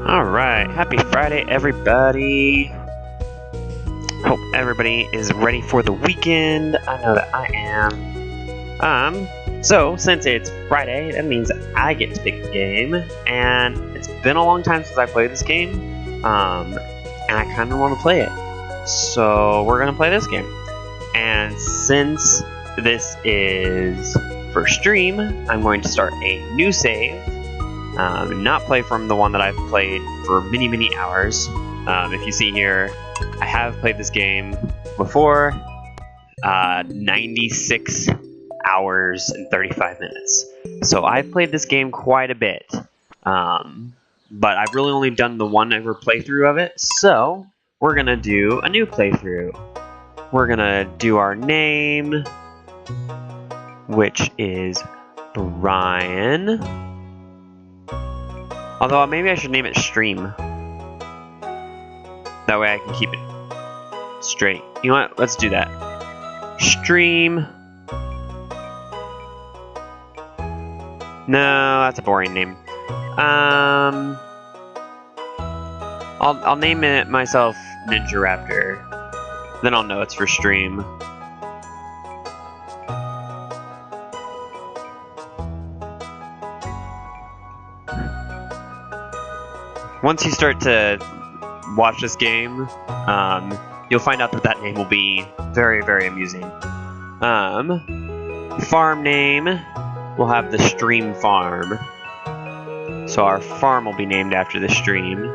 Alright, happy Friday everybody. Hope everybody is ready for the weekend. I know that I am. So since it's Friday, that means I get to pick the game, and it's been a long time since I played this game. And I kind of want to play it. So we're gonna play this game. And since this is for stream, I'm going to start a new save. Not play from the one that I've played for many hours. If you see here, I have played this game before. 96 hours and 35 minutes. So I've played this game quite a bit. But I've really only done the one ever playthrough of it. So we're going to do a new playthrough. We're going to do our name, which is Brian. Although maybe I should name it Stream. That way I can keep it straight. You know what? Let's do that. Stream. No, that's a boring name. I'll name it myself Ninja Raptor. Then I'll know it's for stream. Once you start to watch this game, you'll find out that that name will be very amusing. Farm name, we'll have the Stream Farm. So our farm will be named after the stream.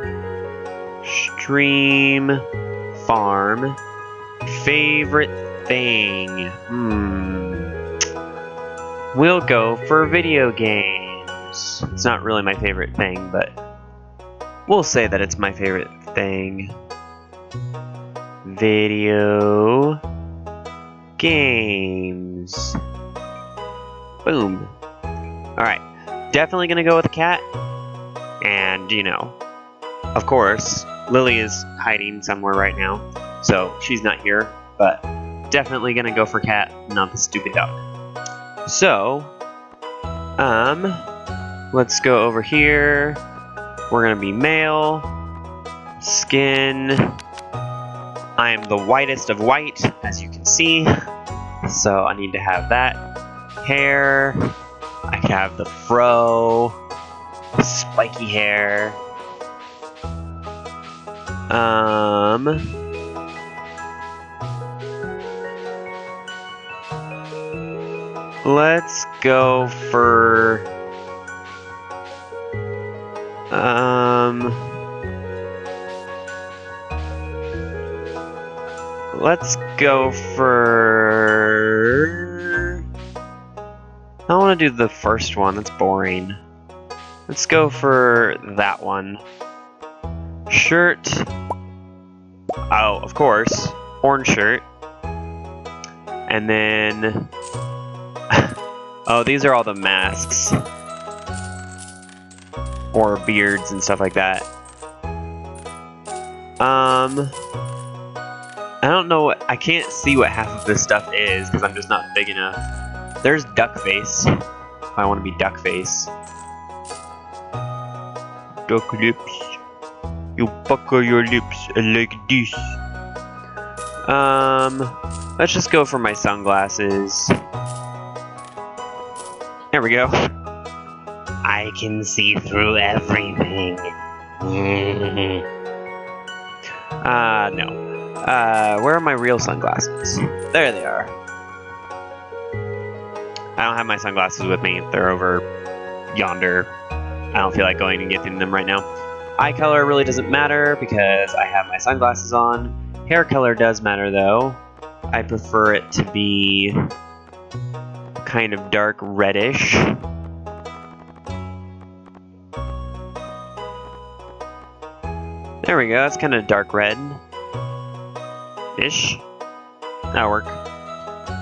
Stream Farm. Favorite thing. We'll go for video games. It's not really my favorite thing, but we'll say that it's my favorite thing. Video games. Boom. Alright. Definitely gonna go with a cat. And, you know, of course, Lily is hiding somewhere right now. So she's not here. But definitely gonna go for cat, not the stupid dog. So, let's go over here. We're gonna be male. Skin. I am the whitest of white, as you can see. So I need to have that. Hair. I could have the fro. Spiky hair. Let's go for let's go for... I don't want to do the first one, that's boring. Let's go for that one. Shirt. Oh, of course. Orange shirt. And then... oh, these are all the masks. Or beards and stuff like that. I don't know what... I can't see what half of this stuff is because I'm just not big enough. There's duck face. If I want to be duck face. Duck lips. You pucker your lips like this. Let's just go for my sunglasses. There we go. I can see through everything. No. Where are my real sunglasses? There they are. I don't have my sunglasses with me. They're over yonder. I don't feel like going and getting them right now. Eye color really doesn't matter because I have my sunglasses on. Hair color does matter though. I prefer it to be kind of dark reddish. There we go, that's kind of dark red-ish. That'll work.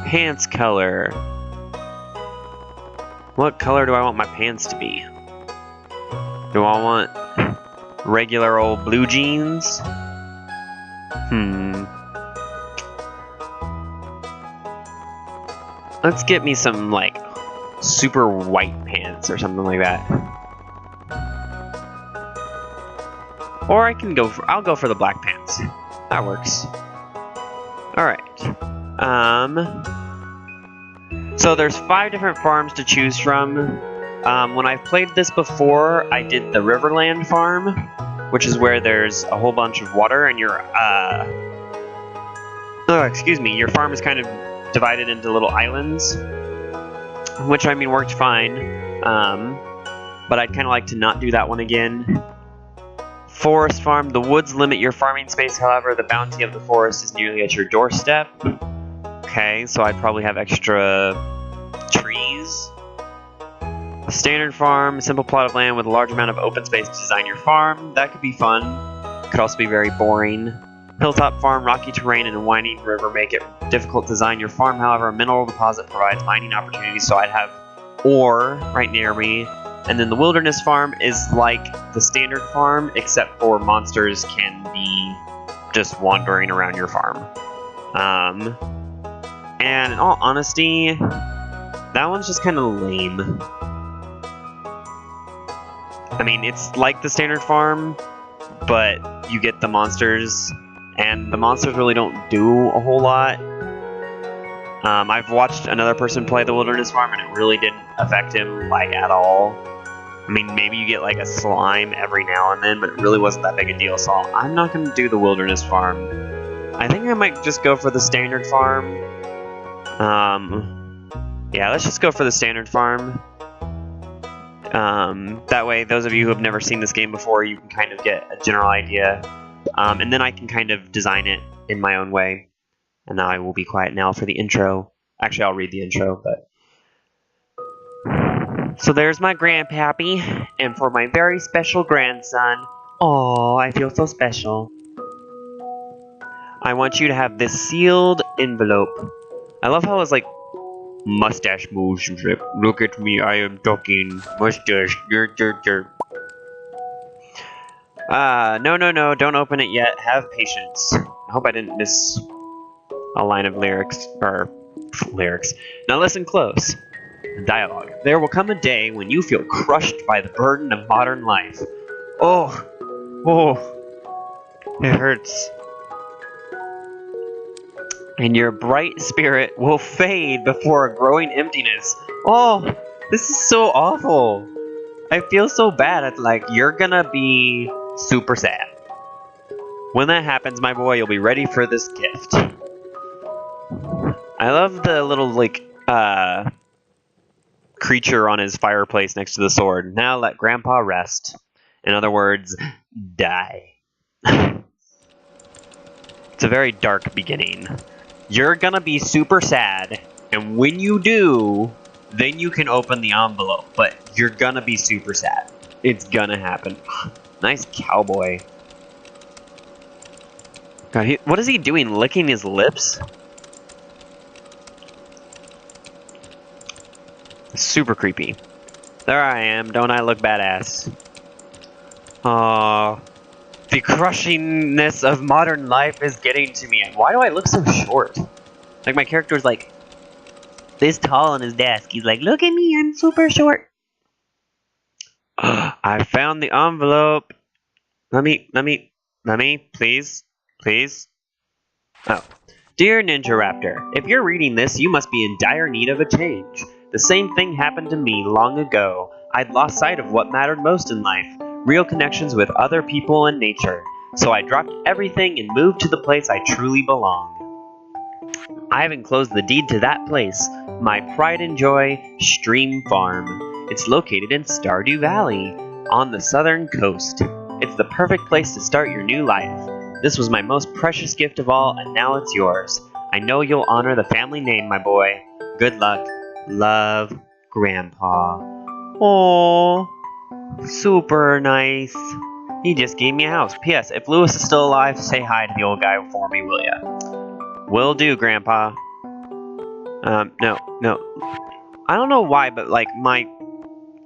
Pants color. What color do I want my pants to be? Do I want regular old blue jeans? Let's get me some, like, super white pants or something like that. Or I can go for, I'll go for the black pants. That works. Alright. So there's 5 different farms to choose from. When I've played this before, I did the Riverland farm, which is where there's a whole bunch of water and your, your farm is kind of divided into little islands, which, I mean, worked fine. But I'd kind of like to not do that one again. Forest farm. The woods limit your farming space, however, the bounty of the forest is nearly at your doorstep. Okay, so I'd probably have extra trees. Standard farm, simple plot of land with a large amount of open space to design your farm. That could be fun. Could also be very boring. Hilltop farm, rocky terrain and a winding river make it difficult to design your farm. However, a mineral deposit provides mining opportunities, so I'd have ore right near me. And then the wilderness farm is like the standard farm, except for monsters can be just wandering around your farm. And in all honesty, that one's just kind of lame. I mean, it's like the standard farm, but you get the monsters, and the monsters really don't do a whole lot. I've watched another person play the wilderness farm, and it really didn't affect him, like, at all. I mean, maybe you get, like, a slime every now and then, but it really wasn't that big a deal, so I'm not going to do the wilderness farm. I think I might just go for the standard farm. Yeah, let's just go for the standard farm. That way, those of you who have never seen this game before, you can kind of get a general idea. And then I can kind of design it in my own way. And now I will be quiet now for the intro. Actually, I'll read the intro, but... So there's my grandpappy, and for my very special grandson, oh, I feel so special. I want you to have this sealed envelope. I love how it's like, mustache motion trip. Look at me, I am talking mustache. No, don't open it yet. Have patience. I hope I didn't miss a line of lyrics, or lyrics. Now listen close. Dialogue. There will come a day when you feel crushed by the burden of modern life. Oh, it hurts. And your bright spirit will fade before a growing emptiness. Oh, this is so awful. I feel so bad. It's like, you're gonna be super sad. When that happens, my boy, you'll be ready for this gift. I love the little, like, creature on his fireplace next to the sword. Now let Grandpa rest. In other words, die. It's a very dark beginning. You're gonna be super sad, and when you do, then you can open the envelope, but you're gonna be super sad. It's gonna happen. Nice cowboy. God, what is he doing? Licking his lips? Super creepy. There I am. Don't I look badass? Aww. The crushingness of modern life is getting to me. Why do I look so short? Like, my character's like this tall on his desk. He's like, look at me, I'm super short. I found the envelope. Let me, please. Oh. Dear Ninja Raptor, if you're reading this, you must be in dire need of a change. The same thing happened to me long ago. I'd lost sight of what mattered most in life, real connections with other people and nature. So I dropped everything and moved to the place I truly belong. I have enclosed the deed to that place, my pride and joy, Stream Farm. It's located in Stardew Valley, on the southern coast. It's the perfect place to start your new life. This was my most precious gift of all, and now it's yours. I know you'll honor the family name, my boy. Good luck. Love, Grandpa. Aww. Super nice. He just gave me a house. P.S. If Lewis is still alive, say hi to the old guy for me, will ya? Will do, Grandpa. No. I don't know why, but, like, my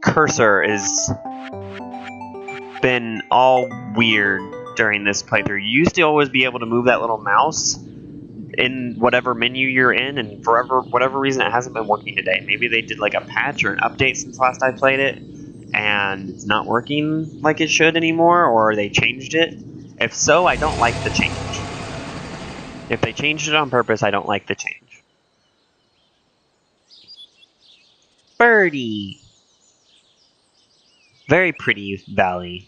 cursor is been all weird during this playthrough. You used to always be able to move that little mouse in whatever menu you're in, and for whatever reason it hasn't been working today. Maybe they did like a patch or an update since last I played it, and it's not working like it should anymore, or they changed it. If so, I don't like the change. If they changed it on purpose, I don't like the change. Birdie! Very pretty valley.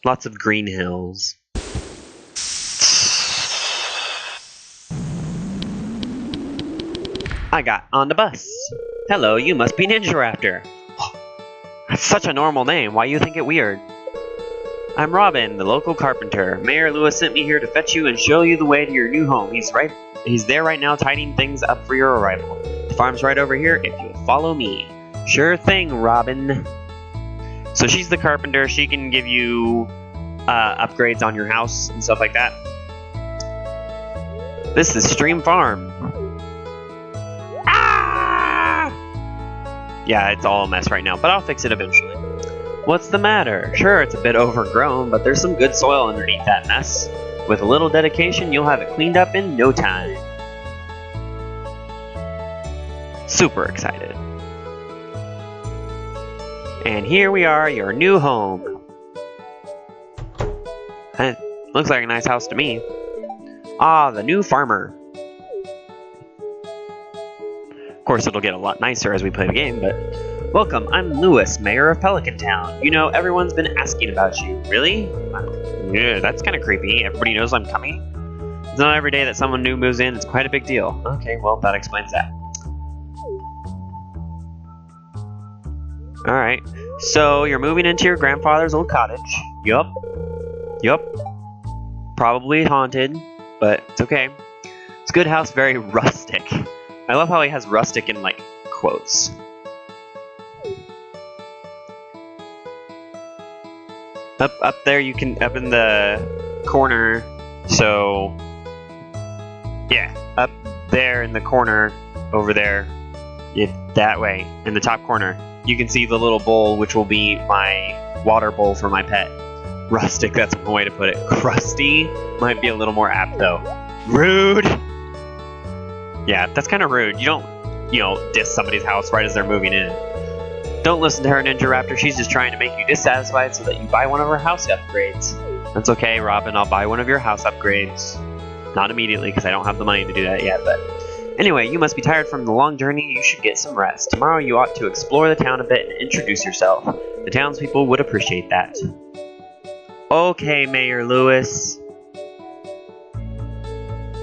Lots of green hills. I got on the bus. Hello, you must be Ninja Raptor. That's such a normal name. Why you think it weird? I'm Robin, the local carpenter. Mayor Lewis sent me here to fetch you and show you the way to your new home. He's there right now tidying things up for your arrival. The farm's right over here if you'll follow me. Sure thing, Robin. So she's the carpenter. She can give you upgrades on your house and stuff like that. This is Stream Farm. Yeah, it's all a mess right now, but I'll fix it eventually. What's the matter? Sure, it's a bit overgrown, but there's some good soil underneath that mess. With a little dedication, you'll have it cleaned up in no time. Super excited. And here we are, your new home. Looks like a nice house to me. Ah, the new farmer. Of course, it'll get a lot nicer as we play the game, but... Welcome, I'm Lewis, mayor of Pelican Town. You know, everyone's been asking about you. Really? Yeah, that's kind of creepy. Everybody knows I'm coming? It's not every day that someone new moves in. It's quite a big deal. Okay, well, that explains that. Alright, so you're moving into your grandfather's old cottage. Yup. Probably haunted, but it's okay. It's a good house, very rustic. I love how he has rustic in, like, quotes. Up there, you can, up in the corner, so, yeah, up there in the corner, over there, that way, in the top corner, you can see the little bowl, which will be my water bowl for my pet. Rustic, that's one way to put it. Crusty might be a little more apt, though. Rude! Yeah, that's kind of rude. You don't, diss somebody's house right as they're moving in. Don't listen to her, Ninja Raptor. She's just trying to make you dissatisfied so that you buy one of her house upgrades. That's okay, Robin. I'll buy one of your house upgrades. Not immediately, because I don't have the money to do that yet, but... Anyway, you must be tired from the long journey. You should get some rest. Tomorrow you ought to explore the town a bit and introduce yourself. The townspeople would appreciate that. Okay, Mayor Lewis.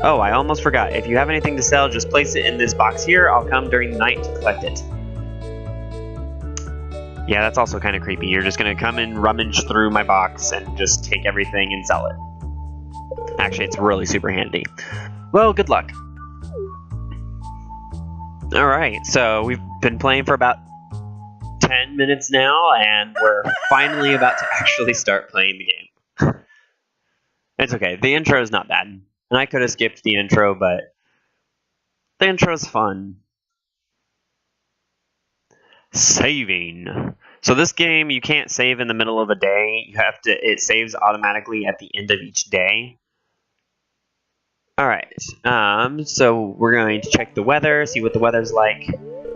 Oh, I almost forgot. If you have anything to sell, just place it in this box here. I'll come during the night to collect it. Yeah, that's also kind of creepy. You're just going to come and rummage through my box and just take everything and sell it. Actually, it's really super handy. Well, good luck. Alright, so we've been playing for about 10 minutes now, and we're finally about to actually start playing the game. It's okay. The intro is not bad. And I could have skipped the intro, but the intro's fun. Saving. So this game, you can't save in the middle of a day. You have to. It saves automatically at the end of each day. Alright, so we're going to check the weather, see what the weather's like.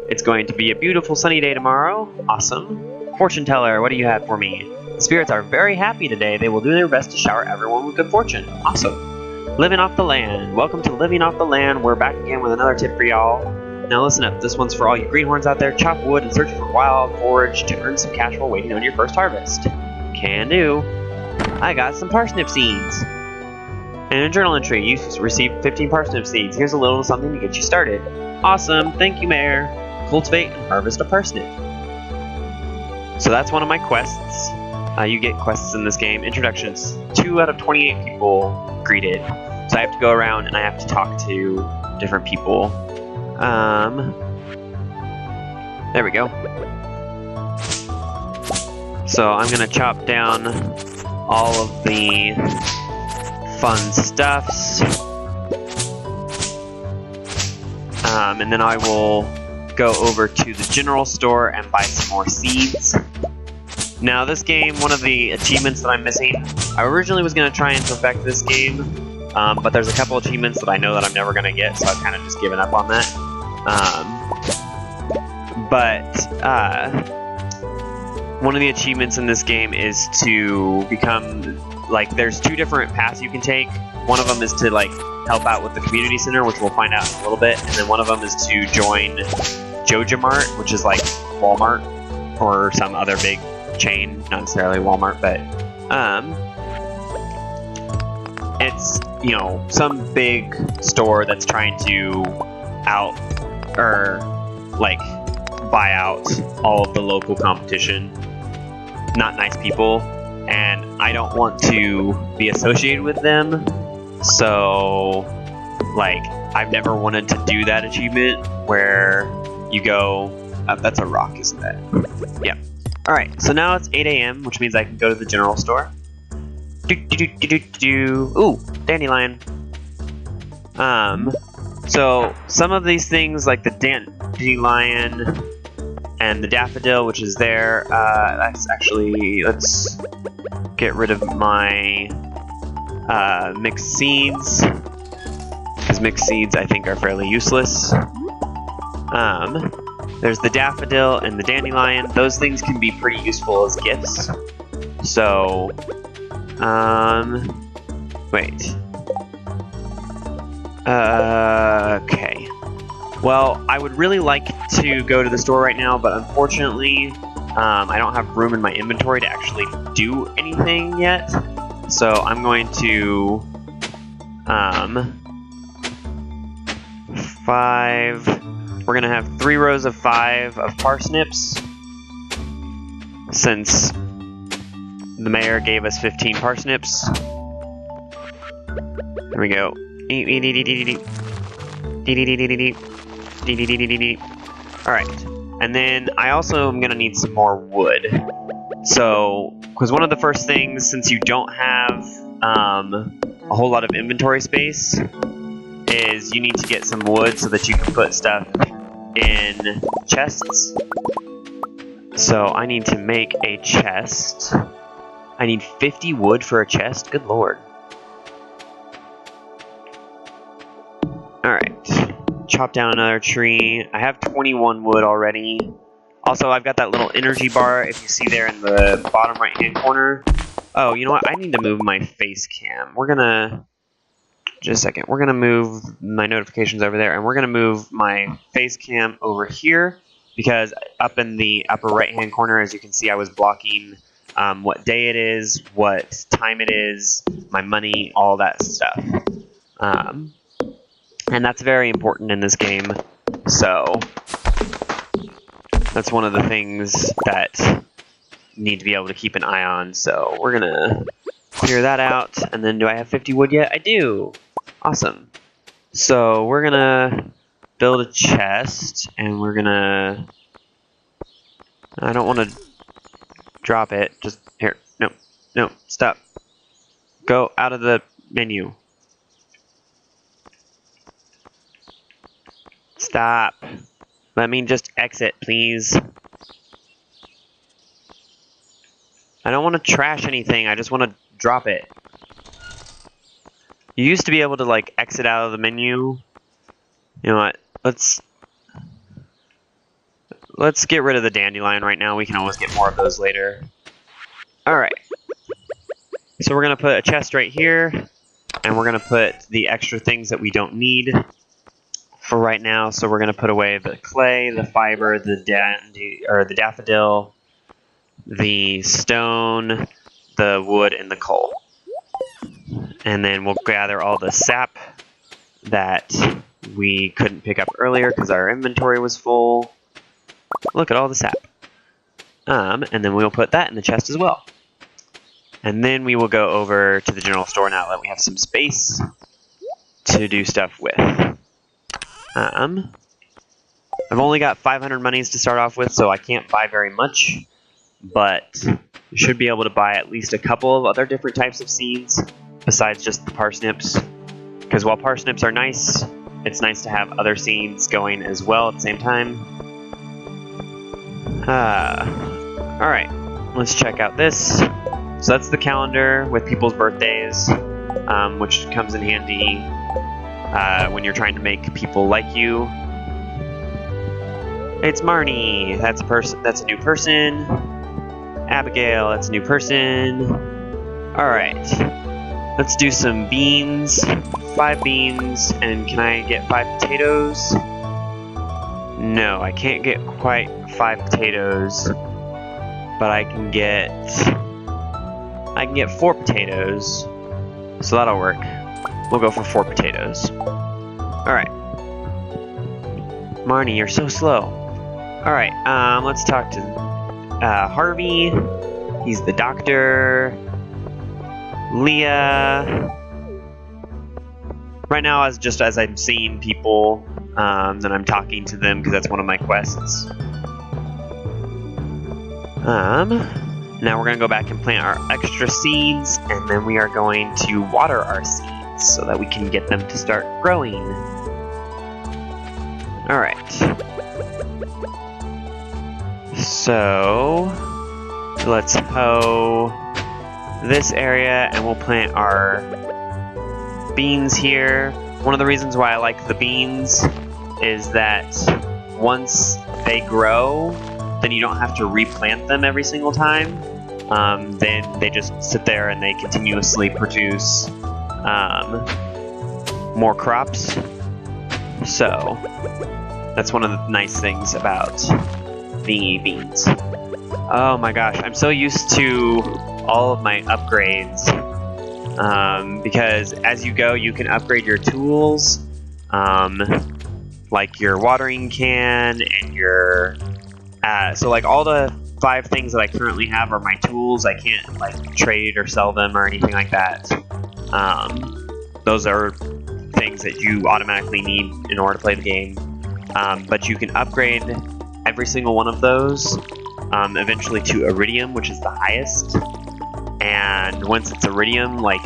It's going to be a beautiful sunny day tomorrow. Awesome. Fortune teller, what do you have for me? The spirits are very happy today. They will do their best to shower everyone with good fortune. Awesome. Living off the land. Welcome to Living Off the Land. We're back again with another tip for y'all. Now listen up. This one's for all you greenhorns out there. Chop wood and search for wild forage to earn some cash while waiting on your first harvest. Can do. I got some parsnip seeds. And a journal entry. You received 15 parsnip seeds. Here's a little something to get you started. Awesome. Thank you, Mayor. Cultivate and harvest a parsnip. So that's one of my quests. You get quests in this game. Introductions. 2 out of 28 people greeted. So I have to go around and I have to talk to different people. There we go. So I'm gonna chop down all of the fun stuffs. And then I will go over to the general store and buy some more seeds. Now this game, one of the achievements that I'm missing, I originally was going to try and perfect this game, but there's a couple achievements that I know that I'm never going to get, so I've kind of just given up on that. one of the achievements in this game is to become, like, there's 2 different paths you can take. One of them is to, like, help out with the community center, which we'll find out in a little bit, and then one of them is to join JojaMart, which is like Walmart or some other big chain, not necessarily Walmart, but it's, you know, some big store that's trying to buy out all of the local competition. Not nice people, and I don't want to be associated with them, so, like, I've never wanted to do that achievement where you go, that's a rock, isn't it? Yeah. Alright, so now it's 8 a.m., which means I can go to the general store. Ooh, dandelion. So some of these things, like the dandelion and the daffodil, which is there, that's actually, let's get rid of my mixed seeds, because mixed seeds I think are fairly useless. There's the daffodil and the dandelion. Those things can be pretty useful as gifts. So, wait. Okay. Well, I would really like to go to the store right now, but unfortunately, I don't have room in my inventory to actually do anything yet. So I'm going to, 5, we're gonna have 3 rows of 5 of parsnips, since the mayor gave us 15 parsnips. There we go. Alright, and then I also am gonna need some more wood. So, because one of the first things, since you don't have a whole lot of inventory space, is you need to get some wood so that you can put stuff in chests. So I need to make a chest. I need 50 wood for a chest? Good lord. Alright. Chop down another tree. I have 21 wood already. Also, I've got that little energy bar, if you see there in the bottom right-hand corner. Oh, you know what? I need to move my face cam. We're gonna... Just a second. We're gonna move my notifications over there, and we're gonna move my face cam over here, because up in the upper right-hand corner, as you can see, I was blocking what day it is, what time it is, my money, all that stuff. And that's very important in this game, so that's one of the things that you need to be able to keep an eye on. So we're gonna clear that out, and then do I have 50 wood yet? I do! Awesome. So we're gonna build a chest, and we're gonna... I don't want to drop it. Just here. No. No. Stop. Go out of the menu. Stop. Let me just exit, please. I don't want to trash anything. I just want to drop it. You used to be able to, like, exit out of the menu. You know what? Let's get rid of the dandelion right now. We can always get more of those later. Alright. So we're going to put a chest right here. And we're going to put the extra things that we don't need for right now. So we're going to put away the clay, the fiber, the daffodil, the stone, the wood, and the coal. And then we'll gather all the sap that we couldn't pick up earlier because our inventory was full. Look at all the sap. And then we'll put that in the chest as well. And then we will go over to the general store now that we have some space to do stuff with. I've only got 500 monies to start off with, so I can't buy very much. But you should be able to buy at least a couple of other different types of seeds besides just the parsnips. Because while parsnips are nice, it's nice to have other seeds going as well at the same time. Alright, let's check out this. So that's the calendar with people's birthdays, which comes in handy when you're trying to make people like you. It's Marnie. That's a new person. Abigail, that's a new person. Alright. Let's do some beans. 5 beans, and can I get 5 potatoes? No, I can't get quite 5 potatoes. But I can get 4 potatoes. So that'll work. We'll go for 4 potatoes. Alright. Marnie, you're so slow. Alright, let's talk to Harvey. He's the doctor. Leah. Right now, as I'm seeing people, then I'm talking to them because that's one of my quests. Now we're gonna go back and plant our extra seeds, and then we are going to water our seeds so that we can get them to start growing. Alright. So let's hoe this area, and we'll plant our beans here. One of the reasons why I like the beans is that once they grow, then you don't have to replant them every single time. Then they just sit there and they continuously produce more crops. So that's one of the nice things about the beans. Oh my gosh, I'm so used to all of my upgrades. Because as you go, you can upgrade your tools, like your watering can and your... so like all the 5 things that I currently have are my tools. I can't like trade or sell them or anything like that. Those are things that you automatically need in order to play the game. But you can upgrade every single one of those eventually to iridium, which is the highest. And once it's iridium, like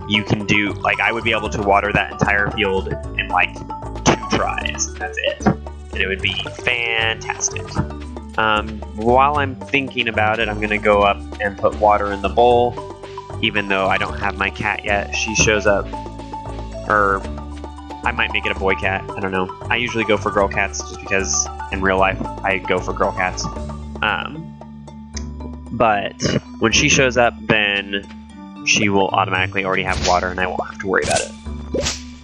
you can do, like I would be able to water that entire field in like 2 tries. That's it. And it would be fantastic. While I'm thinking about it, I'm going to go up and put water in the bowl, even though I don't have my cat yet. She shows up, or I might make it a boy cat, I don't know. I usually go for girl cats just because in real life I go for girl cats. But when she shows up, then she will automatically already have water and I won't have to worry about it.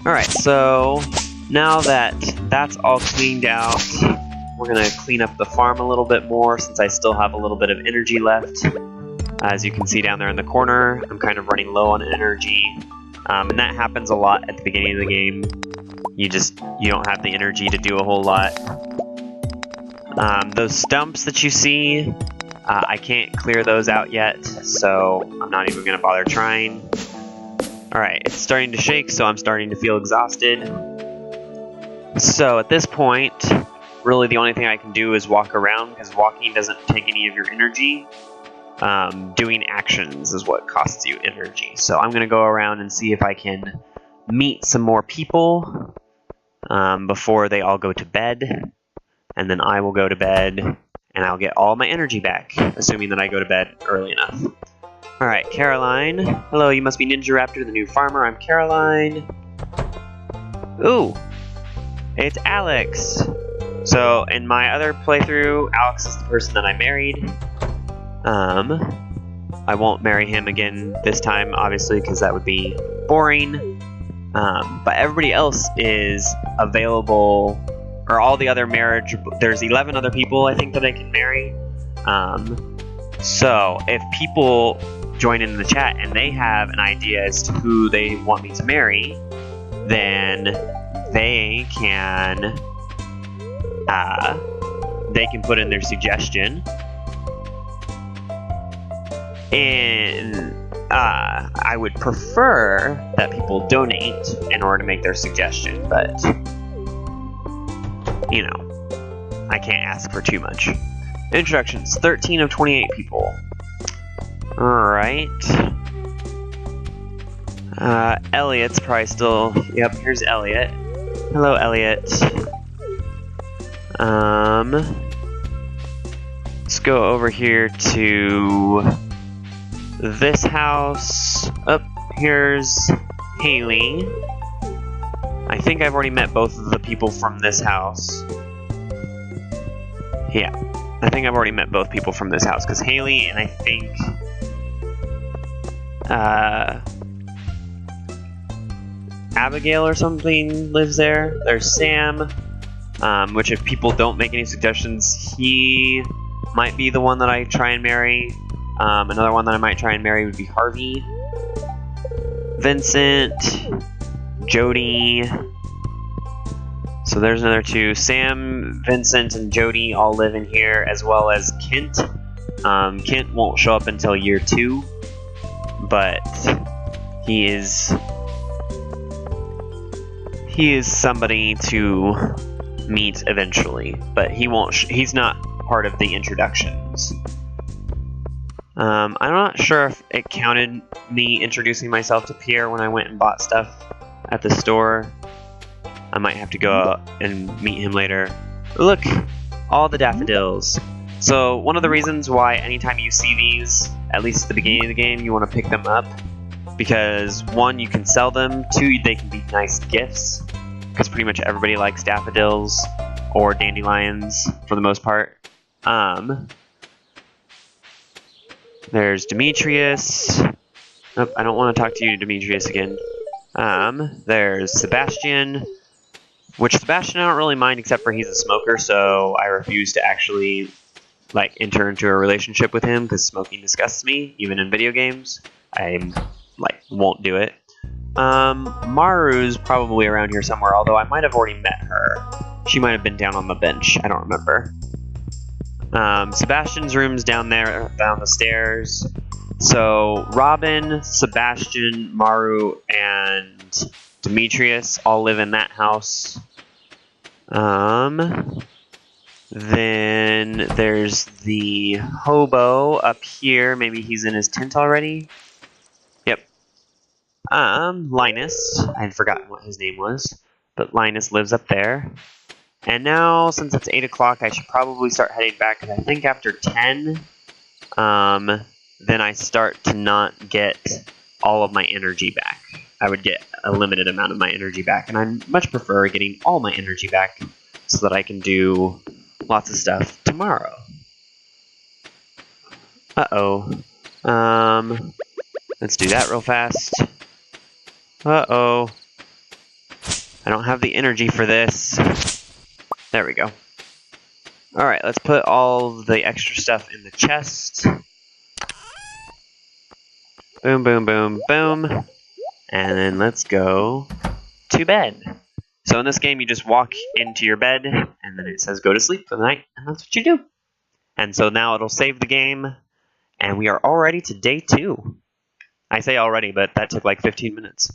Alright, so now that that's all cleaned out, we're going to clean up the farm a little bit more since I still have a little bit of energy left. As you can see down there in the corner, I'm kind of running low on energy. And that happens a lot at the beginning of the game. You don't have the energy to do a whole lot. Those stumps that you see, I can't clear those out yet, so I'm not even going to bother trying. Alright, it's starting to shake, so I'm starting to feel exhausted. So at this point, really the only thing I can do is walk around, because walking doesn't take any of your energy. Doing actions is what costs you energy. So I'm going to go around and see if I can meet some more people before they all go to bed. And then I will go to bed and I'll get all my energy back, assuming that I go to bed early enough. Alright, Caroline. Hello, you must be Ninja Raptor, the new farmer. I'm Caroline. Ooh, it's Alex. So in my other playthrough, Alex is the person that I married. I won't marry him again this time, obviously, because that would be boring. But everybody else is available, or all the other marriage. There's 11 other people, I think, that I can marry. So if people join in the chat and they have an idea as to who they want me to marry, then they can put in their suggestion. And I would prefer that people donate in order to make their suggestion, but you know, I can't ask for too much. Introductions, 13 of 28 people. Alright. Elliot's probably still... Yep, here's Elliot. Hello, Elliot. Let's go over here to this house. Oh, here's Haley. I think I've already met both of the people from this house. Yeah. I think I've already met both people from this house, because Haley and I think Abigail or something lives there. There's Sam, which if people don't make any suggestions, he might be the one that I try and marry. Another one that I might try and marry would be Harvey. Vincent, Jody. So there's another two. Sam, Vincent, and Jody all live in here, as well as Kent. Kent won't show up until year 2, but he is somebody to meet eventually, but he won't. He's not part of the introductions. I'm not sure if it counted me introducing myself to Pierre when I went and bought stuff at the store. I might have to go out and meet him later. Look, all the daffodils. So one of the reasons why anytime you see these, at least at the beginning of the game, you want to pick them up, because 1, you can sell them, 2, they can be nice gifts, because pretty much everybody likes daffodils or dandelions for the most part. There's Demetrius. Nope, I don't want to talk to you, Demetrius, again. There's Sebastian, which Sebastian I don't really mind, except for he's a smoker, so I refuse to actually enter into a relationship with him, because smoking disgusts me, even in video games. I won't do it. Maru's probably around here somewhere, although I might have already met her. She might have been down on the bench, I don't remember. Sebastian's room's down there, down the stairs. So Robin, Sebastian, Maru, and Demetrius all live in that house. Then there's the hobo up here. Maybe he's in his tent already. Yep. Linus. I had forgotten what his name was, but Linus lives up there. And now, since it's 8 o'clock, I should probably start heading back, because I think after 10, then I start to not get all of my energy back. I would get a limited amount of my energy back, and I much prefer getting all my energy back so that I can do lots of stuff tomorrow. Uh-oh. Let's do that real fast. Uh-oh. I don't have the energy for this. There we go. Alright, let's put all the extra stuff in the chest. Boom, boom, boom, boom. And then let's go to bed. So in this game, you just walk into your bed, and then it says go to sleep for the night, and that's what you do. And so now it'll save the game, and we are already to day 2. I say already, but that took like 15 minutes.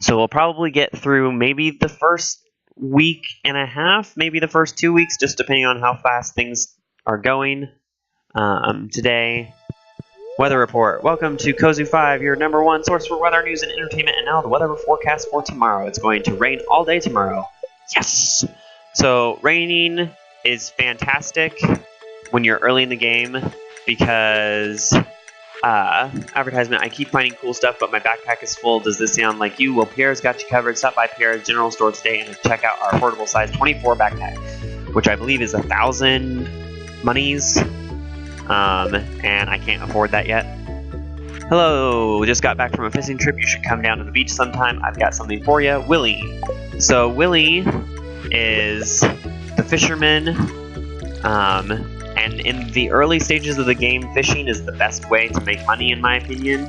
So we'll probably get through maybe the first week and a half, maybe the first 2 weeks, just depending on how fast things are going. Today, weather report. Welcome to Kozu5, your #1 source for weather news and entertainment, and now the weather forecast for tomorrow. It's going to rain all day tomorrow. Yes! So, raining is fantastic when you're early in the game, because advertisement, I keep finding cool stuff, but my backpack is full. Does this sound like you? Well, Pierre's got you covered. Stop by Pierre's General Store today and check out our affordable size 24 backpack, which I believe is 1,000 monies. And I can't afford that yet. Hello, just got back from a fishing trip. You should come down to the beach sometime. I've got something for you. Willie. So Willie is the fisherman. And in the early stages of the game, fishing is the best way to make money, in my opinion.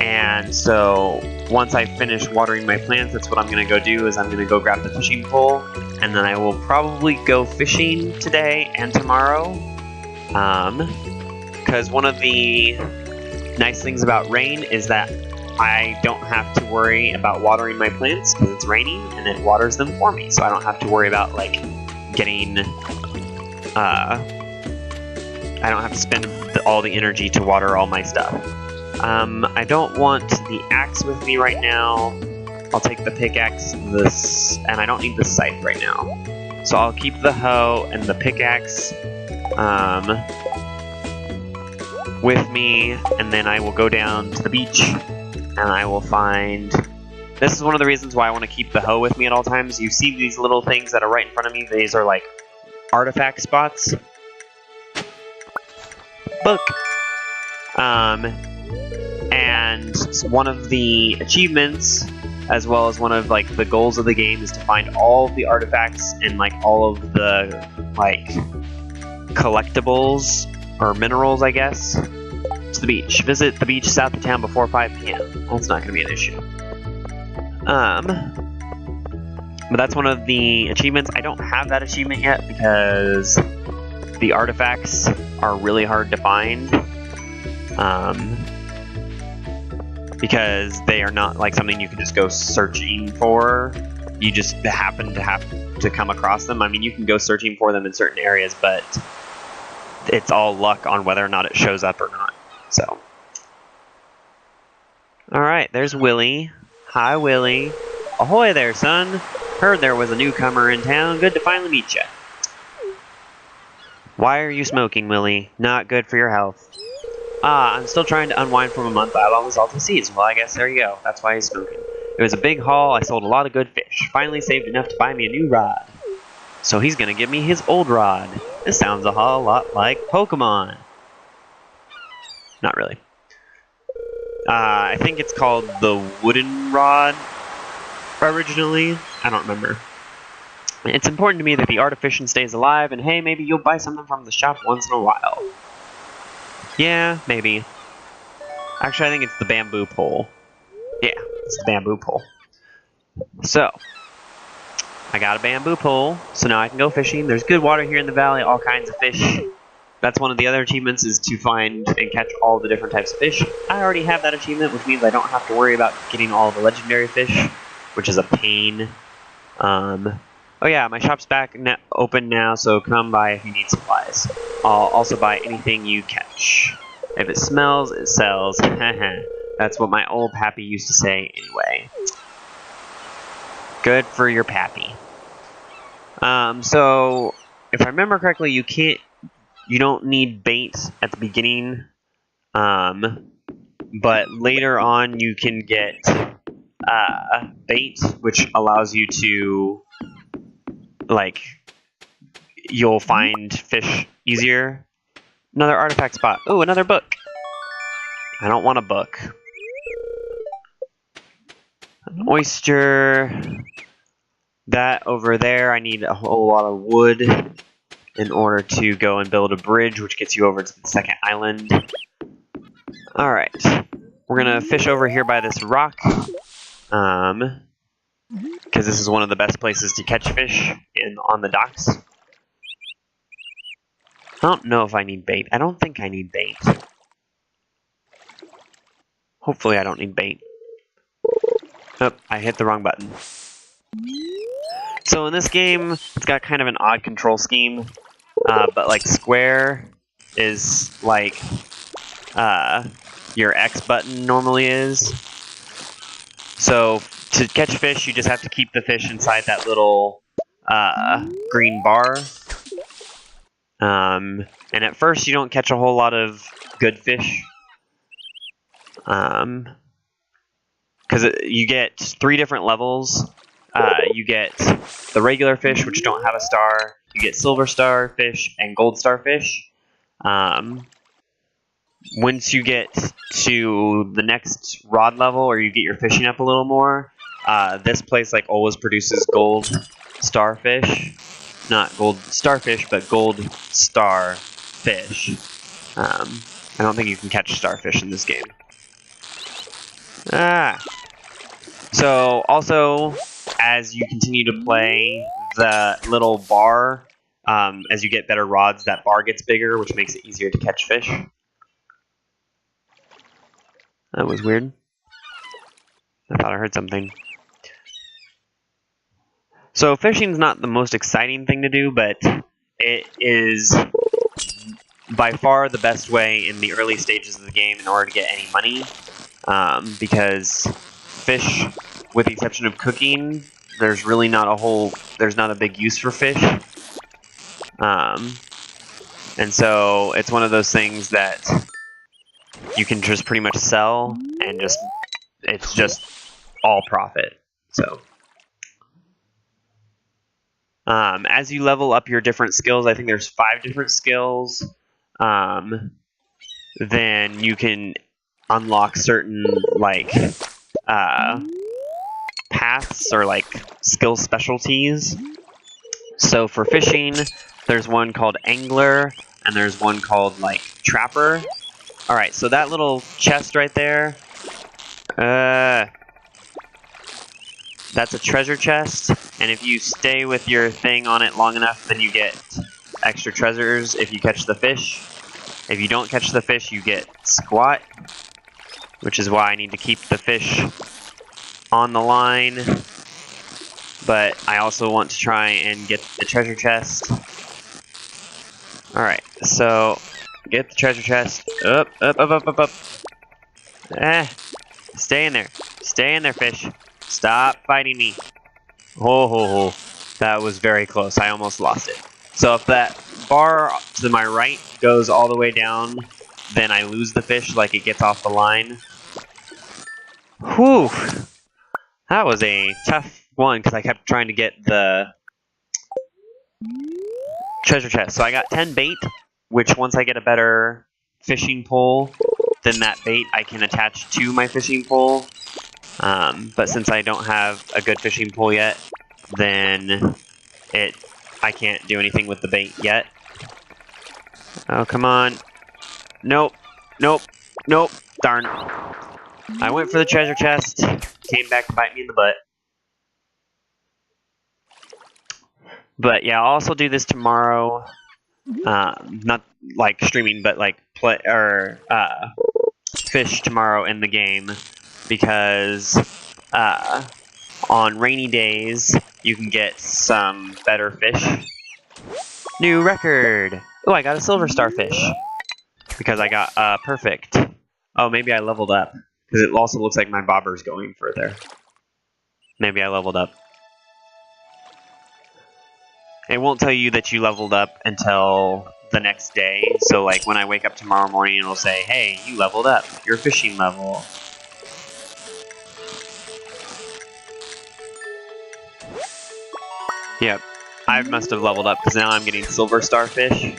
And so once I finish watering my plants, that's what I'm going to go do, is I'm going to go grab the fishing pole, and then I will probably go fishing today and tomorrow. Because one of the nice things about rain is that I don't have to worry about watering my plants, because it's raining and it waters them for me, so I don't have to worry about getting I don't have to spend all the energy to water all my stuff. I don't want the axe with me right now. I'll take the pickaxe, and I don't need the scythe right now. So I'll keep the hoe and the pickaxe with me, and then I will go down to the beach, and I will find... This is one of the reasons why I want to keep the hoe with me at all times. You see these little things that are right in front of me? These are like artifact spots. Book! And one of the achievements, as well as one of like the goals of the game, is to find all of the artifacts and like all of the like collectibles or minerals, I guess, to the beach. Visit the beach south of town before 5 p.m. That's not going to be an issue. But that's one of the achievements. I don't have that achievement yet because the artifacts are really hard to find. Because they are not like something you can just go searching for. You just happen to have to come across them. I mean, you can go searching for them in certain areas, but it's all luck on whether or not it shows up or not. So, all right, there's Willie. Hi, Willie. Ahoy there, son. Heard there was a newcomer in town. Good to finally meet you. Why are you smoking, Willie? Not good for your health. Ah, I'm still trying to unwind from a month out on the salty seas. Well, I guess there you go. That's why he's smoking. It was a big haul. I sold a lot of good fish. Finally saved enough to buy me a new rod. So he's gonna give me his old rod. This sounds a whole lot like Pokemon. Not really. I think it's called the wooden rod originally. I don't remember. It's important to me that the artificial stays alive, and hey, maybe you'll buy something from the shop once in a while. Yeah, maybe. Actually, I think it's the bamboo pole. Yeah, it's the bamboo pole. So, I got a bamboo pole, so now I can go fishing. There's good water here in the valley, all kinds of fish. That's one of the other achievements, is to find and catch all the different types of fish. I already have that achievement, which means I don't have to worry about getting all the legendary fish, which is a pain. Oh yeah, my shop's back open now, so come by if you need supplies. I'll also buy anything you catch. If it smells, it sells. That's what my old pappy used to say anyway. Good for your pappy. So, if I remember correctly, you don't need bait at the beginning. But later on you can get bait, which allows you to, like, you'll find fish easier. Another artifact spot. Ooh, another book. I don't want a book. An oyster. That over there, I need a whole lot of wood in order to go and build a bridge, which gets you over to the second island. Alright. We're gonna fish over here by this rock. Because this is one of the best places to catch fish on the docks. I don't know if I need bait. I don't think I need bait. Hopefully I don't need bait. Oh, I hit the wrong button. So in this game, it's got kind of an odd control scheme. But like square is like your X button normally is. So to catch fish, you just have to keep the fish inside that little green bar. And at first you don't catch a whole lot of good fish. Because you get 3 different levels. You get the regular fish, which don't have a star. You get silver star fish and gold star fish. Once you get to the next rod level, or you get your fishing up a little more, this place like always produces gold starfish. Not gold starfish, but gold star fish. I don't think you can catch starfish in this game. So also, as you continue to play, the little bar, as you get better rods, that bar gets bigger, which makes it easier to catch fish. That was weird. I thought I heard something. So fishing's not the most exciting thing to do, but it is by far the best way in the early stages of the game in order to get any money. Because fish, with the exception of cooking, there's really not a big use for fish. And so it's one of those things that you can just pretty much sell, and it's just all profit. So, as you level up your different skills, I think there's 5 different skills. Then you can unlock certain like paths or like skill specialties. So for fishing, there's one called angler, and there's one called like trapper. All right, so that little chest right there, that's a treasure chest, and if you stay with your thing on it long enough, then you get extra treasures if you catch the fish. If you don't catch the fish, you get squat, which is why I need to keep the fish on the line. But I also want to try and get the treasure chest. Alright, so get the treasure chest. Up. Stay in there. Stay in there, fish. Stop fighting me. Oh, that was very close. I almost lost it. So if that bar to my right goes all the way down, then I lose the fish, like it gets off the line. Whew. That was a tough one, because I kept trying to get the treasure chest. So I got 10 bait, which once I get a better fishing pole, then that bait I can attach to my fishing pole. But since I don't have a good fishing pole yet, then I can't do anything with the bait yet. Oh, come on. Nope. Darn. I went for the treasure chest, came back to bite me in the butt. But yeah, I'll also do this tomorrow. Not like streaming, but like play or fish tomorrow in the game, because on rainy days you can get some better fish. New record! Oh, I got a silver starfish because I got perfect. Oh, maybe I leveled up, because it also looks like my bobber's going further. Maybe I leveled up. It won't tell you that you leveled up until the next day. So like when I wake up tomorrow morning, it'll say, hey, you leveled up. Your fishing level. Yep. I must have leveled up, because now I'm getting silver starfish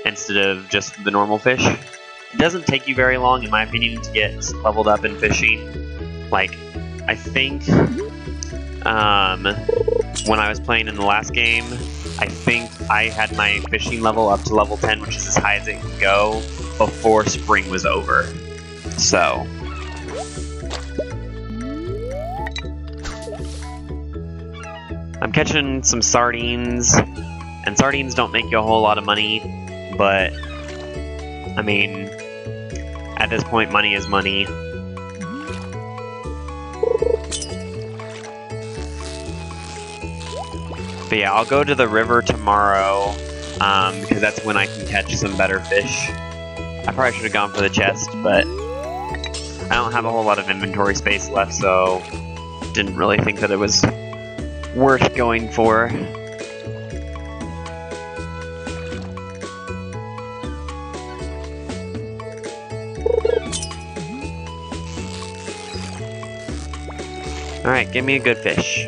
instead of just the normal fish. It doesn't take you very long, in my opinion, to get leveled up in fishing. Like, I think when I was playing in the last game, I think I had my fishing level up to level 10, which is as high as it can go, before spring was over. So I'm catching some sardines, and sardines don't make you a whole lot of money, but I mean, at this point, money is money. But yeah, I'll go to the river tomorrow, because that's when I can catch some better fish. I probably should have gone for the chest, but I don't have a whole lot of inventory space left, so didn't really think that it was worth going for. Alright, give me a good fish.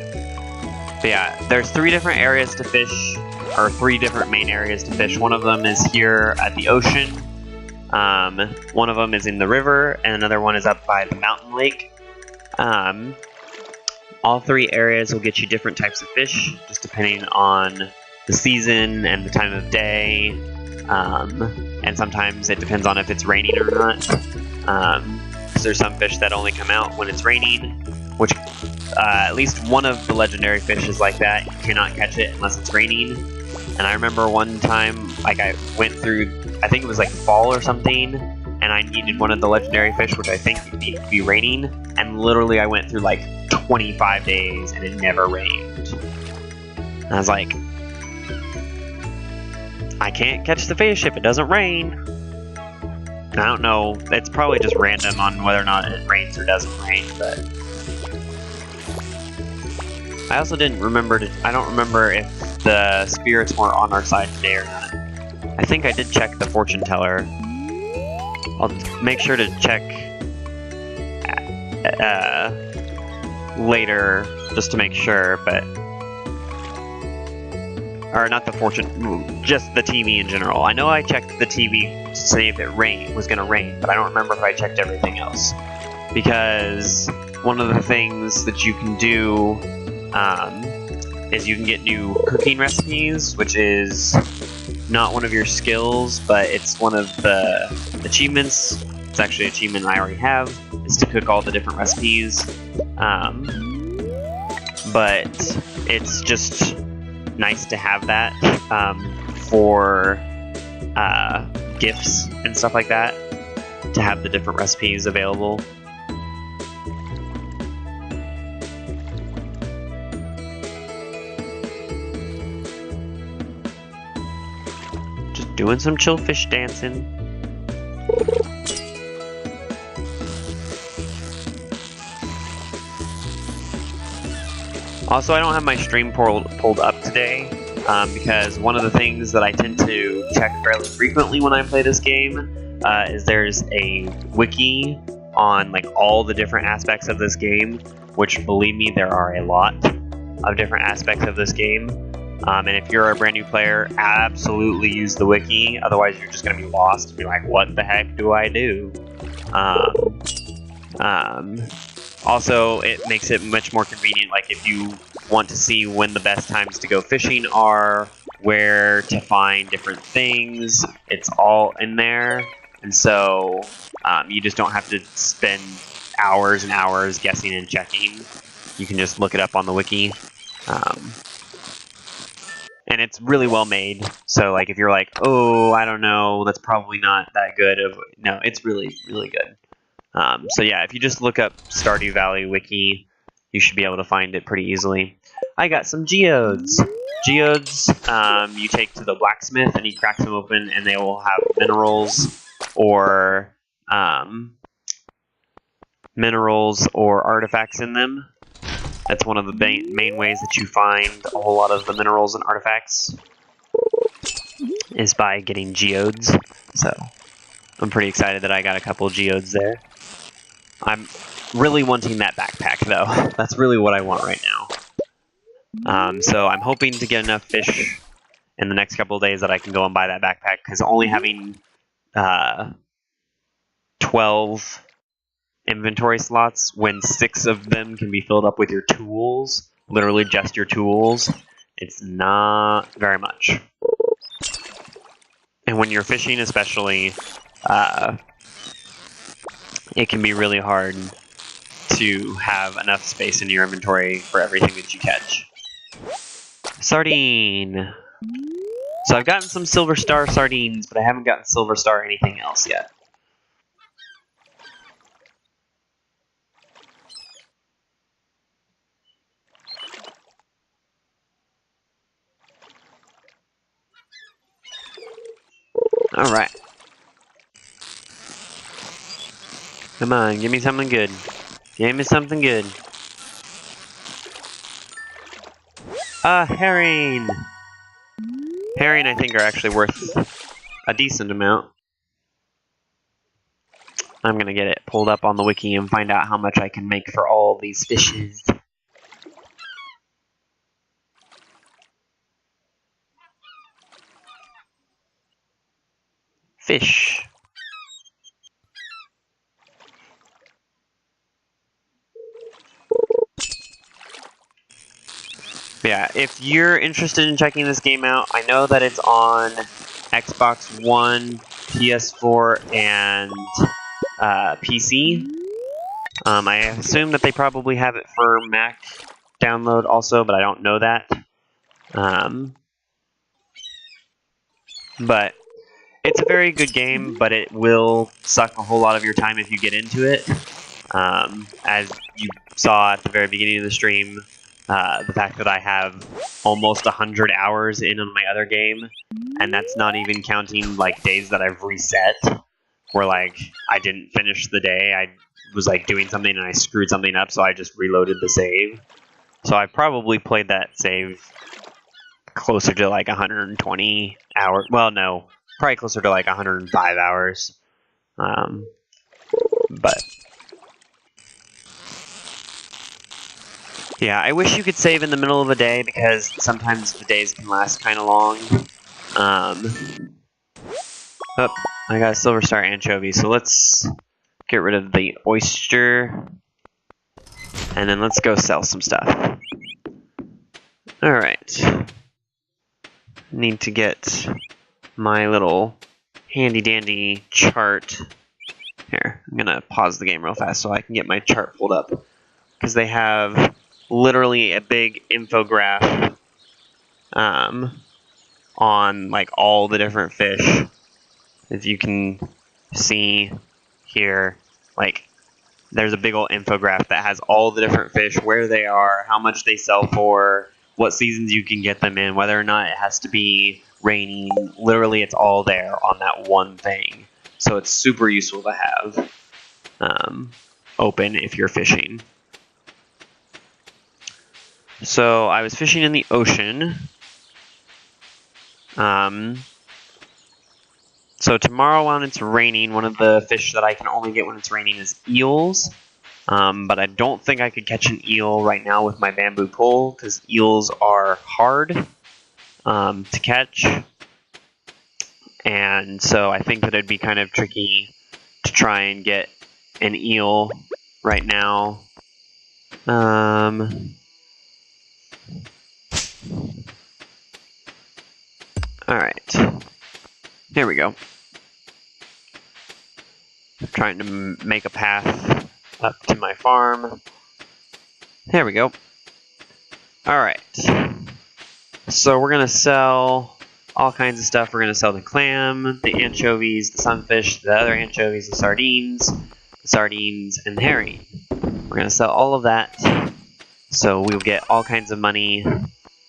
But yeah, there's 3 different areas to fish, or 3 different main areas to fish. One of them is here at the ocean, one of them is in the river, and another one is up by the mountain lake. All 3 areas will get you different types of fish, just depending on the season and the time of day, and sometimes it depends on if it's raining or not. Because there's some fish that only come out when it's raining, which at least one of the legendary fish is like that. You cannot catch it unless it's raining. And I remember one time, like I went through, I think it was like fall or something, and I needed one of the legendary fish, which I think needed to be raining, and literally I went through like 25 days and it never rained. And I was like, I can't catch the fish if it doesn't rain. And I don't know, it's probably just random on whether or not it rains or doesn't rain, but I also didn't remember I don't remember if the spirits were on our side today or not. I think I did check the fortune teller. I'll make sure to check later just to make sure, but... Or not the fortune, just the TV in general. I know I checked the TV to see if it was going to rain, but I don't remember if I checked everything else. Because one of the things that you can do is you can get new cooking recipes, which is not one of your skills, but it's one of the achievements. It's actually an achievement I already have, is to cook all the different recipes. But it's just nice to have that for gifts and stuff like that, to have the different recipes available. Just doing some chill fish dancing. Also, I don't have my stream pulled up today because one of the things that I tend to check fairly frequently when I play this game is there's a wiki on like all the different aspects of this game, which, believe me, there are a lot of different aspects of this game. And if you're a brand new player, absolutely use the wiki. Otherwise, you're just going to be lost and be like, what the heck do I do? Also, it makes it much more convenient, like if you want to see when the best times to go fishing are, where to find different things, it's all in there. And so you just don't have to spend hours and hours guessing and checking. You can just look it up on the wiki. And it's really well made. So like if you're like, oh, I don't know, that's probably not that good. No, it's really, really good. So yeah, if you just look up Stardew Valley Wiki, you should be able to find it pretty easily. I got some geodes. Geodes, you take to the blacksmith and he cracks them open and they will have minerals or artifacts in them. That's one of the main ways that you find a whole lot of the minerals and artifacts, is by getting geodes. So I'm pretty excited that I got a couple of geodes there. I'm really wanting that backpack, though. That's really what I want right now. So I'm hoping to get enough fish in the next couple of days that I can go and buy that backpack, because only having 12 inventory slots when 6 of them can be filled up with your tools, literally just your tools, it's not very much. And when you're fishing especially, it can be really hard to have enough space in your inventory for everything that you catch. Sardine! So I've gotten some Silver Star sardines, but I haven't gotten Silver Star anything else yet. Alright. Come on, give me something good. Give me something good. Herring! Herring, I think, are actually worth a decent amount. I'm gonna get it pulled up on the wiki and find out how much I can make for all these fishes. Fish. Yeah, if you're interested in checking this game out, I know that it's on Xbox One, PS4, and PC. I assume that they probably have it for Mac download also, but I don't know that. But it's a very good game, but it will suck a whole lot of your time if you get into it. As you saw at the very beginning of the stream, the fact that I have almost 100 hours in on my other game, and that's not even counting like days that I've reset, where like I didn't finish the day, I was like doing something and I screwed something up, so I just reloaded the save. So I probably played that save closer to like 120 hours. Well, no, probably closer to like 105 hours. But Yeah, I wish you could save in the middle of the day because sometimes the days can last kind of long. Oh, I got a silver star anchovy, so let's get rid of the oyster. And then let's go sell some stuff. Alright. Need to get my little handy dandy chart. Here, I'm gonna pause the game real fast so I can get my chart pulled up. Because they have literally a big infograph on like all the different fish. As you can see here, like there's a big old infograph that has all the different fish, where they are, how much they sell for, what seasons you can get them in, whether or not it has to be raining. Literally, it's all there on that one thing. So it's super useful to have open if you're fishing. So I was fishing in the ocean. So tomorrow when it's raining, one of the fish that I can only get when it's raining is eels. But I don't think I could catch an eel right now with my bamboo pole because eels are hard to catch. And so I think that it'd be kind of tricky to try and get an eel right now. Alright. There we go. Trying to make a path up to my farm. There we go. Alright. So we're going to sell all kinds of stuff. We're going to sell the clam, the anchovies, the sunfish, the other anchovies, the sardines, and the herring. We're going to sell all of that. So we'll get all kinds of money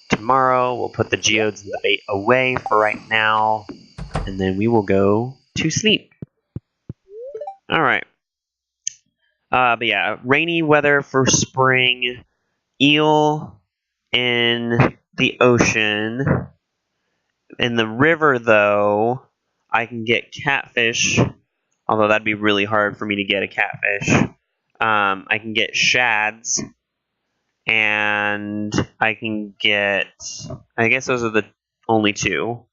tomorrow. We'll put the geodes and the bait away for right now. And then we will go to sleep. Alright. But yeah, rainy weather for spring. Eel in the ocean. In the river, though, I can get catfish. Although that'd be really hard for me to get a catfish. I can get shads. And I can get... I guess those are the only two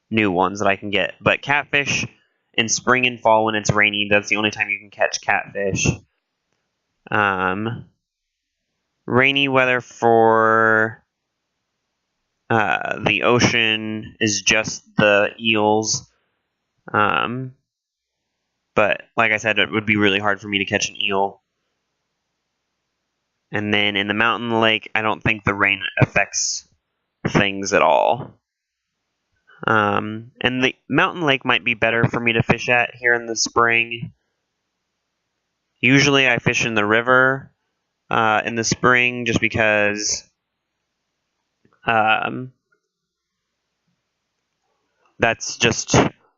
new ones that I can get. But catfish in spring and fall when it's raining, that's the only time you can catch catfish. Rainy weather for the ocean is just the eels. But like I said, it would be really hard for me to catch an eel. And then in the mountain lake, I don't think the rain affects things at all. And the mountain lake might be better for me to fish at here in the spring. Usually I fish in the river in the spring just because that's just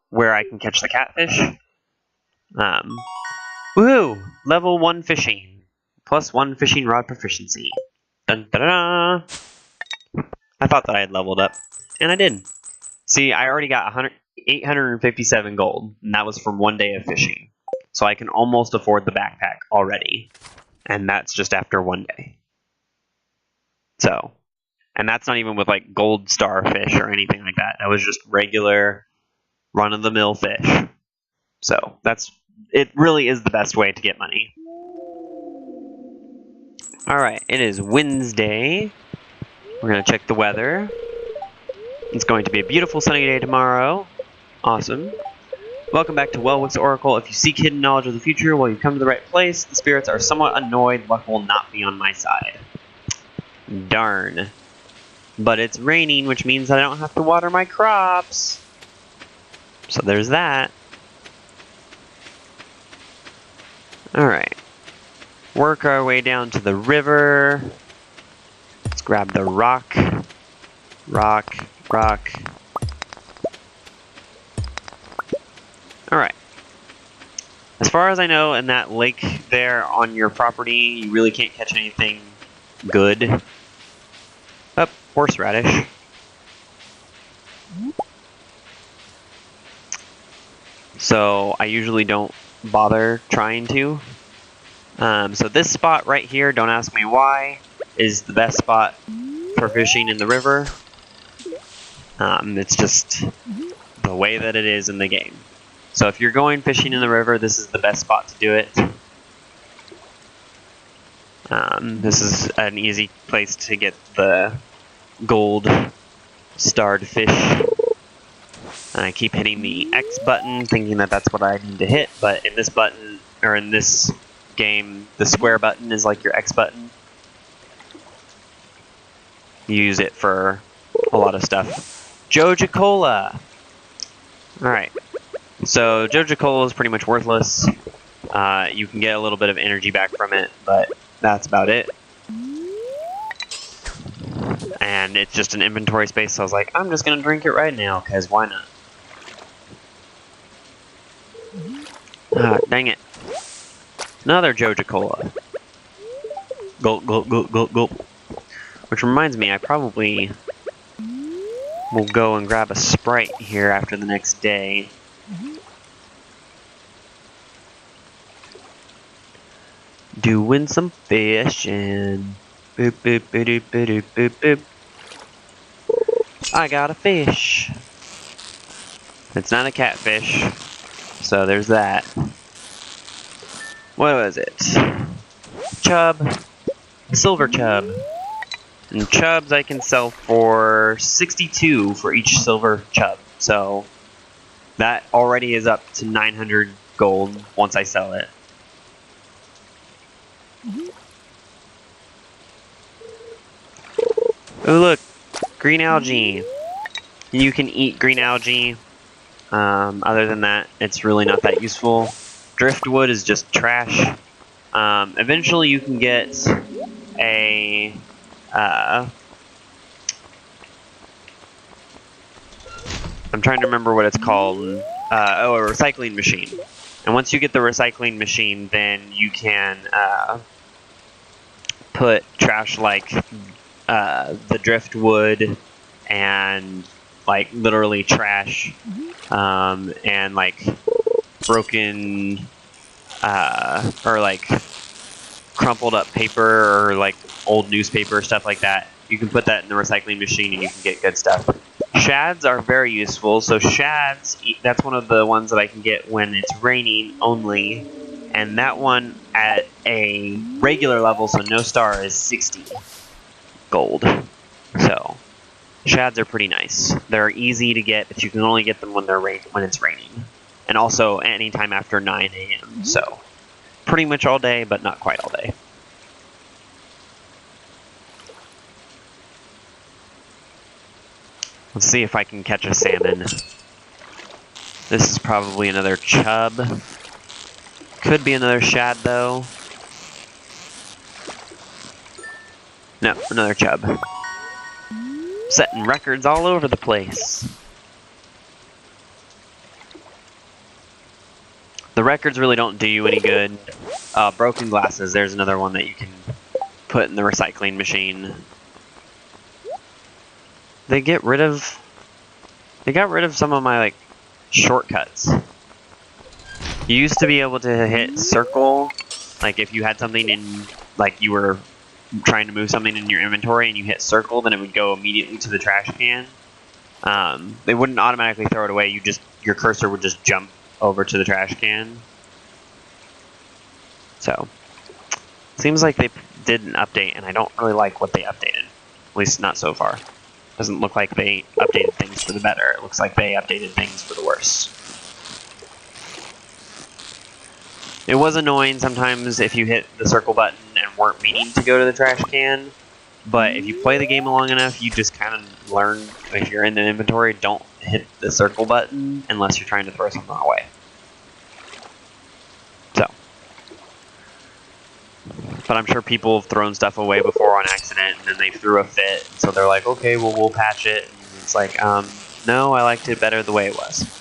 where I can catch the catfish. Woohoo! Level 1 fishing. +1 fishing rod proficiency. Dun, da, da, da. I thought that I had leveled up, and I did. See, I already got 857 gold, and that was from one day of fishing. So I can almost afford the backpack already. And that's just after one day. So, and that's not even with like gold starfish or anything like that. That was just regular run-of-the-mill fish. So, it really is the best way to get money. Alright, it is Wednesday. We're going to check the weather. It's going to be a beautiful sunny day tomorrow. Awesome. Welcome back to Wellwick's Oracle. If you seek hidden knowledge of the future, well, you've come to the right place. The spirits are somewhat annoyed. Luck will not be on my side. Darn. But it's raining, which means that I don't have to water my crops. So there's that. Alright. Work our way down to the river. Let's grab the rock. Rock. Alright. As far as I know, in that lake there on your property, you really can't catch anything good. Oh, horseradish. So I usually don't bother trying to. So this spot right here, don't ask me why. is the best spot for fishing in the river. It's just the way that it is in the game. So if you're going fishing in the river, this is the best spot to do it. This is an easy place to get the gold starred fish. And I keep hitting the X button, thinking that that's what I need to hit, but in this button, or in this game, the square button is like your X button. You use it for a lot of stuff. Joja-Cola! Alright, so Joja-Cola is pretty much worthless. You can get a little bit of energy back from it, but that's about it. And it's just an inventory space, so I was like, I'm just gonna drink it right now, because why not? Dang it. Another Joja-Cola. Gulp, gulp, gulp, gulp, gulp. Which reminds me, I probably will go and grab a Sprite here after the next day. Doing some fishing. Boop, boop, boop, boop, boop, boop. I got a fish. It's not a catfish, so there's that. What was it? Chub. Silver chub. And chubs I can sell for 62 for each silver chub. So that already is up to 900 gold once I sell it. Oh look, green algae. You can eat green algae. Other than that, it's really not that useful. Driftwood is just trash. Eventually you can get a I'm trying to remember what it's called. Oh, a recycling machine. And once you get the recycling machine, then you can put trash like the driftwood and like literally trash and like broken or like crumpled up paper or like old newspaper, stuff like that. You can put that in the recycling machine and you can get good stuff. Shads are very useful. So shads, that's one of the ones that I can get when it's raining only. And that one at a regular level, so no star, is 60 gold. So shads are pretty nice. They're easy to get, but you can only get them when it's raining. And also anytime after 9 a.m. So pretty much all day, but not quite all day. Let's see if I can catch a salmon. This is probably another chub. Could be another shad though. No, another chub. Setting records all over the place. The records really don't do you any good. Broken glasses, there's another one that you can put in the recycling machine. They got rid of some of my like shortcuts. You used to be able to hit circle, like if you had something in, like you were trying to move something in your inventory and you hit circle, then it would go immediately to the trash can. They wouldn't automatically throw it away, your cursor would just jump over to the trash can. So, seems like they did an update and I don't really like what they updated. At least not so far. Doesn't look like they updated things for the better. It looks like they updated things for the worse. It was annoying sometimes if you hit the circle button and weren't meaning to go to the trash can, but if you play the game long enough, you just kind of learn, if you're in the inventory, don't hit the circle button unless you're trying to throw something away. So. But I'm sure people have thrown stuff away before on accident, and then they threw a fit, so they're like, okay, well, we'll patch it. And it's like, no, I liked it better the way it was.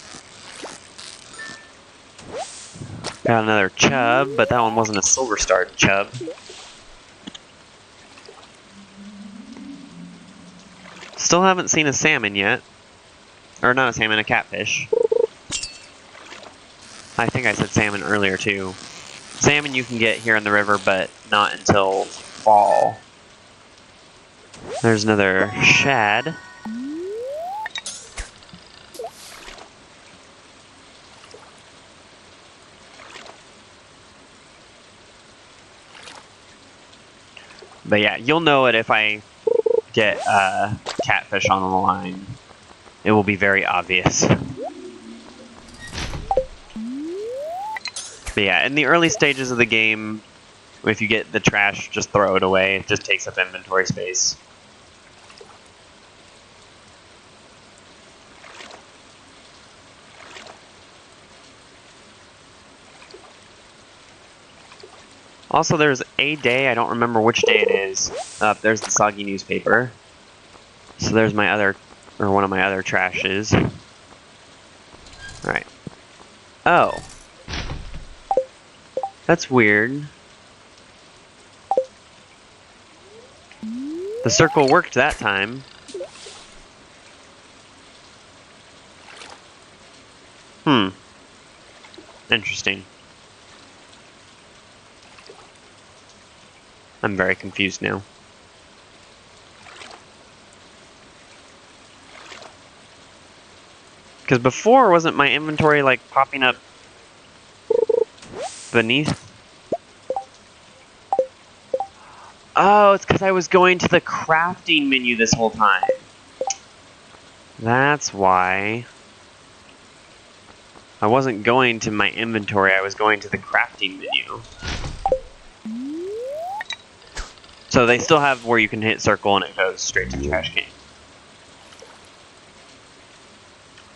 Got another chub, but that one wasn't a silver starred chub. Still haven't seen a salmon yet. Or not a salmon, a catfish. I think I said salmon earlier too. Salmon you can get here in the river, but not until fall. There's another shad. But yeah, you'll know it if I get catfish on the line. It will be very obvious. But yeah, in the early stages of the game, if you get the trash, just throw it away. It just takes up inventory space. Also, there's a day, I don't remember which day it is. There's the soggy newspaper. So there's my other, or one of my other trashes. Alright. Oh. That's weird. The circle worked that time. Interesting. I'm very confused now. Because before, wasn't my inventory like popping up beneath? Oh, it's because I was going to the crafting menu this whole time. That's why. I wasn't going to my inventory, I was going to the crafting menu. So they still have where you can hit circle and it goes straight to the trash can.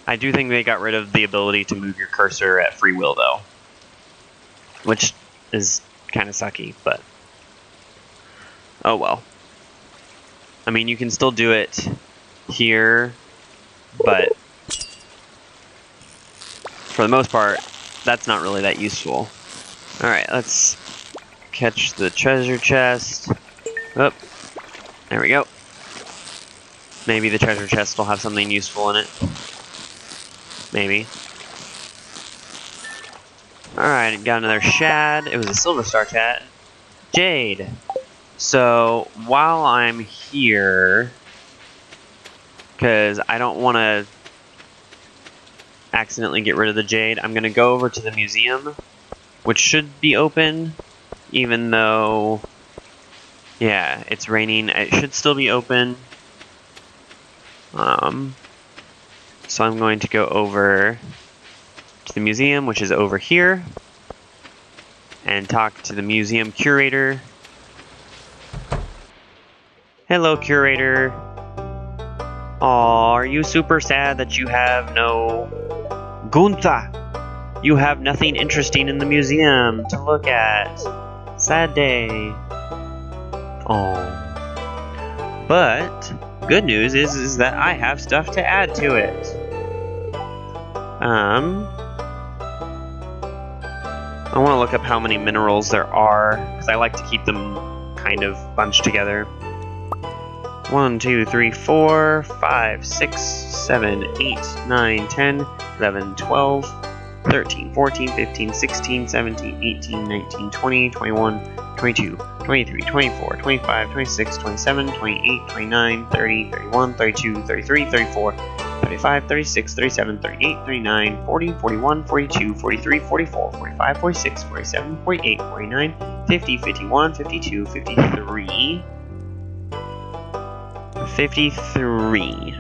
I do think they got rid of the ability to move your cursor at free will though. Which is kind of sucky, but oh well. I mean, you can still do it here, but for the most part, that's not really that useful. Alright, let's catch the treasure chest. Oh, there we go. Maybe the treasure chest will have something useful in it. Maybe. Alright, got another shad. It was a silver star chat. Jade. So, while I'm here, because I don't want to accidentally get rid of the jade, I'm going to go over to the museum, which should be open, even though, yeah, it's raining. It should still be open. So I'm going to go over to the museum, which is over here, and talk to the museum curator. Hello, curator. Aw, are you super sad that you have no... Gunther! You have nothing interesting in the museum to look at. Sad day. Oh. But, good news is that I have stuff to add to it. I want to look up how many minerals there are, because I like to keep them kind of bunched together. 1, 2, 3, 4, 5, 6, 7, 8, 9, 10, 11, 12, 13, 14, 15, 16, 17, 18, 19, 20, 21, 22, 23, 24, 25, 26, 27, 28, 29, 30, 31, 32, 33, 34, 35, 36, 37, 38, 39, 40, 41, 42, 43, 44, 45, 46, 47, 48, 49, 50, 51, 52, 53, 53.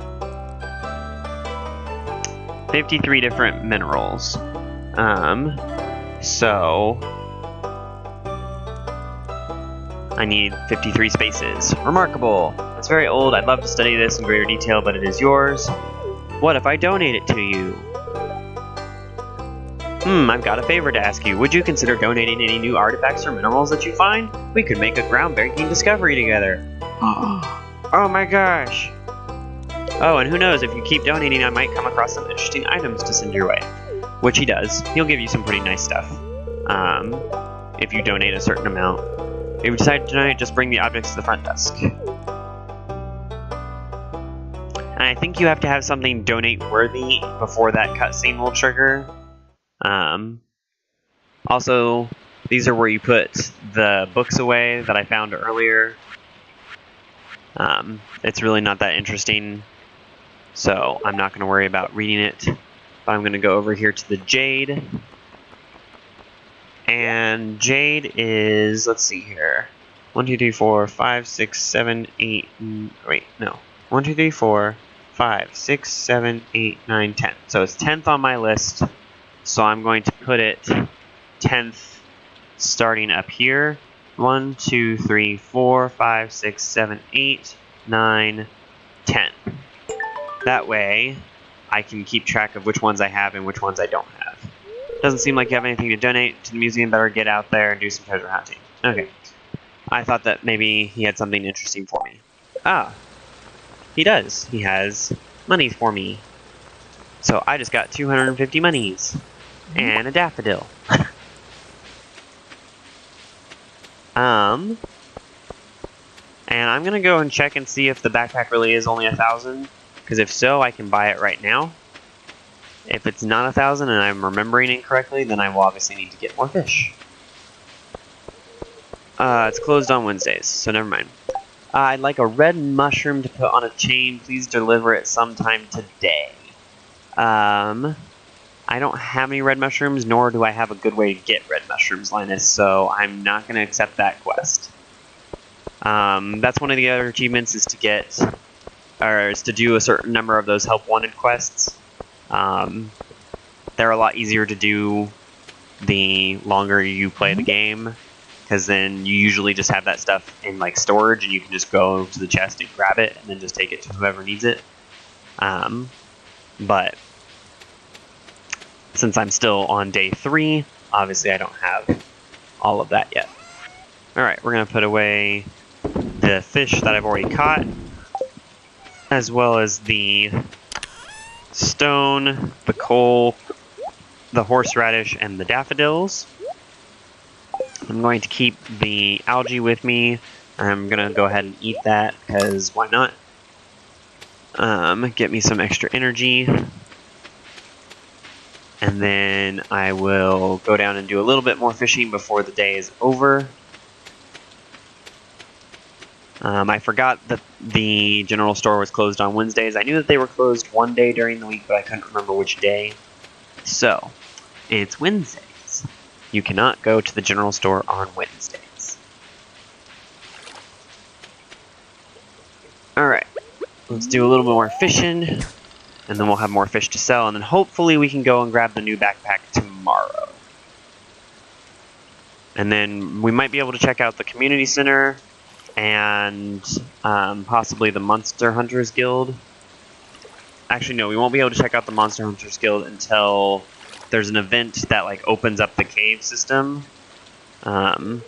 53 different minerals. So I need 53 spaces. Remarkable. It's very old. I'd love to study this in greater detail, but it is yours. What if I donate it to you? I've got a favor to ask you. Would you consider donating any new artifacts or minerals that you find? We could make a groundbreaking discovery together. Oh my gosh. Oh, and who knows, if you keep donating, I might come across some interesting items to send your way. Which he does. He'll give you some pretty nice stuff. If you donate a certain amount. If you decide to donate, just bring the objects to the front desk. And I think you have to have something donate-worthy before that cutscene will trigger. Also, these are where you put the books away that I found earlier. It's really not that interesting, so I'm not going to worry about reading it. But I'm going to go over here to the Jade. And Jade is, let's see here, 1, 2, 3, 4, 5, 6, 7, 8, wait, no. 1, 2, 3, 4, 5, 6, 7, 8, 9, 10. So it's 10th on my list, so I'm going to put it 10th starting up here. 1, 2, 3, 4, 5, 6, 7, 8, 9, 10. That way, I can keep track of which ones I have and which ones I don't have. Doesn't seem like you have anything to donate to the museum. Better get out there and do some treasure hunting. Okay. I thought that maybe he had something interesting for me. Ah, he does. He has money for me. So I just got 250 monies and a daffodil. And I'm gonna go and check and see if the backpack really is only 1,000. Because if so, I can buy it right now. If it's not 1,000 and I'm remembering incorrectly, then I will obviously need to get more fish. It's closed on Wednesdays, so never mind. I'd like a red mushroom to put on a chain. Please deliver it sometime today. I don't have any red mushrooms, nor do I have a good way to get red mushrooms, Linus, so I'm not going to accept that quest. That's one of the other achievements, is to get, or is to do a certain number of those help wanted quests. They're a lot easier to do the longer you play the game, because then you usually just have that stuff in like storage and you can just go to the chest and grab it and then just take it to whoever needs it. But since I'm still on day 3, obviously I don't have all of that yet. Alright, we're going to put away the fish that I've already caught, as well as the stone, the coal, the horseradish, and the daffodils. I'm going to keep the algae with me. I'm going to go ahead and eat that, because why not? Get me some extra energy. And then I will go down and do a little bit more fishing before the day is over. I forgot that the general store was closed on Wednesdays. I knew that they were closed one day during the week, but I couldn't remember which day. So, it's Wednesdays. You cannot go to the general store on Wednesdays. Alright, let's do a little bit more fishing, and then we'll have more fish to sell, and then hopefully we can go and grab the new backpack tomorrow. And then we might be able to check out the community center, and possibly the Monster Hunters Guild. Actually, no, we won't be able to check out the Monster Hunters Guild until there's an event that like opens up the cave system. And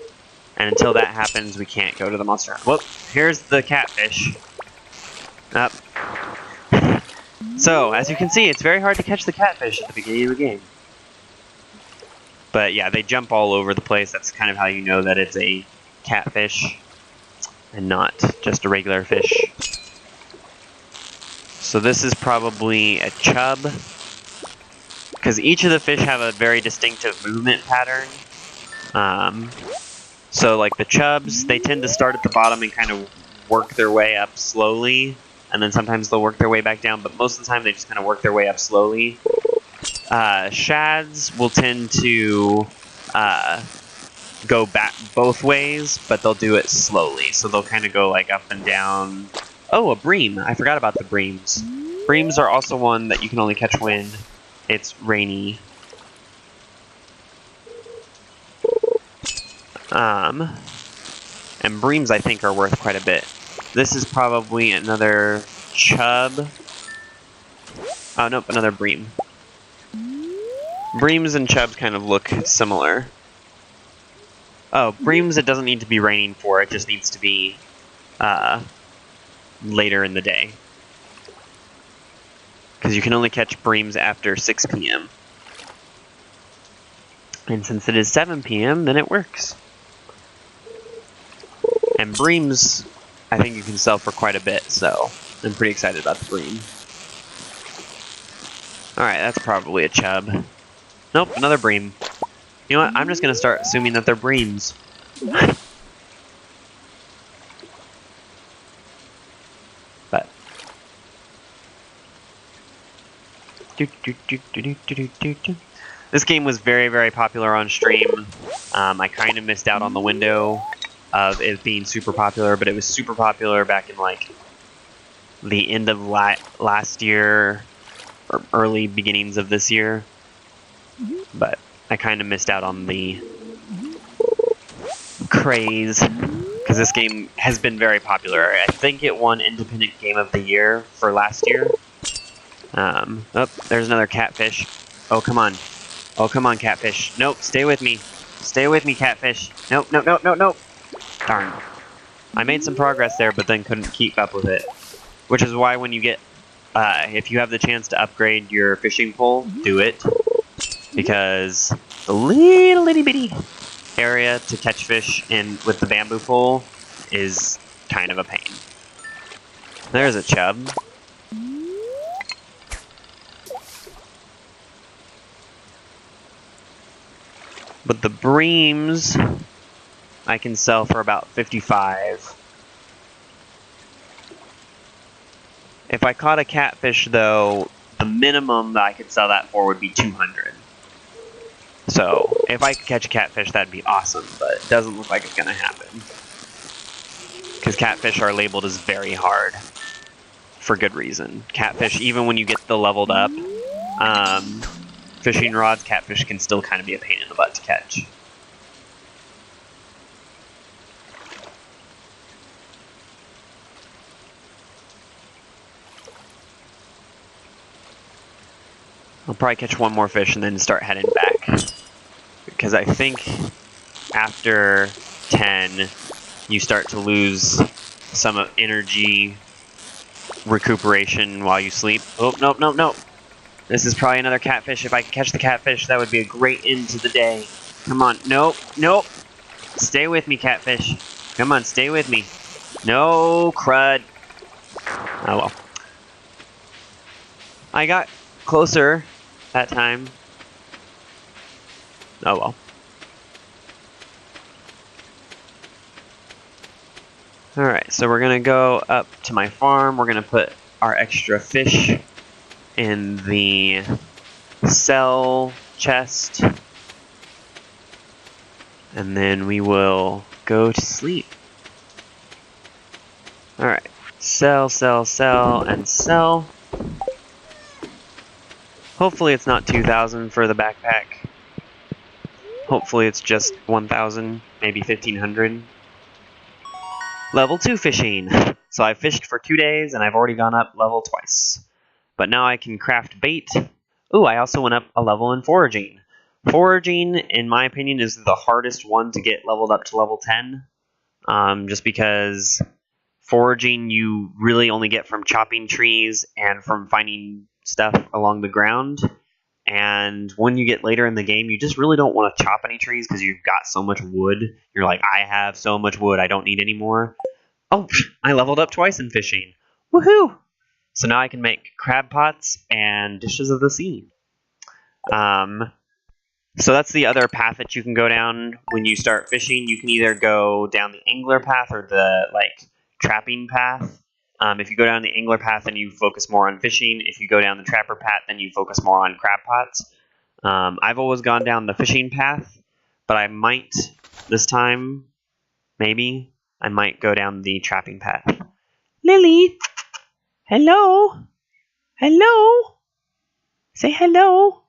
until that happens, we can't go to the Monster Hunt. Whoop, here's the catfish. Up. So, as you can see, it's very hard to catch the catfish at the beginning of the game. But yeah, they jump all over the place. That's kind of how you know that it's a catfish and not just a regular fish. So this is probably a chub, because each of the fish have a very distinctive movement pattern. So like the chubs, they tend to start at the bottom and kind of work their way up slowly, and then sometimes they'll work their way back down, but most of the time they just kind of work their way up slowly. Shads will tend to go back both ways, but they'll do it slowly. So they'll kind of go like up and down. Oh, a bream. I forgot about the breams. Breams are also one that you can only catch when it's rainy. And breams, I think, are worth quite a bit. This is probably another chub. Oh, nope, another bream. Breams and chubs kind of look similar. Oh, breams it doesn't need to be raining for, it just needs to be later in the day. Because you can only catch breams after 6 p.m. And since it is 7 p.m., then it works. And breams, I think you can sell for quite a bit, so I'm pretty excited about the bream. Alright, that's probably a chub. Nope, another bream. You know what? I'm just going to start assuming that they're breams. This game was very, very popular on stream. I kind of missed out on the window of it being super popular, but it was super popular back in like the end of last year or early beginnings of this year. But I kind of missed out on the craze because this game has been very popular. I think it won Independent Game of the Year for last year. Oh, there's another catfish. Oh, come on. Oh, come on, catfish. Nope, stay with me. Stay with me, catfish. Nope, nope, nope, nope, nope. Darn. I made some progress there, but then couldn't keep up with it. Which is why when you get, if you have the chance to upgrade your fishing pole, do it. Because the little itty bitty area to catch fish in with the bamboo pole is kind of a pain. There's a chub. But the breams I can sell for about 55. If I caught a catfish though, the minimum that I could sell that for would be 200. So if I could catch a catfish, that'd be awesome, but it doesn't look like it's gonna happen. Because catfish are labeled as very hard. For good reason. Catfish, even when you get the leveled up fishing rods, catfish can still kind of be a pain in the butt to catch. I'll probably catch one more fish and then start heading back. Because I think after 10, you start to lose some energy recuperation while you sleep. Oh, nope, nope, nope. This is probably another catfish. If I could catch the catfish, that would be a great end to the day. Come on. Nope, nope. Stay with me, catfish. Come on, stay with me. No, crud. Oh, well. I got closer that time. Oh, well. Alright, so we're going to go up to my farm. We're going to put our extra fish in the sell chest. And then we will go to sleep. Alright, sell, sell, sell, and sell. Hopefully it's not 2,000 for the backpack. Hopefully it's just 1,000, maybe 1,500. Level 2 fishing. So I fished for 2 days and I've already gone up level twice. But now I can craft bait. Ooh, I also went up a level in foraging. Foraging, in my opinion, is the hardest one to get leveled up to level 10. Just because foraging you really only get from chopping trees and from finding stuff along the ground. And when you get later in the game, you just really don't want to chop any trees because you've got so much wood. You're like, I have so much wood, I don't need any more. Oh, I leveled up twice in fishing. Woohoo! So now I can make crab pots and dishes of the sea. So that's the other path that you can go down when you start fishing. You can either go down the angler path or the trapping path. If you go down the angler path, then you focus more on fishing. If you go down the trapper path, then you focus more on crab pots. I've always gone down the fishing path, but I might, this time, maybe, I might go down the trapping path. Lily! Hello? Hello? Say hello.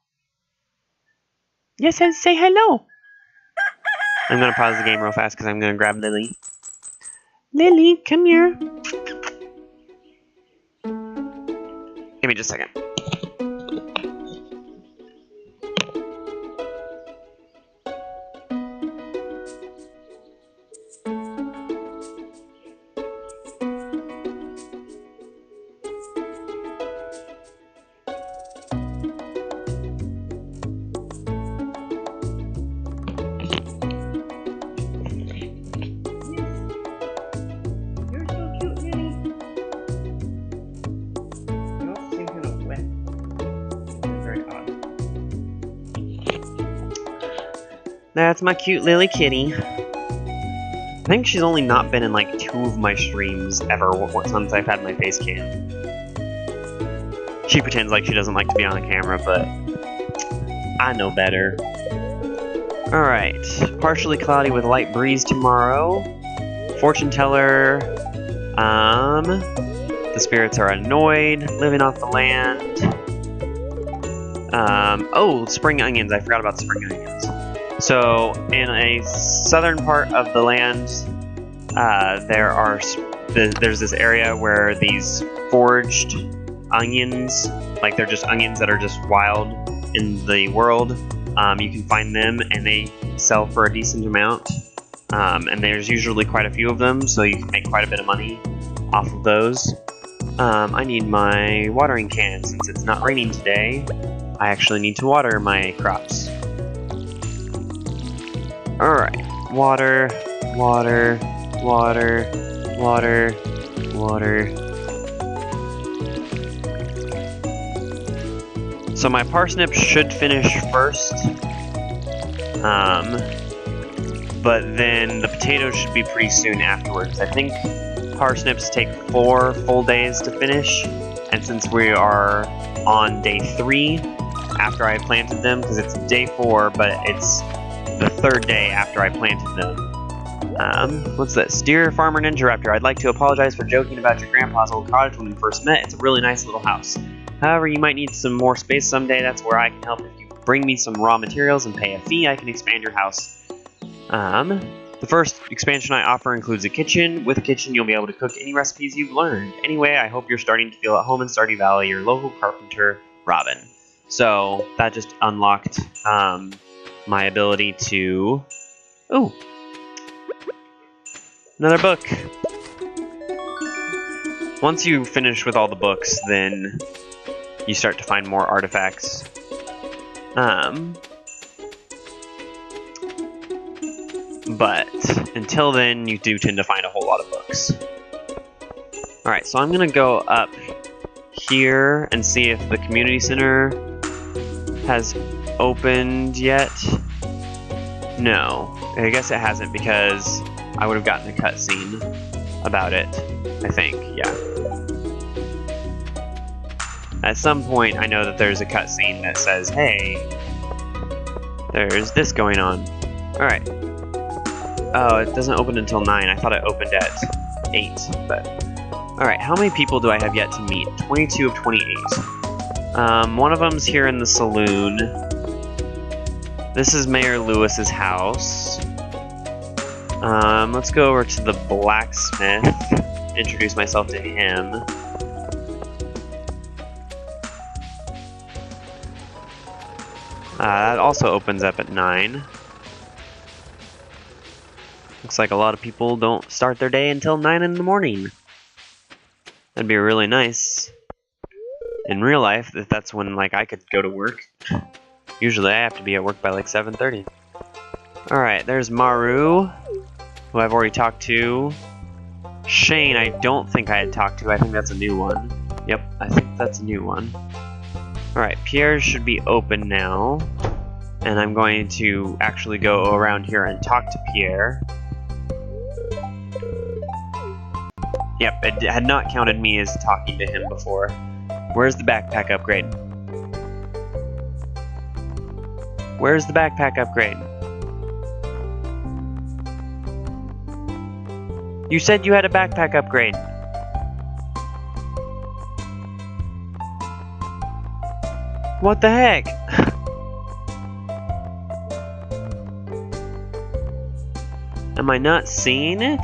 Yes, say hello. I'm going to pause the game real fast because I'm going to grab Lily. Lily, come here. Give me just a second. That's my cute Lily kitty. I think she's only not been in like 2 of my streams ever since I've had my face cam. She pretends like she doesn't like to be on the camera, but I know better. Alright, partially cloudy with light breeze tomorrow. Fortune teller, the spirits are annoyed, living off the land. Oh, spring onions, I forgot about spring onions. So, in a southern part of the land, there's this area where these foraged onions, like they're just onions that are just wild in the world, you can find them and they sell for a decent amount. And there's usually quite a few of them, so you can make quite a bit of money off of those. I need my watering can. Since it's not raining today, I actually need to water my crops. Alright, water, water, water, water, water. So my parsnips should finish first. But then the potatoes should be pretty soon afterwards. I think parsnips take 4 full days to finish, and since we are on day 3 after I planted them, because it's day 4, but it's the 3rd day after I planted them. What's this? Dear Farmer Ninja Raptor, I'd like to apologize for joking about your grandpa's old cottage when we first met. It's a really nice little house. However, you might need some more space someday. That's where I can help. If you bring me some raw materials and pay a fee, I can expand your house. The first expansion I offer includes a kitchen. With a kitchen, you'll be able to cook any recipes you've learned. Anyway, I hope you're starting to feel at home in Stardew Valley, your local carpenter, Robin. So, that just unlocked, my ability to... Ooh! Another book! Once you finish with all the books, then you start to find more artifacts. But until then, you do tend to find a whole lot of books. Alright, so I'm gonna go up here and see if the community center has opened yet. No, I guess it hasn't because I would have gotten a cutscene about it, I think, yeah. At some point, I know that there's a cutscene that says, hey, there's this going on. Alright. Oh, it doesn't open until 9. I thought it opened at 8, but... Alright, how many people do I have yet to meet? 22 of 28. One of them's here in the saloon. This is Mayor Lewis's house. Let's go over to the blacksmith. Introduce myself to him. That also opens up at 9. Looks like a lot of people don't start their day until 9 in the morning. That'd be really nice. In real life, if that's when like I could go to work. Usually I have to be at work by like 7:30. Alright, there's Maru, who I've already talked to. Shane, I don't think I had talked to. I think that's a new one. Yep, I think that's a new one. Alright, Pierre's should be open now. And I'm going to actually go around here and talk to Pierre. Yep, it had not counted me as talking to him before. Where's the backpack upgrade? Where's the backpack upgrade? You said you had a backpack upgrade. What the heck? Am I not seeing it?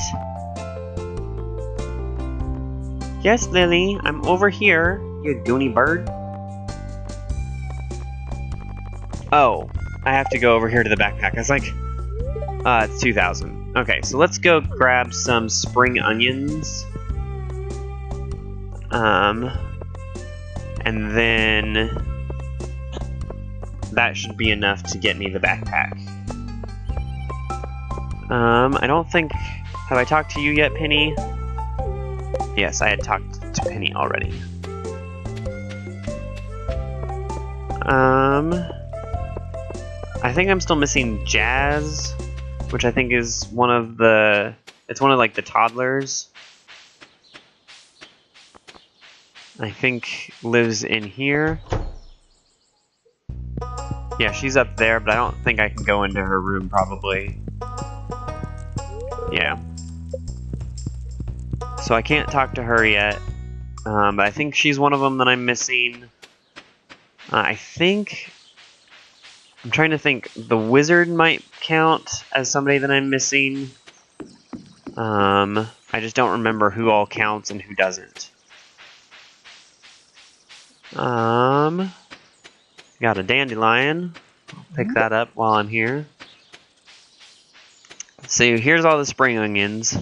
Yes, Lily, I'm over here, you goony bird. Oh, I have to go over here to the backpack. I was like, it's 2,000. Okay, so let's go grab some spring onions. And then that should be enough to get me the backpack. I don't think... Have I talked to you yet, Penny? Yes, I had talked to Penny already. I think I'm still missing Jazz, which I think is one of the... It's one of, like, the toddlers. I think lives in here. Yeah, she's up there, but I don't think I can go into her room, probably. Yeah. So I can't talk to her yet, but I think she's one of them that I'm missing. I think... I'm trying to think, the wizard might count as somebody that I'm missing. I just don't remember who all counts and who doesn't. Got a dandelion. Pick that up while I'm here. So here's all the spring onions.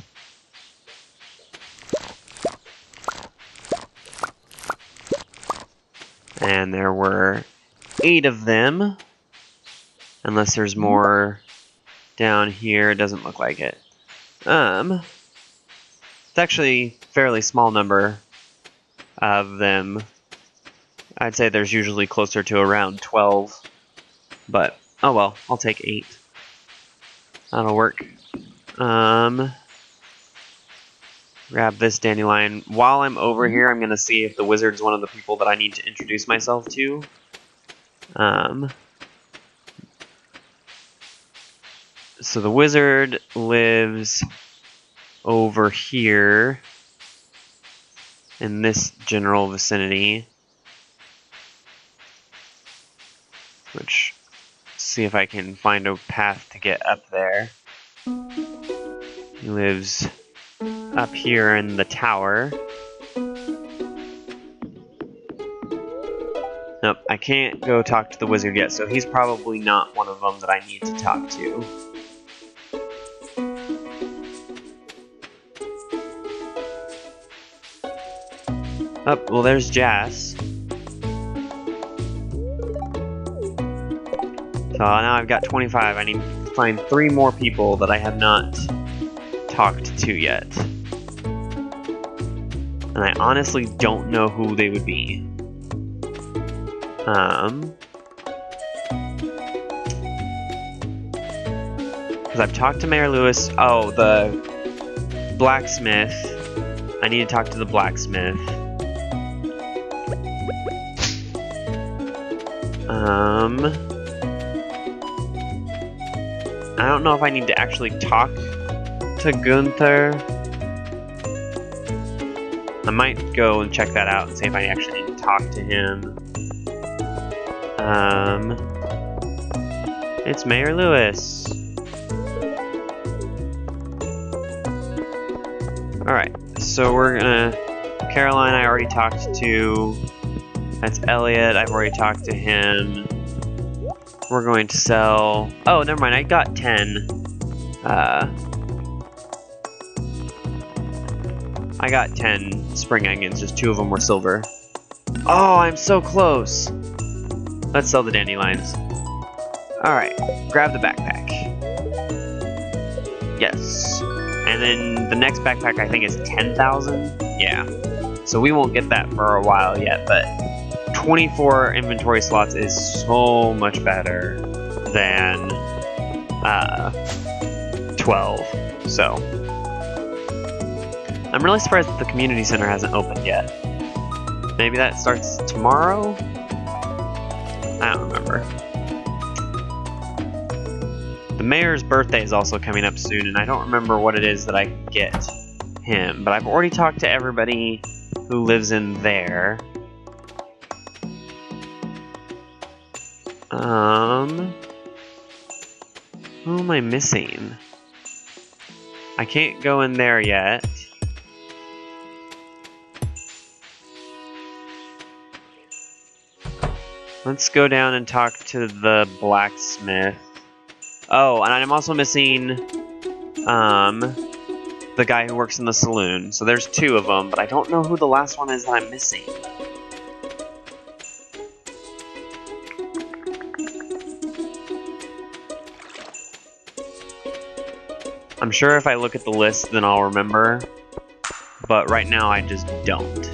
And there were 8 of them. Unless there's more down here, it doesn't look like it. It's actually a fairly small number of them. I'd say there's usually closer to around 12. But, oh well, I'll take 8. That'll work. Grab this dandelion. While I'm over here, I'm going to see if the wizard's one of the people that I need to introduce myself to. So the wizard lives over here in this general vicinity. Which, see if I can find a path to get up there. He lives up here in the tower. Nope, I can't go talk to the wizard yet, so he's probably not one of them that I need to talk to. Oh, well there's Jas. So now I've got 25. I need to find 3 more people that I have not talked to yet. And I honestly don't know who they would be. Because I've talked to Mayor Lewis. Oh, the blacksmith. I need to talk to the blacksmith. I don't know if I need to actually talk to Gunther. I might go and check that out and see if I actually need to talk to him. It's Mayor Lewis. Alright, so we're gonna... Caroline I already talked to. That's Elliot, I've already talked to him. We're going to sell... Oh, never mind, I got 10. I got 10 spring onions, just 2 of them were silver. Oh, I'm so close! Let's sell the dandelions. Alright, grab the backpack. Yes. And then the next backpack I think is 10,000? Yeah. So we won't get that for a while yet, but 24 inventory slots is so much better than 12. So I'm really surprised that the community center hasn't opened yet. Maybe that starts tomorrow? I don't remember. The mayor's birthday is also coming up soon, and I don't remember what it is that I can get him, but I've already talked to everybody who lives in there. Who am I missing? I can't go in there yet. Let's go down and talk to the blacksmith. Oh, and I'm also missing the guy who works in the saloon. So there's 2 of them, but I don't know who the last one is that I'm missing. I'm sure if I look at the list, then I'll remember. But right now, I just don't.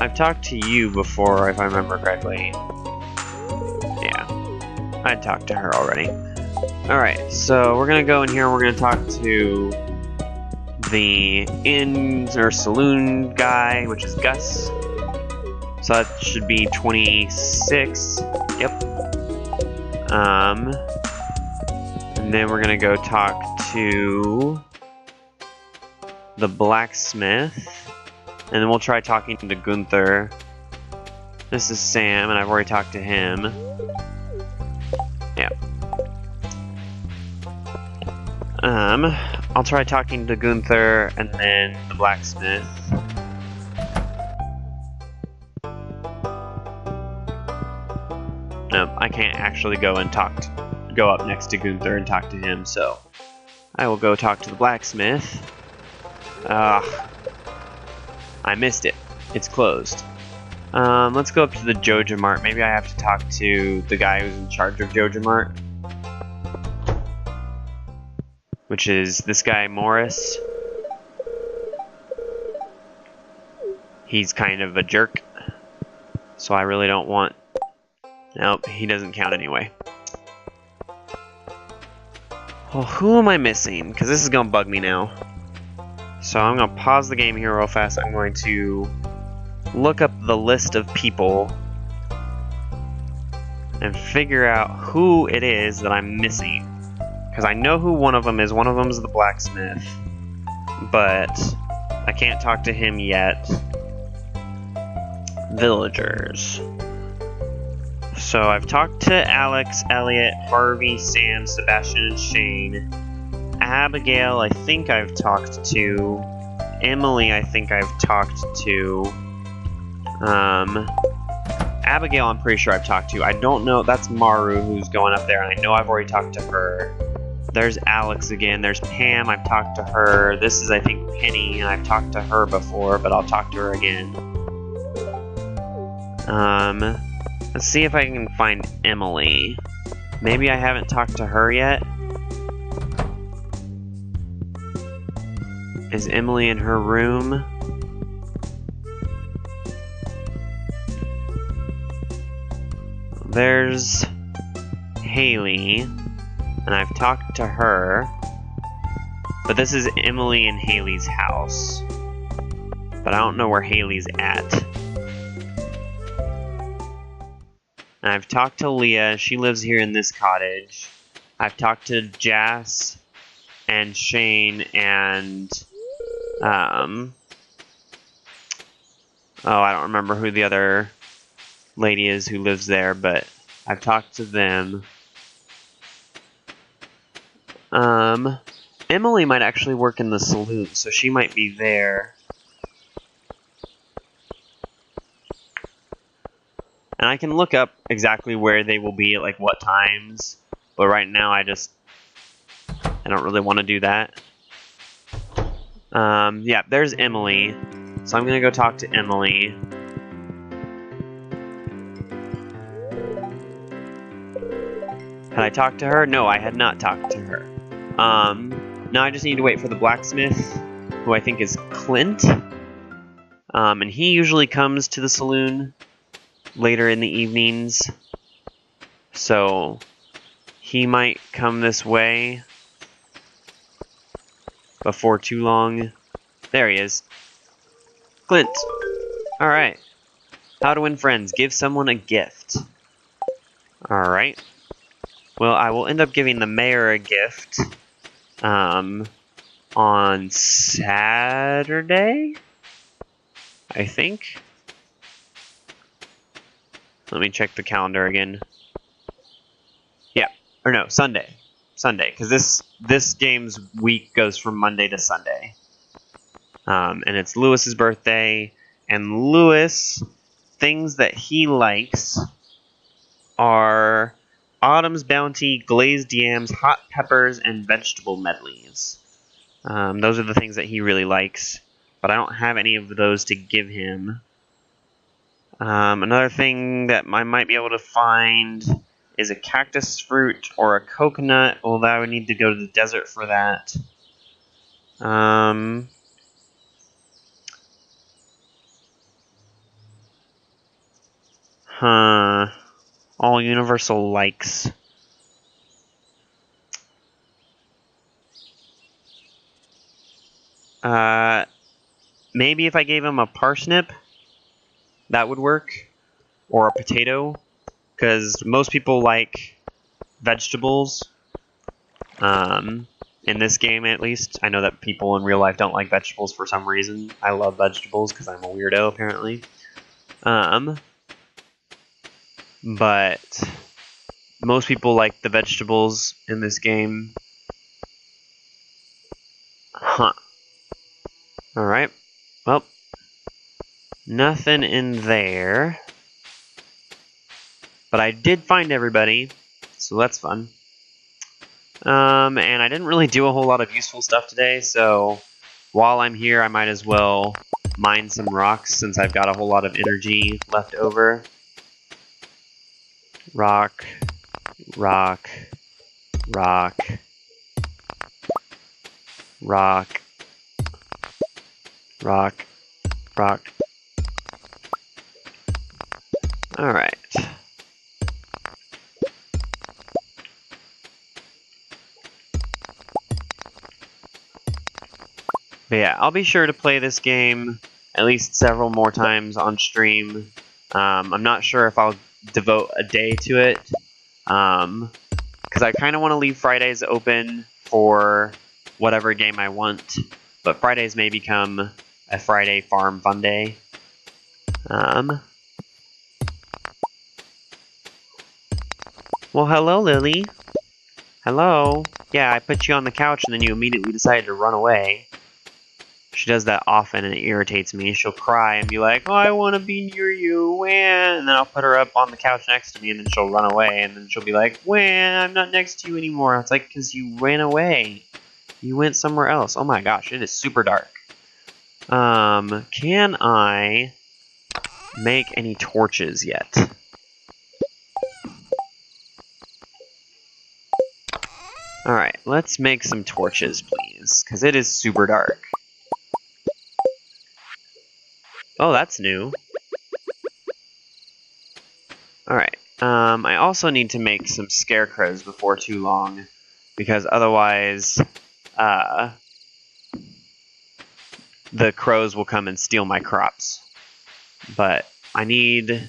I've talked to you before, if I remember correctly. Yeah. I talked to her already. Alright, so we're gonna go in here and we're gonna talk to the inn or saloon guy, which is Gus. So that should be 26. Yep. And then we're gonna go talk to the blacksmith, and then we'll try talking to Gunther. This is Sam, and I've already talked to him. Yeah. I'll try talking to Gunther and then the blacksmith. No, I can't actually go and go up next to Gunther and talk to him, so I will go talk to the blacksmith. I missed it. It's closed. Let's go up to the Joja Mart. Maybe I have to talk to the guy who's in charge of Joja Mart, which is this guy, Morris. He's kind of a jerk, so I really don't want... Nope, he doesn't count anyway. Well, who am I missing? Because this is going to bug me now. So I'm going to pause the game here real fast. I'm going to look up the list of people and figure out who it is that I'm missing. Because I know who one of them is. One of them is the blacksmith. But I can't talk to him yet. Villagers. So I've talked to Alex, Elliot, Harvey, Sam, Sebastian, and Shane. Abigail, I think I've talked to. Emily, I think I've talked to. Abigail, I'm pretty sure I've talked to. I don't know. That's Maru who's going up there, and I know I've already talked to her. There's Alex again. There's Pam. I've talked to her. This is, I think, Penny, and I've talked to her before, but I'll talk to her again. Let's see if I can find Emily. Maybe I haven't talked to her yet. Is Emily in her room? There's Haley, and I've talked to her. But this is Emily and Haley's house. But I don't know where Haley's at. And I've talked to Leah. She lives here in this cottage. I've talked to Jas and Shane and oh, I don't remember who the other lady is who lives there, but I've talked to them. Emily might actually work in the saloon, so she might be there. And I can look up exactly where they will be at, like, what times. But right now, I don't really want to do that. Yeah, there's Emily. So I'm going to go talk to Emily. Had I talked to her? No, I had not talked to her. Now I just need to wait for the blacksmith, who I think is Clint. And he usually comes to the saloon later in the evenings, so he might come this way before too long. There he is. Clint. Alright. How to win friends. Give someone a gift. Alright. Well, I will end up giving the mayor a gift on Saturday, I think. Let me check the calendar again. Yeah, or no, Sunday. Sunday, because this game's week goes from Monday to Sunday. And it's Lewis's birthday, and Lewis, things that he likes are Autumn's Bounty, glazed yams, hot peppers, and vegetable medleys. Those are the things that he really likes, but I don't have any of those to give him. Another thing that I might be able to find is a cactus fruit or a coconut, although I would need to go to the desert for that. All universal likes. Maybe if I gave him a parsnip, that would work. Or a potato, because most people like vegetables. In this game, at least. I know that people in real life don't like vegetables for some reason. I love vegetables because I'm a weirdo, apparently. But most people like the vegetables in this game. Huh. Alright. Well, nothing in there. But I did find everybody, so that's fun. And I didn't really do a whole lot of useful stuff today, so while I'm here, I might as well mine some rocks since I've got a whole lot of energy left over. Rock, rock, rock, rock, rock, rock. Alright. But yeah, I'll be sure to play this game at least several more times on stream. I'm not sure if I'll devote a day to it, because I kind of want to leave Fridays open for whatever game I want, but Fridays may become a Friday Farm Fun Day. Well, hello, Lily. Hello. Yeah, I put you on the couch and then you immediately decided to run away. She does that often and it irritates me. She'll cry and be like, oh, I want to be near you, wah. And then I'll put her up on the couch next to me and then she'll run away and then she'll be like, wah, I'm not next to you anymore. It's like, because you ran away. You went somewhere else. Oh my gosh, it is super dark. Can I make any torches yet? Alright, let's make some torches, please, because it is super dark. Oh, that's new. Alright, I also need to make some scarecrows before too long, because otherwise, the crows will come and steal my crops. But I need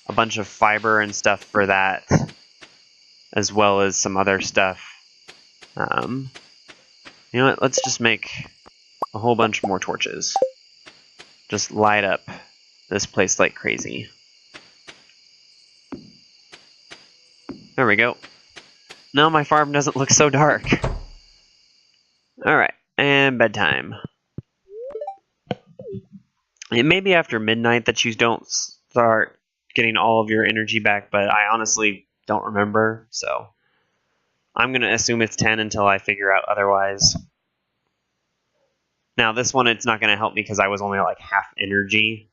a bunch of fiber and stuff for that, as well as some other stuff. You know what, let's just make a whole bunch more torches. Just light up this place like crazy. There we go. Now my farm doesn't look so dark. Alright, and bedtime. It may be after midnight that you don't start getting all of your energy back, but I honestly don't remember, so I'm going to assume it's 10 until I figure out otherwise. Now, this one, it's not going to help me because I was only like half energy,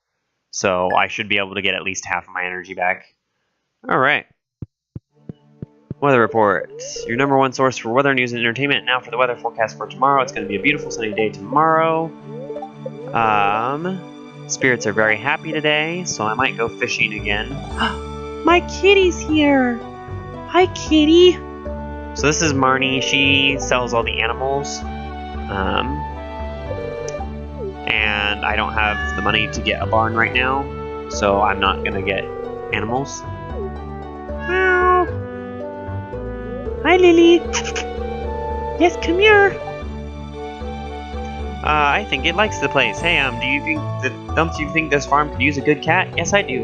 so I should be able to get at least half of my energy back. Alright. Weather report. Your #1 source for weather news and entertainment. Now for the weather forecast for tomorrow. It's going to be a beautiful sunny day tomorrow. Spirits are very happy today, so I might go fishing again. My kitty's here! Hi, kitty! So this is Marnie. She sells all the animals. And I don't have the money to get a barn right now, so I'm not gonna get animals. Meow. Hi, Lily. Yes, come here. I think it likes the place. Hey, don't you think this farm could use a good cat? Yes, I do.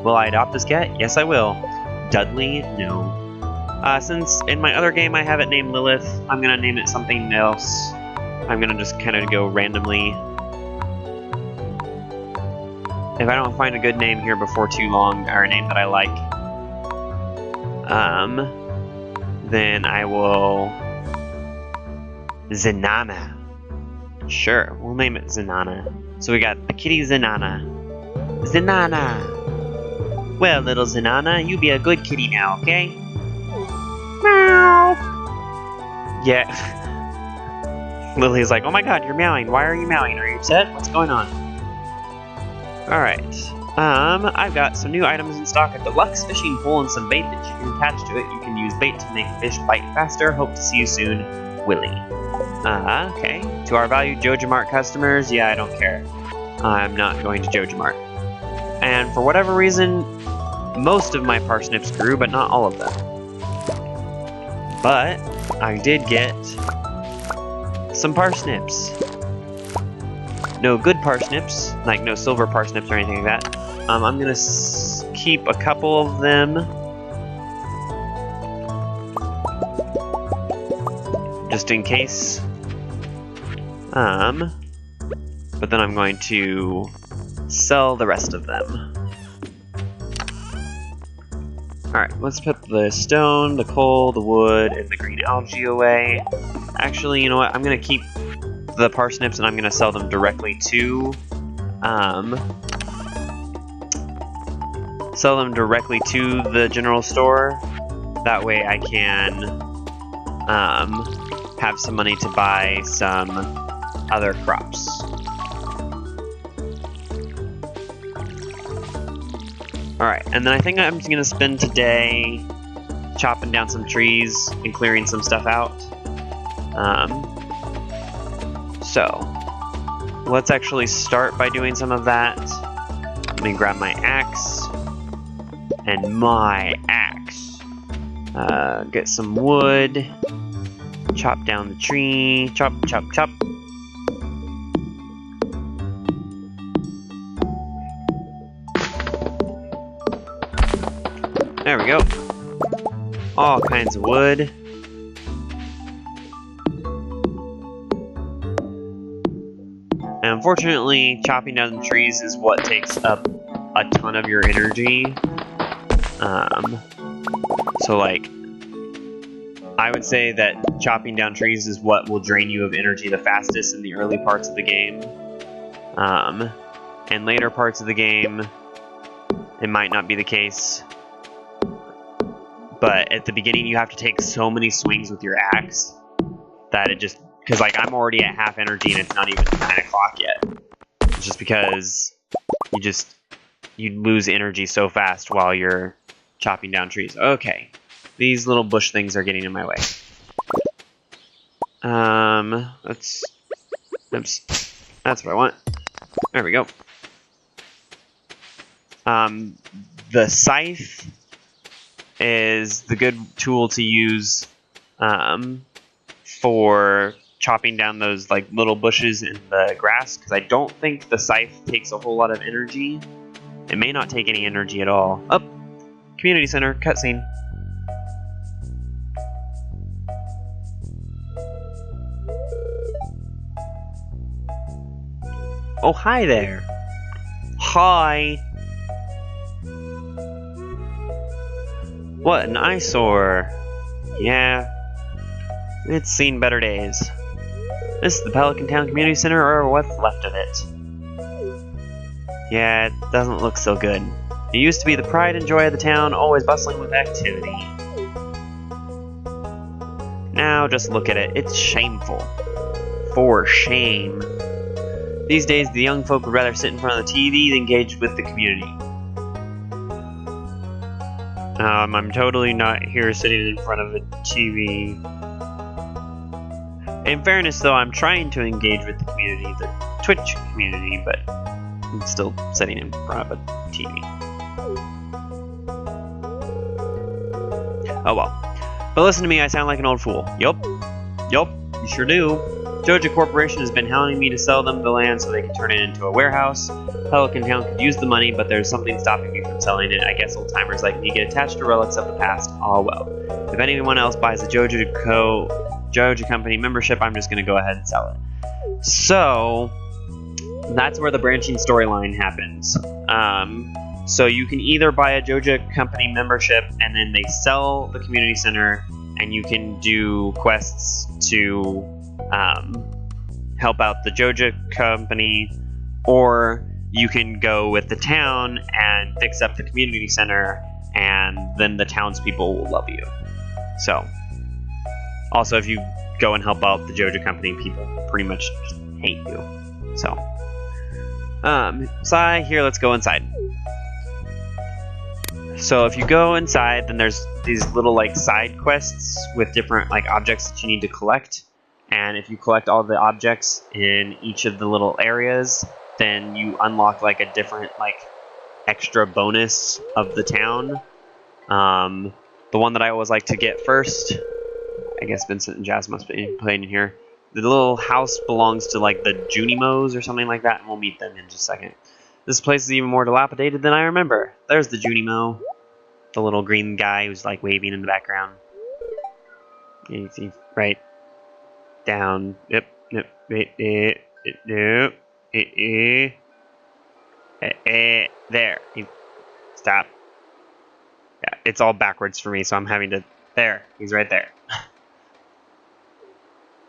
Will I adopt this cat? Yes, I will. Dudley, no. Since in my other game I have it named Lilith, I'm gonna name it something else. I'm gonna just kind of go randomly. If I don't find a good name here before too long, or a name that I like, then I will... Zenana. Sure, we'll name it Zenana. So we got the kitty Zenana. Zenana! Well, little Zenana, you be a good kitty now, okay? Meow! Yeah. Lily's like, oh my god, you're meowing. Why are you meowing? Are you upset? What's going on? Alright. I've got some new items in stock, a deluxe fishing pole and some bait that you can attach to it. You can use bait to make fish bite faster. Hope to see you soon, Willie. Okay. To our valued Joja Mart customers, yeah, I don't care. I'm not going to Joja Mart. And for whatever reason, most of my parsnips grew, but not all of them. But I did get some parsnips. No good parsnips, like no silver parsnips or anything like that. I'm gonna keep a couple of them. Just in case. But then I'm going to sell the rest of them. Alright, let's put the stone, the coal, the wood, and the green algae away. Actually, you know what? I'm going to keep the parsnips and I'm going to sell them directly to... sell them directly to the general store. That way I can have some money to buy some other crops. Alright, and then I think I'm just going to spend today chopping down some trees and clearing some stuff out. So, let's actually start by doing some of that. Let me grab my axe. And my axe. Get some wood. Chop down the tree. Chop, chop, chop. There we go. All kinds of wood. And unfortunately, chopping down the trees is what takes up a ton of your energy. So like, I would say that chopping down trees is what will drain you of energy the fastest in the early parts of the game. And later parts of the game, it might not be the case. But at the beginning, you have to take so many swings with your axe that it just... Because, like, I'm already at half energy and it's not even 9 o'clock yet. It's just because you lose energy so fast while you're chopping down trees. Okay. These little bush things are getting in my way. Oops. That's what I want. There we go. The scythe is the good tool to use for chopping down those like little bushes in the grass, because I don't think the scythe takes a whole lot of energy. It may not take any energy at all. Oh, community center, cutscene. Oh, hi there. Hi. What an eyesore. Yeah, it's seen better days. This is the Pelican Town Community Center, or what's left of it. Yeah, it doesn't look so good. It used to be the pride and joy of the town, always bustling with activity. Now just look at it. It's shameful. For shame. These days, the young folk would rather sit in front of the TV than engage with the community. I'm totally not here sitting in front of a TV. In fairness, though, I'm trying to engage with the community, the Twitch community, but I'm still sitting in front of a TV. Oh well. But listen to me, I sound like an old fool. Yup. Yup, you sure do. Joja Corporation has been hounding me to sell them the land so they can turn it into a warehouse. Pelican Town could use the money, but there's something stopping me from selling it. I guess old-timers like me get attached to relics of the past. Oh well. If anyone else buys a Joja Company membership, I'm just going to go ahead and sell it. So, that's where the branching storyline happens. So you can either buy a Joja Company membership and then they sell the community center and you can do quests to help out the Joja Company, or you can go with the town and fix up the community center, and then the townspeople will love you. So, also if you go and help out the Joja Company, people pretty much just hate you. So, here, let's go inside. So if you go inside, then there's these little like side quests with different like objects that you need to collect. and if you collect all the objects in each of the little areas, then you unlock like a different like extra bonus of the town. The one that I always like to get first, I guess Vincent and Jazz must be playing in here. The little house belongs to like the Junimos or something like that, and we'll meet them in just a second. This place is even more dilapidated than I remember. There's the Junimo, the little green guy who's like waving in the background. You see, right down. Yep. There. Stop. Yeah, it's all backwards for me, so I'm having to... There. He's right there.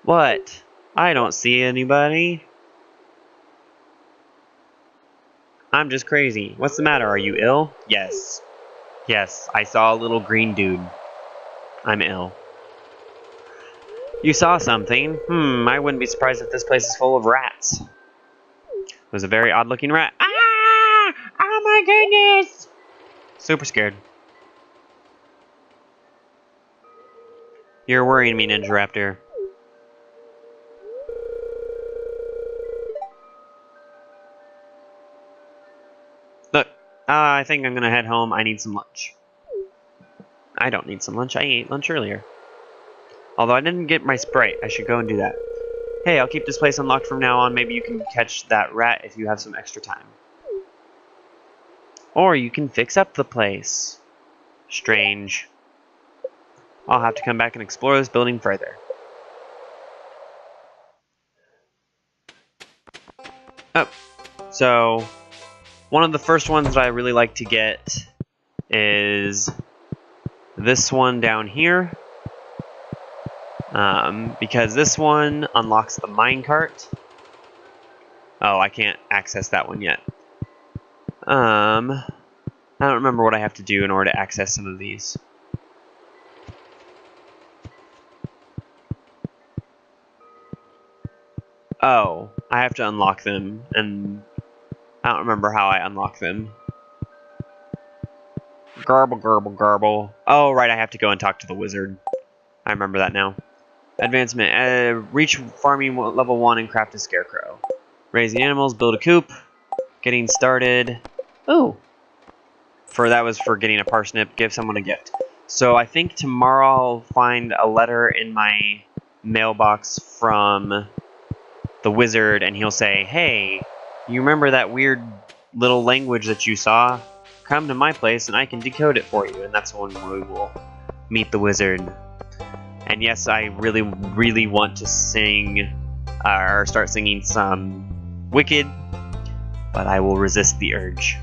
What? I don't see anybody. I'm just crazy. What's the matter? Are you ill? Yes. Yes, I saw a little green dude. I'm ill. You saw something? I wouldn't be surprised if this place is full of rats. It was a very odd-looking rat. Ah! Oh my goodness! Super scared. You're worrying me, Ninja Raptor. Look, I think I'm gonna head home. I need some lunch. I don't need some lunch. I ate lunch earlier. Although I didn't get my Sprite. I should go and do that. Hey, I'll keep this place unlocked from now on. Maybe you can catch that rat if you have some extra time. Or you can fix up the place. Strange. I'll have to come back and explore this building further. Oh, so one of the first ones that I really like to get is this one down here. Because this one unlocks the minecart. Oh, I can't access that one yet. I don't remember what I have to do in order to access some of these. Oh, I have to unlock them, and I don't remember how I unlock them. Garble, garble, garble. Oh, right, I have to go and talk to the wizard. I remember that now. Advancement. Reach farming level 1 and craft a scarecrow. Raising animals, build a coop. Getting started. Ooh. That was for getting a parsnip. Give someone a gift. So I think tomorrow I'll find a letter in my mailbox from the wizard, and he'll say, hey, you remember that weird little language that you saw? Come to my place and I can decode it for you. And that's when we will meet the wizard. And yes, I really, really want to sing, or start singing some Wicked, but I will resist the urge.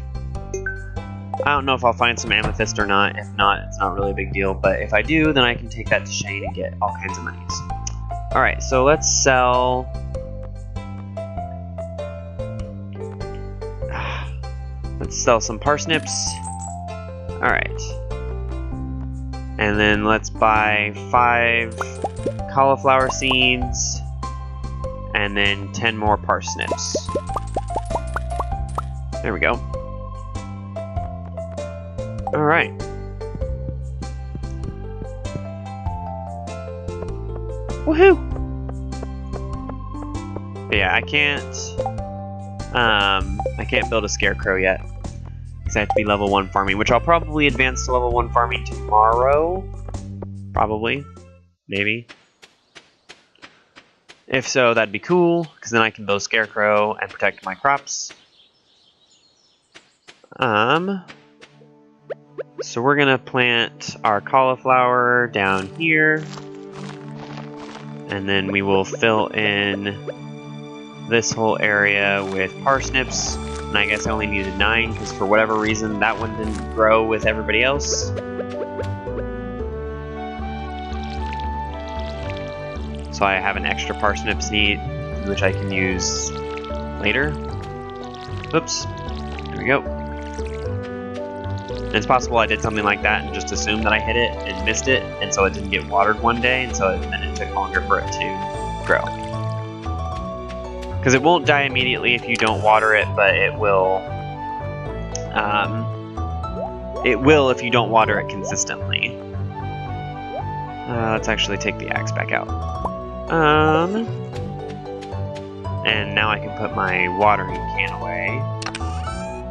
I don't know if I'll find some amethyst or not. If not, it's not really a big deal, but if I do, then I can take that to Shane and get all kinds of monies. Alright, so let's sell... Let's sell some parsnips. Alright. And then let's buy 5 cauliflower seeds, and then 10 more parsnips. There we go. Alright. Woohoo! But yeah, I can't build a scarecrow yet. I have to be level 1 farming, which I'll probably advance to level 1 farming tomorrow. Probably. Maybe. If so, that'd be cool, because then I can build a scarecrow and protect my crops. So we're gonna plant our cauliflower down here. And then we will fill in this whole area with parsnips. And I guess I only needed 9 because for whatever reason that one didn't grow with everybody else. So I have an extra parsnip seed which I can use later. Oops. There we go. And it's possible I did something like that and just assumed that I hit it and missed it, and so it didn't get watered one day, and so then it took longer for it to grow. Because it won't die immediately if you don't water it, but it will. It will if you don't water it consistently. Let's actually take the axe back out. And now I can put my watering can away.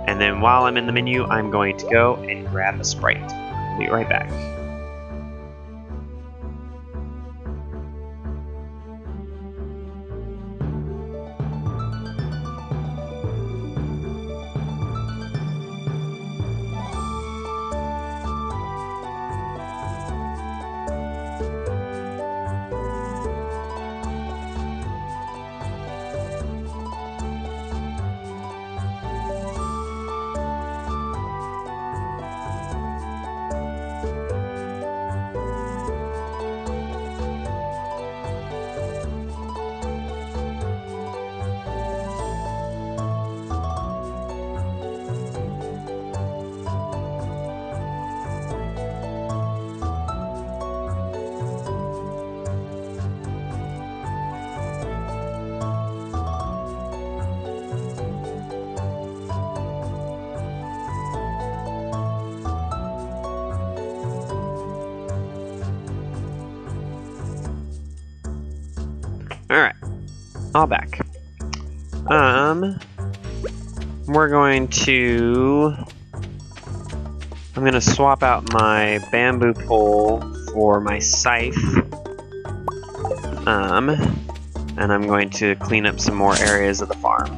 And then while I'm in the menu, I'm going to go and grab a Sprite. I'll be right back. Alright, all back. We're going to... I'm going to swap out my bamboo pole for my scythe. And I'm going to clean up some more areas of the farm.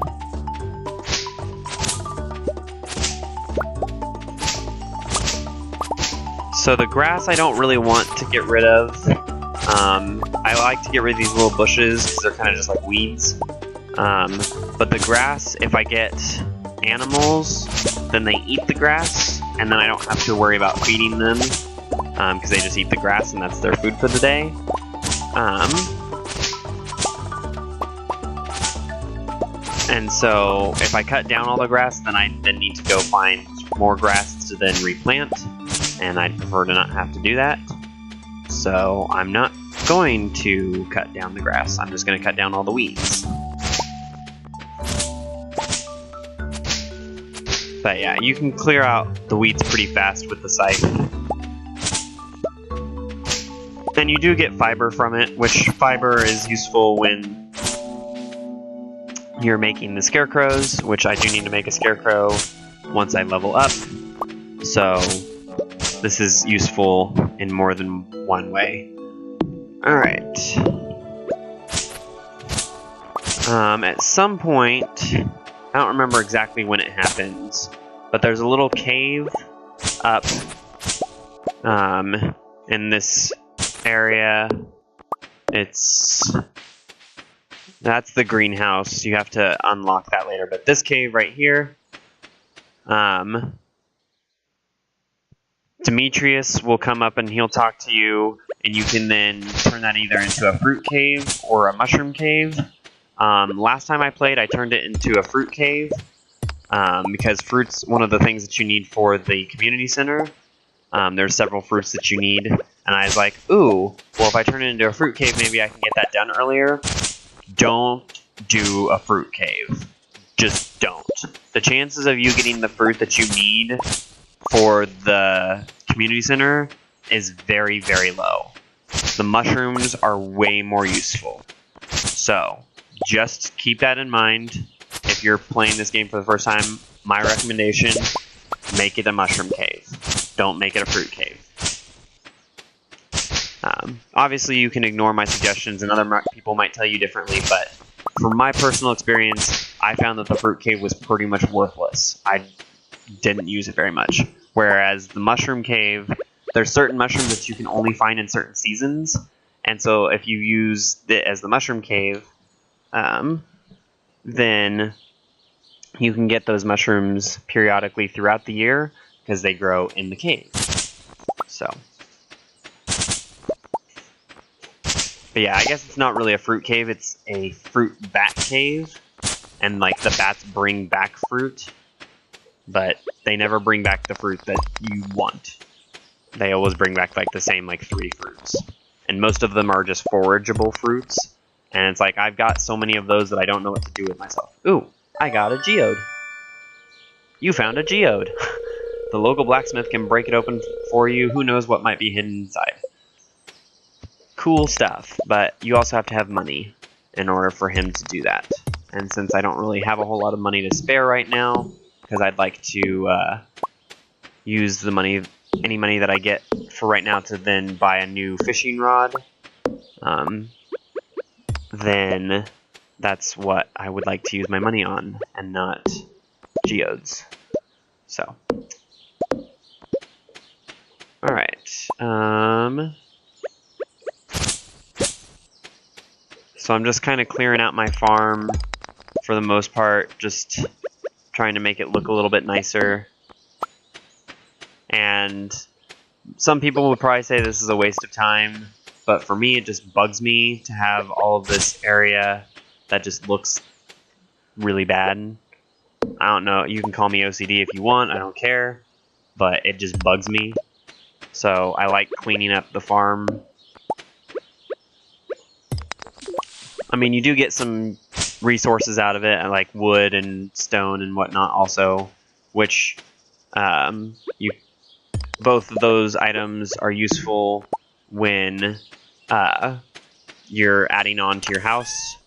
So the grass I don't really want to get rid of. I like to get rid of these little bushes because they're kind of just like weeds. But the grass, if I get animals, then they eat the grass, and then I don't have to worry about feeding them because they just eat the grass and that's their food for the day. And so if I cut down all the grass, then I need to go find more grass to then replant, and I'd prefer to not have to do that. So I'm not going to cut down the grass, I'm just going to cut down all the weeds. But yeah, you can clear out the weeds pretty fast with the scythe. And you do get fiber from it, which fiber is useful when you're making the scarecrows, which I do need to make a scarecrow once I level up. So this is useful in more than one way. Alright. At some point, I don't remember exactly when it happens, but there's a little cave up in this area. That's the greenhouse. You have to unlock that later, but this cave right here, Demetrius will come up and he'll talk to you, and you can then turn that either into a fruit cave or a mushroom cave. Last time I played, I turned it into a fruit cave because fruit's one of the things that you need for the community center. There's several fruits that you need, and I was like, ooh, well, if I turn it into a fruit cave, maybe I can get that done earlier. Don't do a fruit cave. Just don't. The chances of you getting the fruit that you need for the community center is very, very low. The mushrooms are way more useful. So, just keep that in mind. If you're playing this game for the first time, my recommendation, make it a mushroom cave. Don't make it a fruit cave. Obviously, you can ignore my suggestions, and other people might tell you differently, but from my personal experience, I found that the fruit cave was pretty much worthless. I didn't use it very much. Whereas the mushroom cave, there's certain mushrooms that you can only find in certain seasons, and so if you use it as the mushroom cave, then you can get those mushrooms periodically throughout the year because they grow in the cave. So, but yeah, I guess it's not really a fruit cave, it's a fruit bat cave, and like the bats bring back fruit, but they never bring back the fruit that you want. They always bring back like the same like 3 fruits, and most of them are just forageable fruits. And it's like, I've got so many of those that I don't know what to do with myself. Ooh, I got a geode. You found a geode. The local blacksmith can break it open for you. Who knows what might be hidden inside. cool stuff, but you also have to have money in order for him to do that. And since I don't really have a whole lot of money to spare right now, because I'd like to use the money, any money that I get for right now to then buy a new fishing rod, then that's what I would like to use my money on, and not geodes. So, alright, so I'm just kind of clearing out my farm for the most part, just trying to make it look a little bit nicer. And some people would probably say this is a waste of time, but for me it just bugs me to have all of this area that just looks really bad. I don't know, you can call me OCD if you want, I don't care, but it just bugs me. So I like cleaning up the farm. I mean, you do get some resources out of it, like wood and stone and whatnot also, which both of those items are useful when you're adding on to your house.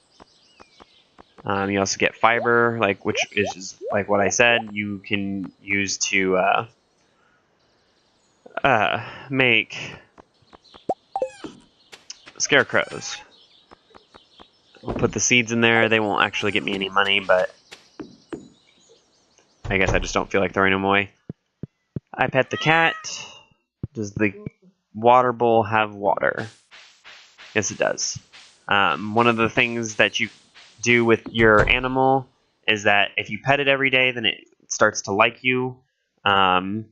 You also get fiber, which is like what I said, you can use to make scarecrows. I'll put the seeds in there. They won't actually get me any money, but I guess I just don't feel like throwing them away. I pet the cat. Does the water bowl have water? Yes, it does. One of the things that you do with your animal is that if you pet it every day, then it starts to like you. All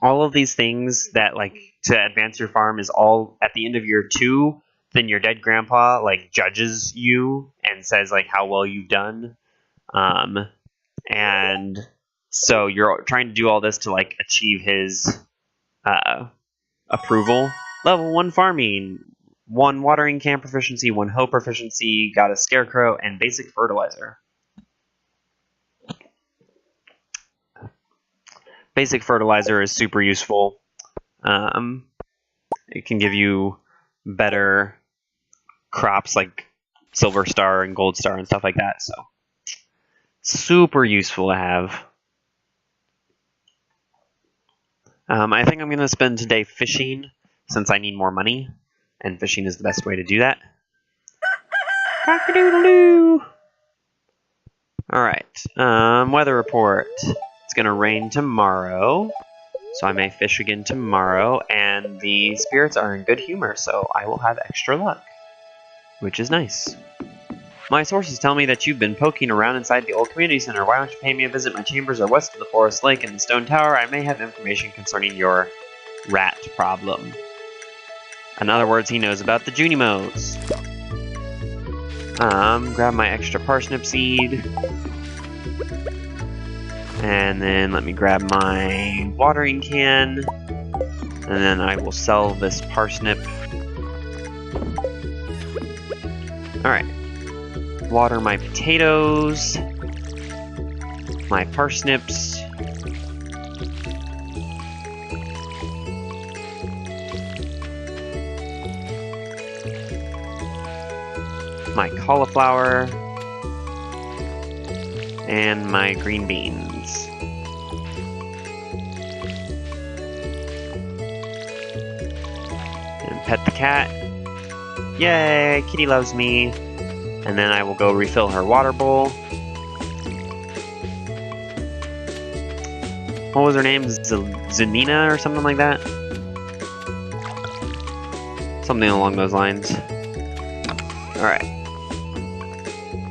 of these things that, to advance your farm is all at the end of year 2. Then your dead grandpa judges you and says how well you've done, and so you're trying to do all this to achieve his approval. Level 1 farming, 1 watering can proficiency, 1 hoe proficiency, got a scarecrow, and basic fertilizer. Basic fertilizer is super useful. It can give you better crops like silver star and gold star and stuff like that, so super useful to have. I think I'm going to spend today fishing since I need more money, and fishing is the best way to do that. Cock-a-doodle-doo! Alright, weather report. It's going to rain tomorrow, so I may fish again tomorrow, and the spirits are in good humor, so I will have extra luck, which is nice. My sources tell me that you've been poking around inside the old community center. Why don't you pay me a visit? My chambers are west of the forest lake and the stone tower. I may have information concerning your rat problem. In other words, he knows about the Junimos. Grab my extra parsnip seed. And then let me grab my watering can. And then I will sell this parsnip. Alright. Water my potatoes. My parsnips. My cauliflower. And my green beans. And pet the cat. Yay, kitty loves me. And then I will go refill her water bowl. What was her name? Zanina or something like that? Something along those lines. Alright.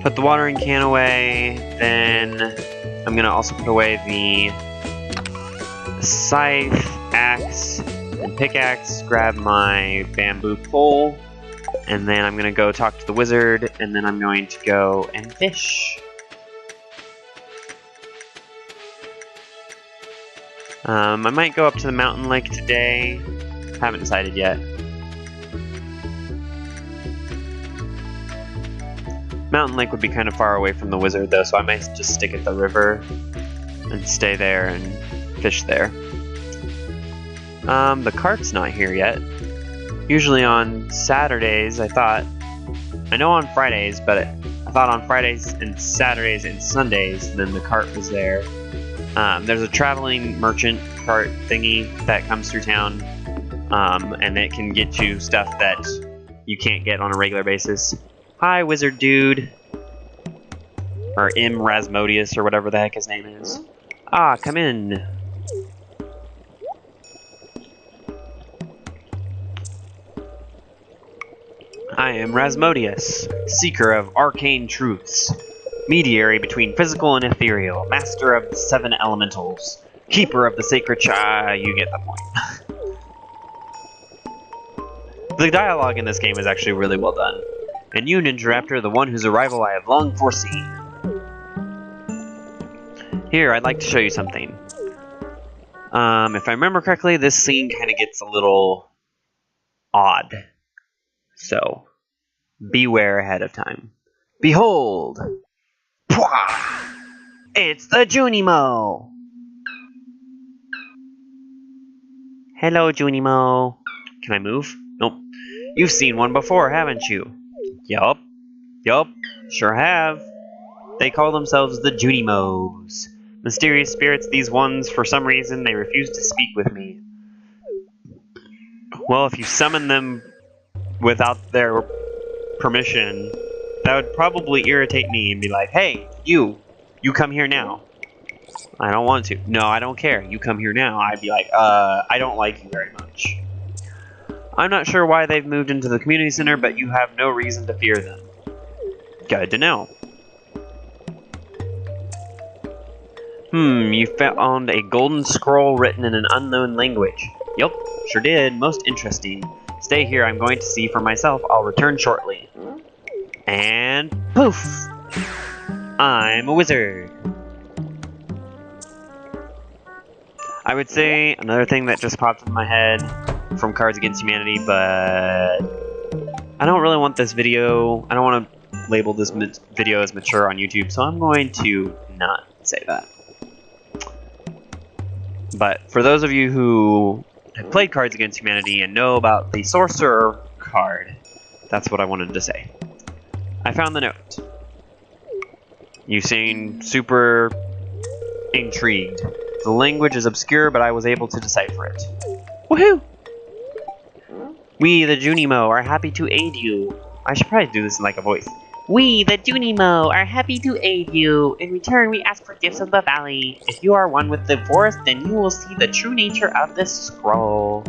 Put the watering can away. Then I'm going to also put away the scythe, axe, and pickaxe. Grab my bamboo pole. And then I'm going to go talk to the wizard, and then I'm going to go and fish. I might go up to the mountain lake today. Haven't decided yet. Mountain lake would be kind of far away from the wizard though, so I might just stick at the river and stay there and fish there. The cart's not here yet. Usually on Saturdays, I know on Fridays, but I thought on Fridays and Saturdays and Sundays, then the cart was there. There's a traveling merchant cart thingy that comes through town, and it can get you stuff that you can't get on a regular basis. Hi, wizard dude. Or M. Rasmodius, or whatever the heck his name is. Ah, come in. I am Rasmodius, seeker of arcane truths, mediary between physical and ethereal, master of the 7 elementals, keeper of the sacred you get the point. The dialogue in this game is actually really well done. And you, Ninja Raptor, the one whose arrival I have long foreseen. Here, I'd like to show you something. If I remember correctly, this scene kind of gets a little odd. So, beware ahead of time. Behold! Pwah! It's the Junimo! Hello, Junimo. Can I move? Nope. You've seen one before, haven't you? Yup. Yup. Sure have. They call themselves the Junimos. Mysterious spirits, these ones, for some reason, they refuse to speak with me. Well, if you summon them without their permission, that would probably irritate me and be like, hey, you come here now. I don't want to. No, I don't care. You come here now. I'd be like, I don't like you very much. I'm not sure why they've moved into the community center, but you have no reason to fear them. Good to know. You found a golden scroll written in an unknown language. Yup, sure did. Most interesting. Stay here, I'm going to see for myself. I'll return shortly. And poof! I'm a wizard. I would say another thing that just popped in my head from Cards Against Humanity, but I don't really want this video. I don't want to label this video as mature on YouTube, so I'm going to not say that. But for those of you who have played Cards Against Humanity and know about the Sorcerer card, that's what I wanted to say. I found the note. You seem super intrigued. The language is obscure, but I was able to decipher it. Woohoo! We, the Junimo, are happy to aid you. I should probably do this in like a voice. We, the Junimo, are happy to aid you. In return, we ask for gifts of the valley. If you are one with the forest, then you will see the true nature of this scroll.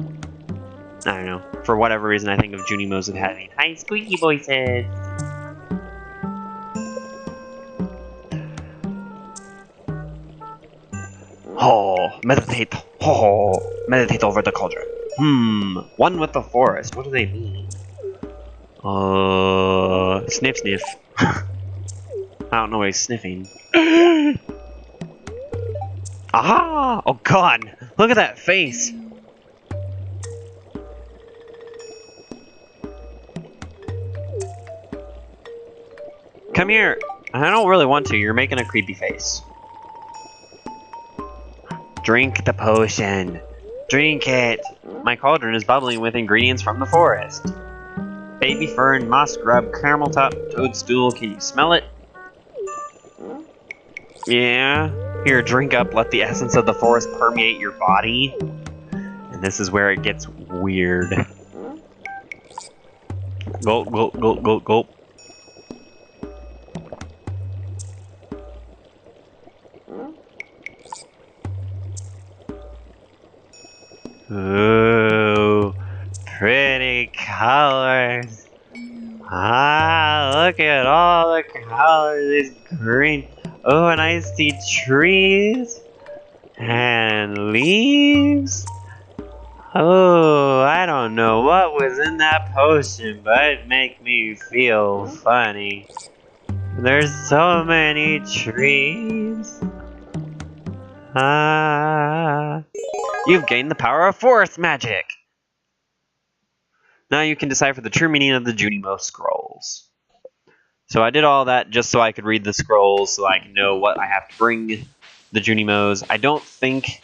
I don't know. For whatever reason, I think of Junimos as having high squeaky voices. Oh, meditate. Oh, meditate over the cauldron. One with the forest. What do they mean? Sniff sniff. I don't know what he's sniffing. Ah! Oh god! Look at that face! Come here! I don't really want to, you're making a creepy face. Drink the potion. Drink it! My cauldron is bubbling with ingredients from the forest. Baby fern, moss grub, caramel top, toadstool, can you smell it? Yeah? Here, drink up, let the essence of the forest permeate your body. And this is where it gets weird. Gulp, gulp, gulp, gulp, gulp. Ooh, pretty colors. Ah, look at all the colors. It's green. Oh, and I see trees and leaves. Oh, I don't know what was in that potion, but it made me feel funny. There's so many trees. Ah. You've gained the power of forest magic! Now you can decipher the true meaning of the Junimo scrolls. So I did all that just so I could read the scrolls, so I can know what I have to bring the Junimos. I don't think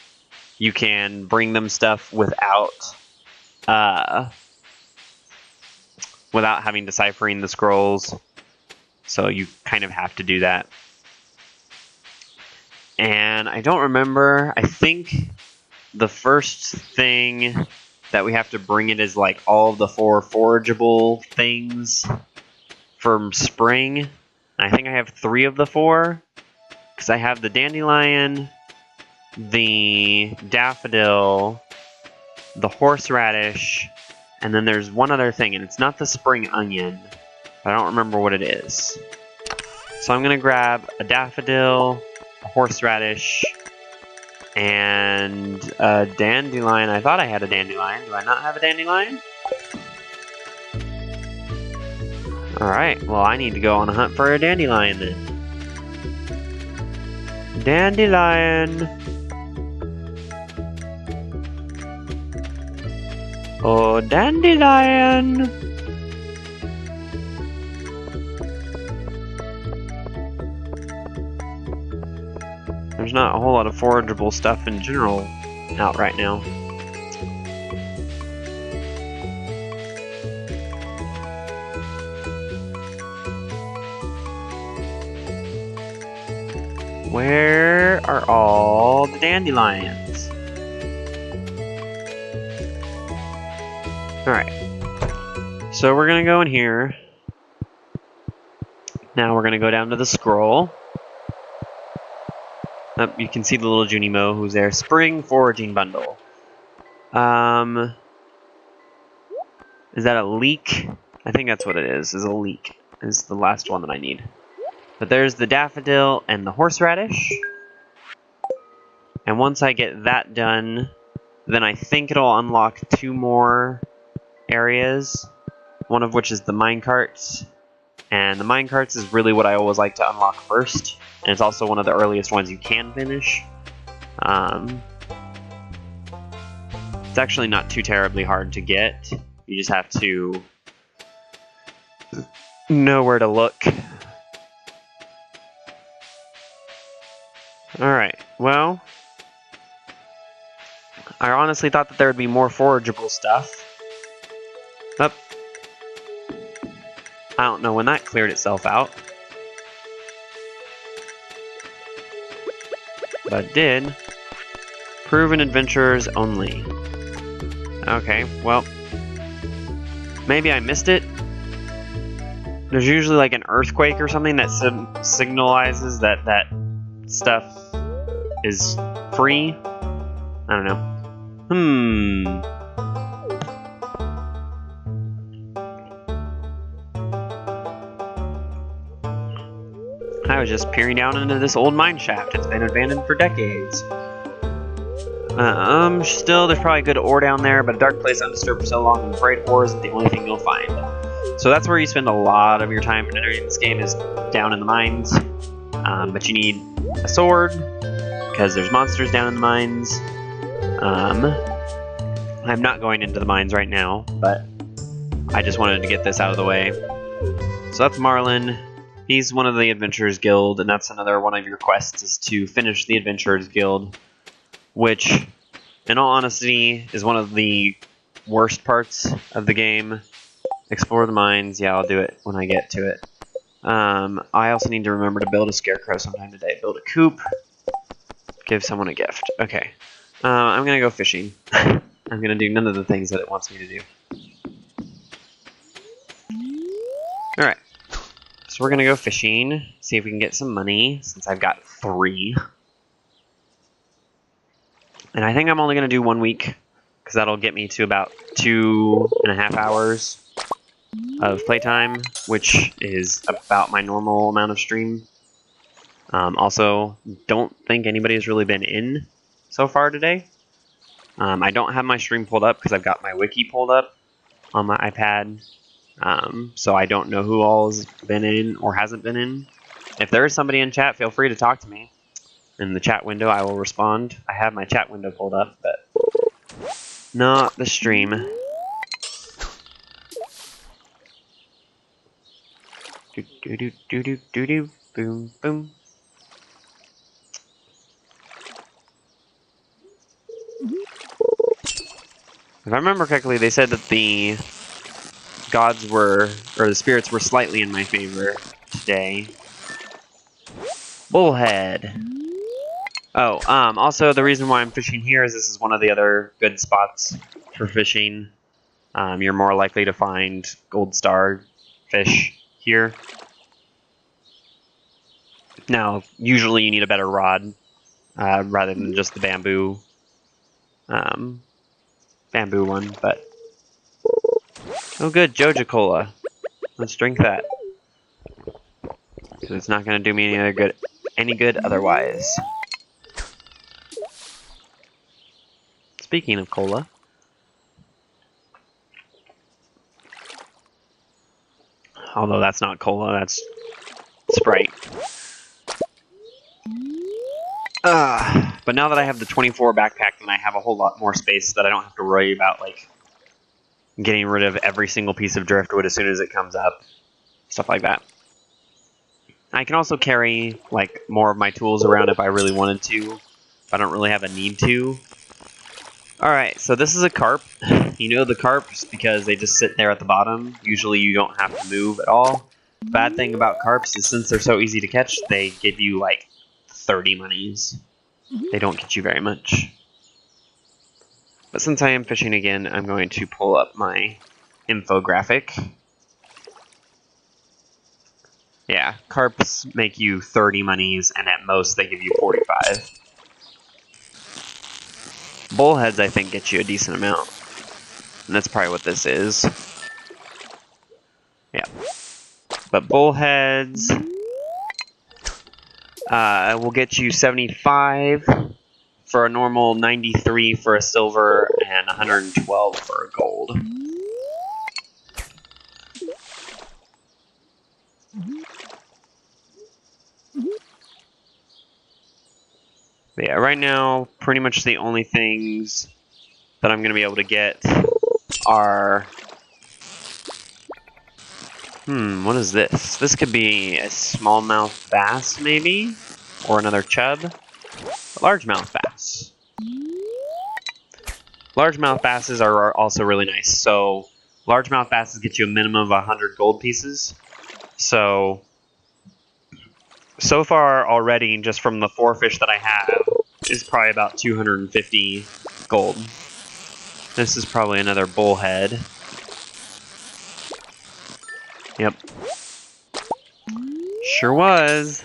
you can bring them stuff without without having deciphering the scrolls. So you kind of have to do that. And I don't remember, I think the first thing that we have to bring it is like all of the 4 forageable things from spring. And I think I have 3 of the 4, because I have the dandelion, the daffodil, the horseradish, and then there's one other thing, and it's not the spring onion. I don't remember what it is. So I'm going to grab a daffodil, a horseradish, and a dandelion. I thought I had a dandelion. Do I not have a dandelion? Alright, well I need to go on a hunt for a dandelion then. Dandelion! Oh, dandelion! There's not a whole lot of forageable stuff in general out right now. Where are all the dandelions? Alright. So we're gonna go in here. Now we're gonna go down to the scroll. You can see the little Junimo who's there. Spring foraging bundle. Is that a leek? I think that's what it is a leek. Is the last one that I need. But there's the daffodil and the horseradish. And once I get that done, then I think it'll unlock 2 more areas. One of which is the minecarts. And the minecarts is really what I always like to unlock first. And it's also one of the earliest ones you can finish. It's actually not too terribly hard to get. You just have to know where to look. Alright, well, I honestly thought that there would be more forageable stuff. I don't know when that cleared itself out. But it did. Proven adventurers only. Okay, well, maybe I missed it. There's usually like an earthquake or something that signalizes that that stuff is free. I don't know. I was just peering down into this old mine shaft. It's been abandoned for decades. Still, there's probably good ore down there, but a dark place undisturbed for so long, I'm afraid ore isn't the only thing you'll find. So that's where you spend a lot of your time entering this game, is down in the mines. But you need a sword, because there's monsters down in the mines. I'm not going into the mines right now, but I just wanted to get this out of the way. So that's Marlin. He's one of the Adventurers Guild, and that's another one of your quests, is to finish the Adventurers Guild, which, in all honesty, is one of the worst parts of the game. Explore the mines. Yeah, I'll do it when I get to it. I also need to remember to build a scarecrow sometime today. Build a coop. Give someone a gift. Okay. I'm going to go fishing. I'm going to do none of the things that it wants me to do. Alright. So we're going to go fishing. See if we can get some money, since I've got 3. And I think I'm only going to do 1 week, because that'll get me to about 2.5 hours of playtime, which is about my normal amount of stream. Also, don't think anybody has really been in so far today. I don't have my stream pulled up because I've got my wiki pulled up on my iPad. So I don't know who all has been in or hasn't been in. If there is somebody in chat, feel free to talk to me. In the chat window, I will respond. I have my chat window pulled up, but not the stream. Do do do do do do do. Boom boom. If I remember correctly, they said that the gods were, or the spirits were slightly in my favor today. Bullhead. Oh, also the reason why I'm fishing here is this is one of the other good spots for fishing. You're more likely to find gold star fish here. Now, usually you need a better rod rather than just the bamboo one, but oh good, Joja Cola. Let's drink that. Because it's not going to do me any good otherwise. Speaking of cola, although that's not cola, that's Sprite. But now that I have the 24 backpack, then I have a whole lot more space that I don't have to worry about, like, getting rid of every single piece of driftwood as soon as it comes up. Stuff like that. I can also carry, like, more of my tools around if I really wanted to. If I don't really have a need to. Alright, so this is a carp. You know the carps because they just sit there at the bottom. Usually you don't have to move at all. Bad thing about carps is since they're so easy to catch, they give you, like, 30 monies. They don't get you very much. But since I am fishing again, I'm going to pull up my infographic. Yeah, carps make you 30 monies, and at most they give you 45. Bullheads, I think, get you a decent amount. And that's probably what this is. Yeah. But bullheads will get you 75 for a normal, 93 for a silver, and 112 for a gold. But yeah, right now, pretty much the only things that I'm going to be able to get are... what is this? This could be a smallmouth bass, maybe? Or another chub? A largemouth bass. Largemouth basses are also really nice. So, largemouth basses get you a minimum of 100 gold pieces. So far already, just from the 4 fish that I have, is probably about 250 gold. This is probably another bullhead. Yep. Sure was.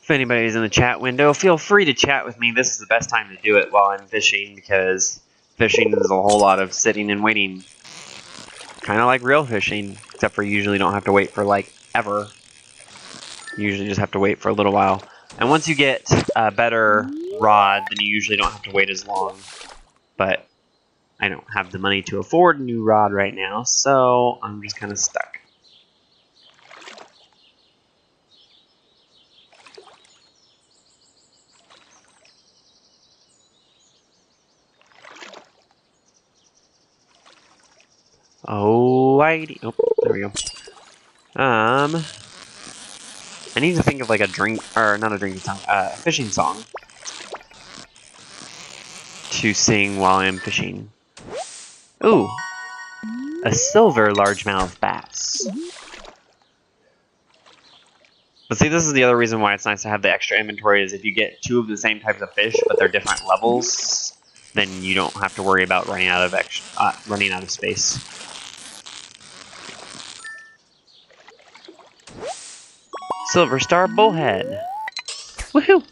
If anybody's in the chat window, feel free to chat with me. This is the best time to do it while I'm fishing, because fishing is a whole lot of sitting and waiting. Kind of like real fishing, except for you usually don't have to wait for, like, ever. You usually just have to wait for a little while. And once you get a better rod, then you usually don't have to wait as long. But I don't have the money to afford a new rod right now, so I'm just kind of stuck. Alrighty. Oh, there we go. I need to think of like a drink, or not a drinking song, a fishing song to sing while I'm fishing. Ooh, a silver largemouth bass. But see, this is the other reason why it's nice to have the extra inventory, is if you get 2 of the same types of fish, but they're different levels, then you don't have to worry about running out of space. Silver Star Bullhead. Woohoo!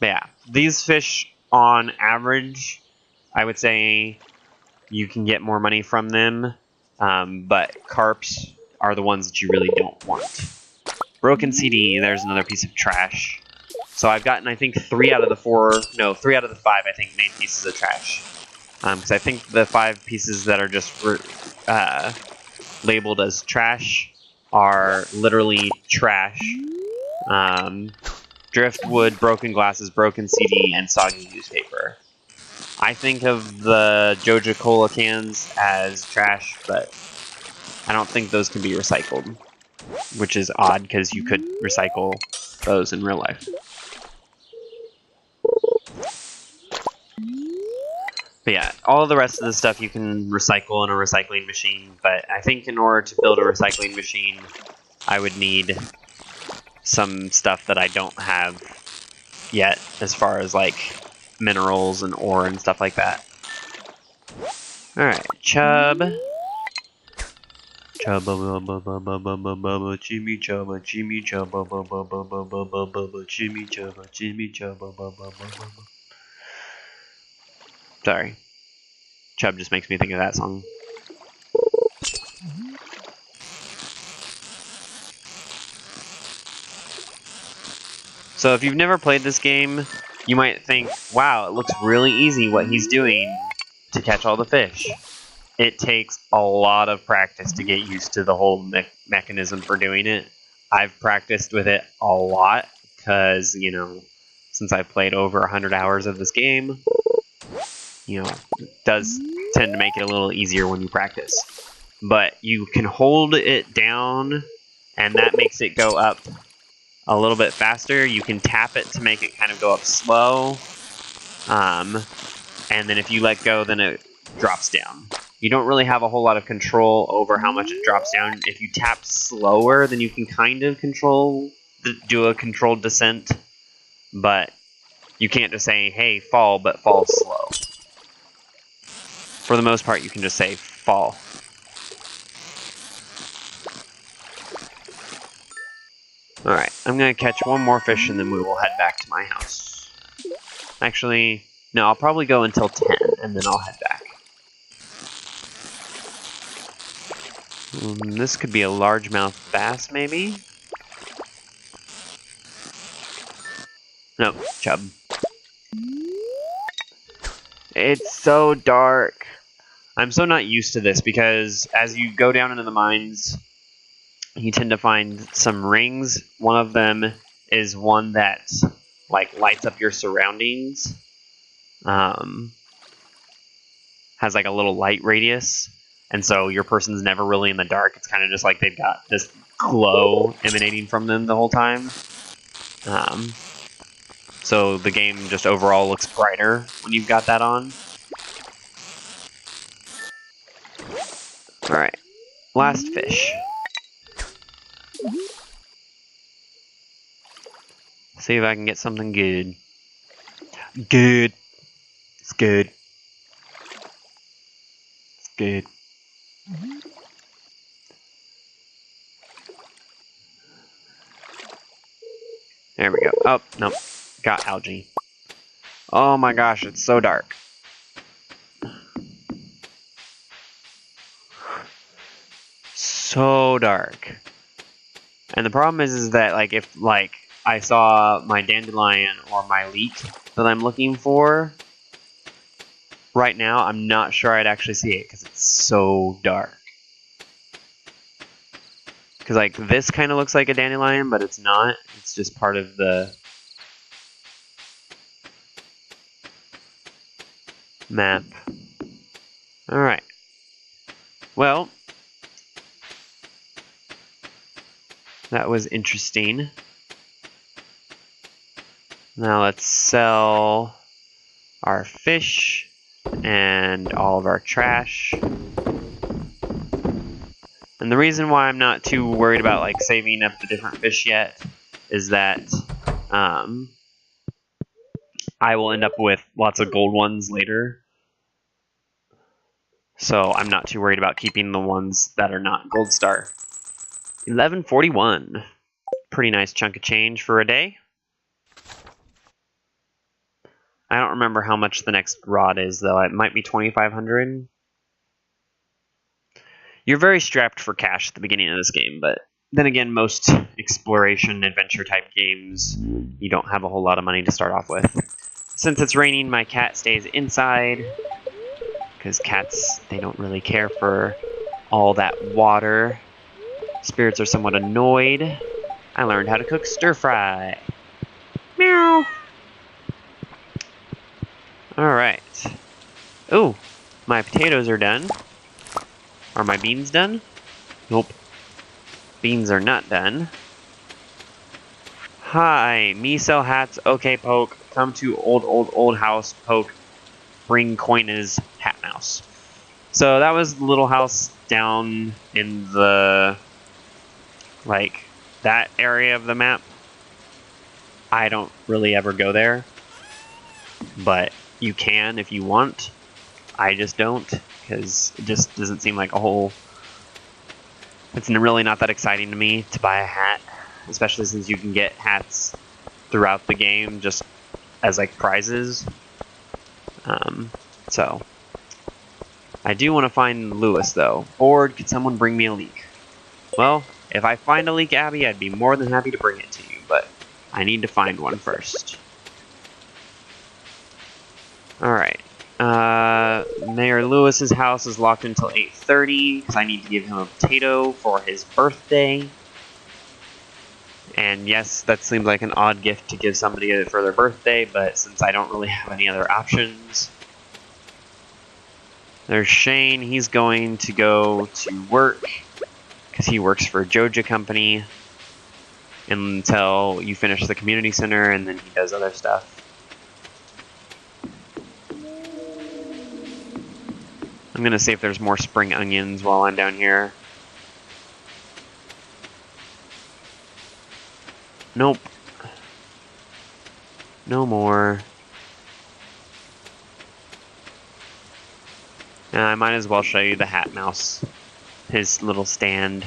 But yeah, these fish, on average, I would say you can get more money from them, but carps are the ones that you really don't want. Broken CD, there's another piece of trash. So I've gotten, I think, 3 out of the 5, I think, main pieces of trash. Because I think the 5 pieces that are just labeled as trash are literally trash. Driftwood, broken glasses, broken CD, and soggy newspaper. I think of the Joja Cola cans as trash, but I don't think those can be recycled, which is odd because you could recycle those in real life. But yeah, all the rest of the stuff you can recycle in a recycling machine, but I think in order to build a recycling machine, I would need some stuff that I don't have yet, as far as like minerals and ore and stuff like that. Alright, Chub. Chubba bubba bubba bubba bubba Jimmy Chubba Jimmy Chubba bubba bubba bubba bubba Jimmy Chubba Jimmy Chubba bubba bubba. Sorry. Chub just makes me think of that song. So if you've never played this game, you might think, wow, it looks really easy what he's doing to catch all the fish. It takes a lot of practice to get used to the whole mechanism for doing it. I've practiced with it a lot because, you know, since I've played over 100 hours of this game, you know, it does tend to make it a little easier when you practice. But you can hold it down, and that makes it go up a little bit faster. You can tap it to make it kind of go up slow. And then if you let go, then it drops down. You don't really have a whole lot of control over how much it drops down. If you tap slower, then you can kind of do a controlled descent. But you can't just say, hey, fall, but fall slow. For the most part, you can just say, fall. Alright, I'm going to catch one more fish and then we will head back to my house. Actually, no, I'll probably go until 10 and then I'll head back. This could be a largemouth bass, maybe? No, chub. It's so dark. I'm so not used to this because as you go down into the mines, you tend to find some rings. One of them is one that like lights up your surroundings. Has like a little light radius. And so your person's never really in the dark. It's kind of just like they've got this glow emanating from them the whole time. So the game just overall looks brighter when you've got that on. Alright, last fish. See if I can get something good. Good. It's good. It's good. There we go. Oh, nope. Got algae. Oh my gosh, it's so dark. So dark. And the problem is that like if like I saw my dandelion or my leek that I'm looking for right now, I'm not sure I'd actually see it because it's so dark. Because like this kind of looks like a dandelion, but it's not. It's just part of the map. Alright. Well, that was interesting. Now let's sell our fish and all of our trash. And the reason why I'm not too worried about like saving up the different fish yet is that I will end up with lots of gold ones later. So I'm not too worried about keeping the ones that are not gold star. 1141. Pretty nice chunk of change for a day. I don't remember how much the next rod is though. It might be 2,500. You're very strapped for cash at the beginning of this game, but then again, most exploration adventure type games, you don't have a whole lot of money to start off with. Since it's raining, my cat stays inside, because cats, they don't really care for all that water. Spirits are somewhat annoyed. I learned how to cook stir fry. Meow. Alright. Ooh, my potatoes are done. Are my beans done? Nope. Beans are not done. Hi, me sell hats. Okay, Poke. Come to old house. Poke. Bring coinage. Hat mouse. So that was the little house down in the, like, that area of the map. I don't really ever go there, but you can if you want. I just don't, because it just doesn't seem like a whole... It's really not that exciting to me to buy a hat, especially since you can get hats throughout the game just as like prizes. So I do want to find Lewis though. Bored, could someone bring me a leek? Well, if I find a leek, Abby, I'd be more than happy to bring it to you, but I need to find one first. Alright. Mayor Lewis's house is locked until 8:30 because I need to give him a potato for his birthday. And yes, that seems like an odd gift to give somebody for their birthday, but since I don't really have any other options. There's Shane. He's going to go to work because he works for Joja Company until you finish the community center, and then he does other stuff. I'm going to see if there's more spring onions while I'm down here. Nope. No more. I might as well show you the hat mouse. His little stand.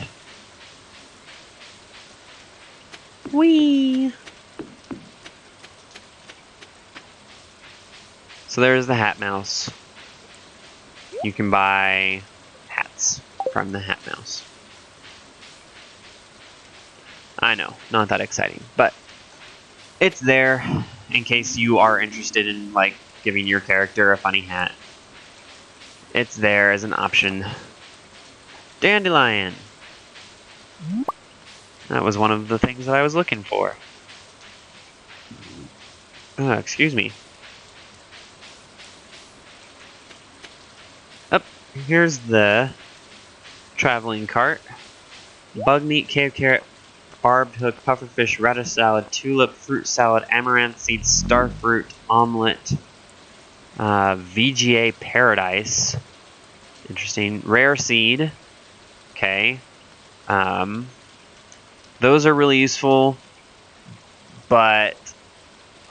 Whee! So there's the hat mouse. You can buy hats from the hat mouse. I know, not that exciting, but it's there in case you are interested in like giving your character a funny hat. It's there as an option. Dandelion! That was one of the things that I was looking for. Excuse me. Up, here's the traveling cart. Bug meat, cave carrot, barbed hook, pufferfish, radish salad, tulip, fruit salad, amaranth seeds, starfruit, omelet, VGA paradise. Interesting. Rare seed. Okay. Those are really useful, but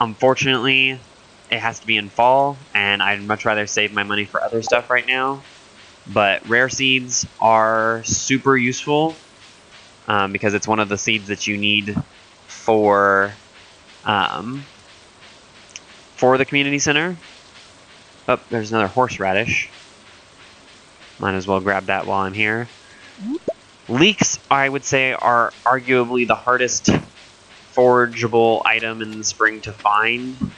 unfortunately, it has to be in fall, and I'd much rather save my money for other stuff right now. But rare seeds are super useful because it's one of the seeds that you need for the community center. Oh, there's another horseradish. Might as well grab that while I'm here. Leeks, I would say, are arguably the hardest forageable item in the spring to find.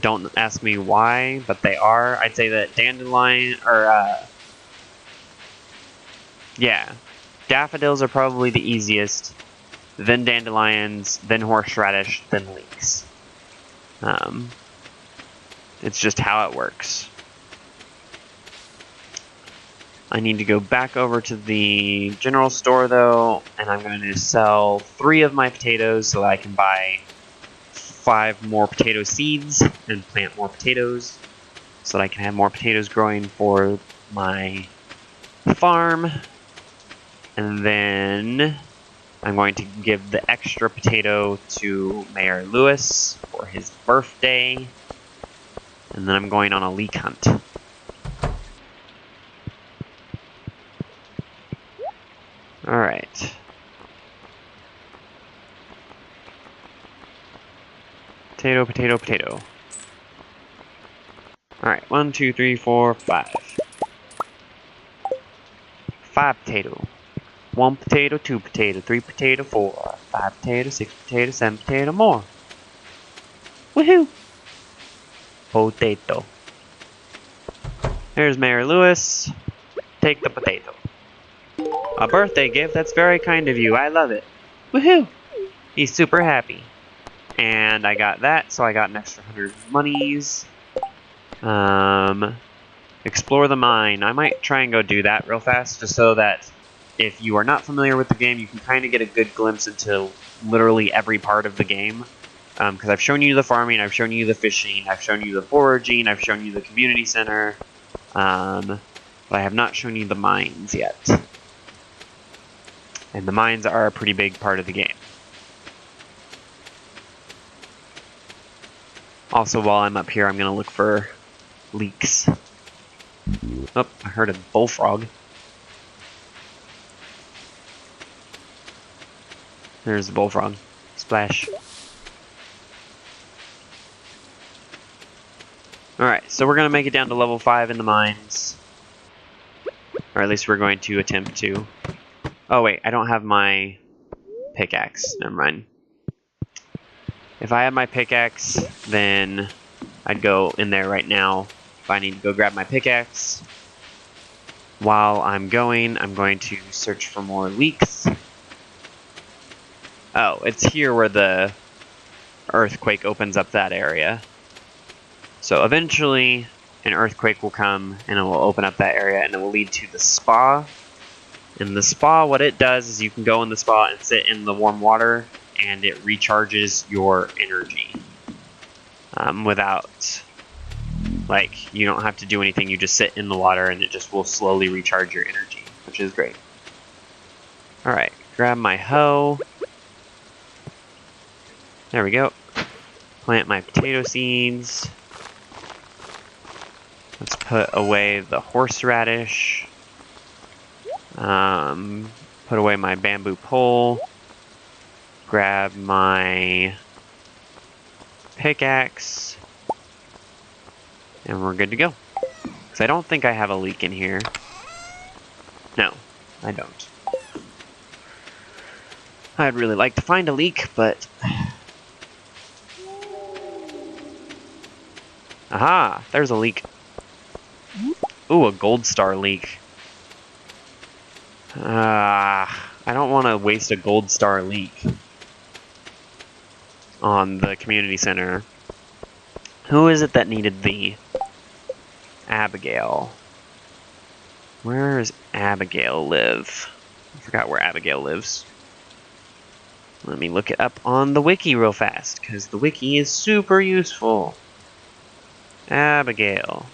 Don't ask me why, but they are. I'd say that dandelion, or yeah, daffodils are probably the easiest, then dandelions, then horseradish, then leeks. It's just how it works. I need to go back over to the general store though, and I'm going to sell 3 of my potatoes so that I can buy 5 more potato seeds and plant more potatoes so that I can have more potatoes growing for my farm. And then I'm going to give the extra potato to Mayor Lewis for his birthday. And then I'm going on a leek hunt. Alright. Potato, potato, potato. Alright, 1, 2, 3, 4, 5. 5 potato. 1 potato, 2 potato, 3 potato, 4, 5 potato, 6 potato, 7 potato, more. Woohoo! Potato. Here's Mayor Lewis. Take the potato. A birthday gift? That's very kind of you. I love it. Woohoo! He's super happy. And I got that, so I got an extra 100 monies. Explore the mine. I might try and go do that real fast, just so that if you are not familiar with the game, you can kind of get a good glimpse into literally every part of the game. Because I've shown you the farming, I've shown you the fishing, I've shown you the foraging, I've shown you the community center, but I have not shown you the mines yet. And the mines are a pretty big part of the game. Also, while I'm up here, I'm going to look for leaks. Oh, I heard a bullfrog. There's the bullfrog. Splash. Alright, so we're going to make it down to level 5 in the mines. Or at least we're going to attempt to. Oh wait, I don't have my pickaxe. Never mind. If I had my pickaxe, then I'd go in there right now. If I need to go grab my pickaxe. While I'm going to search for more leaks. Oh, it's here where the earthquake opens up that area. So eventually, an earthquake will come and it will open up that area and it will lead to the spa. And the spa, what it does is you can go in the spa and sit in the warm water and it recharges your energy. Without, like, you don't have to do anything, you just sit in the water and it just will slowly recharge your energy, which is great. Alright, grab my hoe. There we go. Plant my potato seeds. Let's put away the horseradish. Put away my bamboo pole. Grab my pickaxe. And we're good to go. Because I don't think I have a leak in here. No, I don't. I'd really like to find a leak, but... Aha! There's a leak. Ooh, a gold star leak. I don't want to waste a gold star leak on the community center. Who is it that needed the Abigail? Where does Abigail live? I forgot where Abigail lives. Let me look it up on the wiki real fast, because the wiki is super useful. Abigail.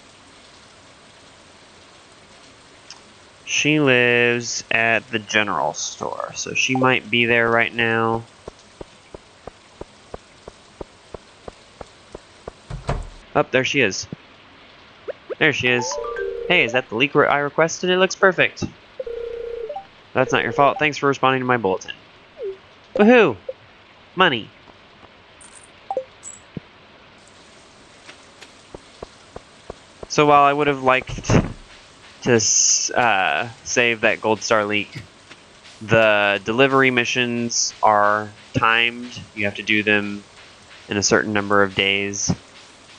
She lives at the general store, so she might be there right now. Oh, there she is. There she is. Hey, is that the leak I requested? It looks perfect. That's not your fault. Thanks for responding to my bulletin. Woohoo! Money. So while I would have liked to save that gold star leak, the delivery missions are timed. You have to do them in a certain number of days.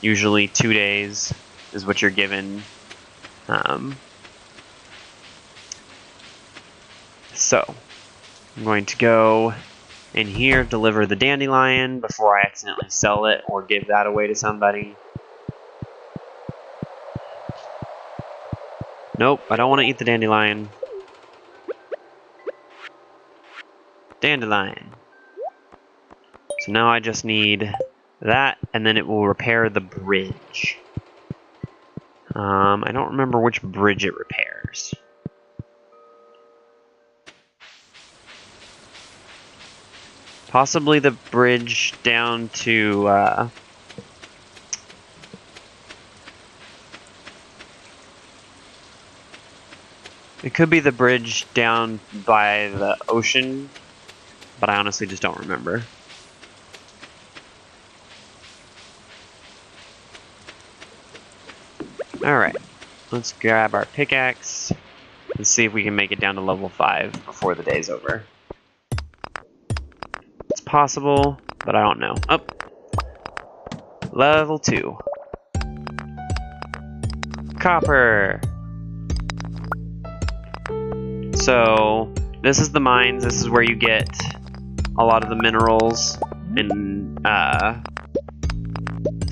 Usually 2 days is what you're given. So I'm going to go in here, deliver the dandelion before I accidentally sell it or give that away to somebody. Nope, I don't want to eat the dandelion. Dandelion. So now I just need that, and then it will repair the bridge. I don't remember which bridge it repairs. Possibly the bridge down to, it could be the bridge down by the ocean, but I honestly just don't remember. Alright, let's grab our pickaxe and see if we can make it down to level 5 before the day's over. It's possible, but I don't know. Oh! Level 2. Copper! So, this is the mines. This is where you get a lot of the minerals and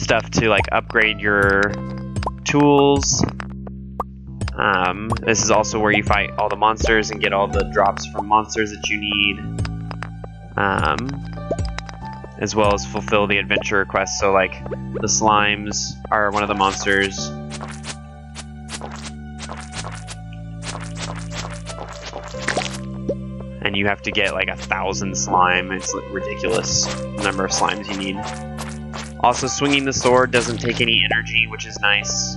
stuff to like upgrade your tools. This is also where you fight all the monsters and get all the drops from monsters that you need, as well as fulfill the adventure quests. So like the slimes are one of the monsters. And you have to get like 1,000 slime. It's a ridiculous number of slimes you need. Also, swinging the sword doesn't take any energy, which is nice.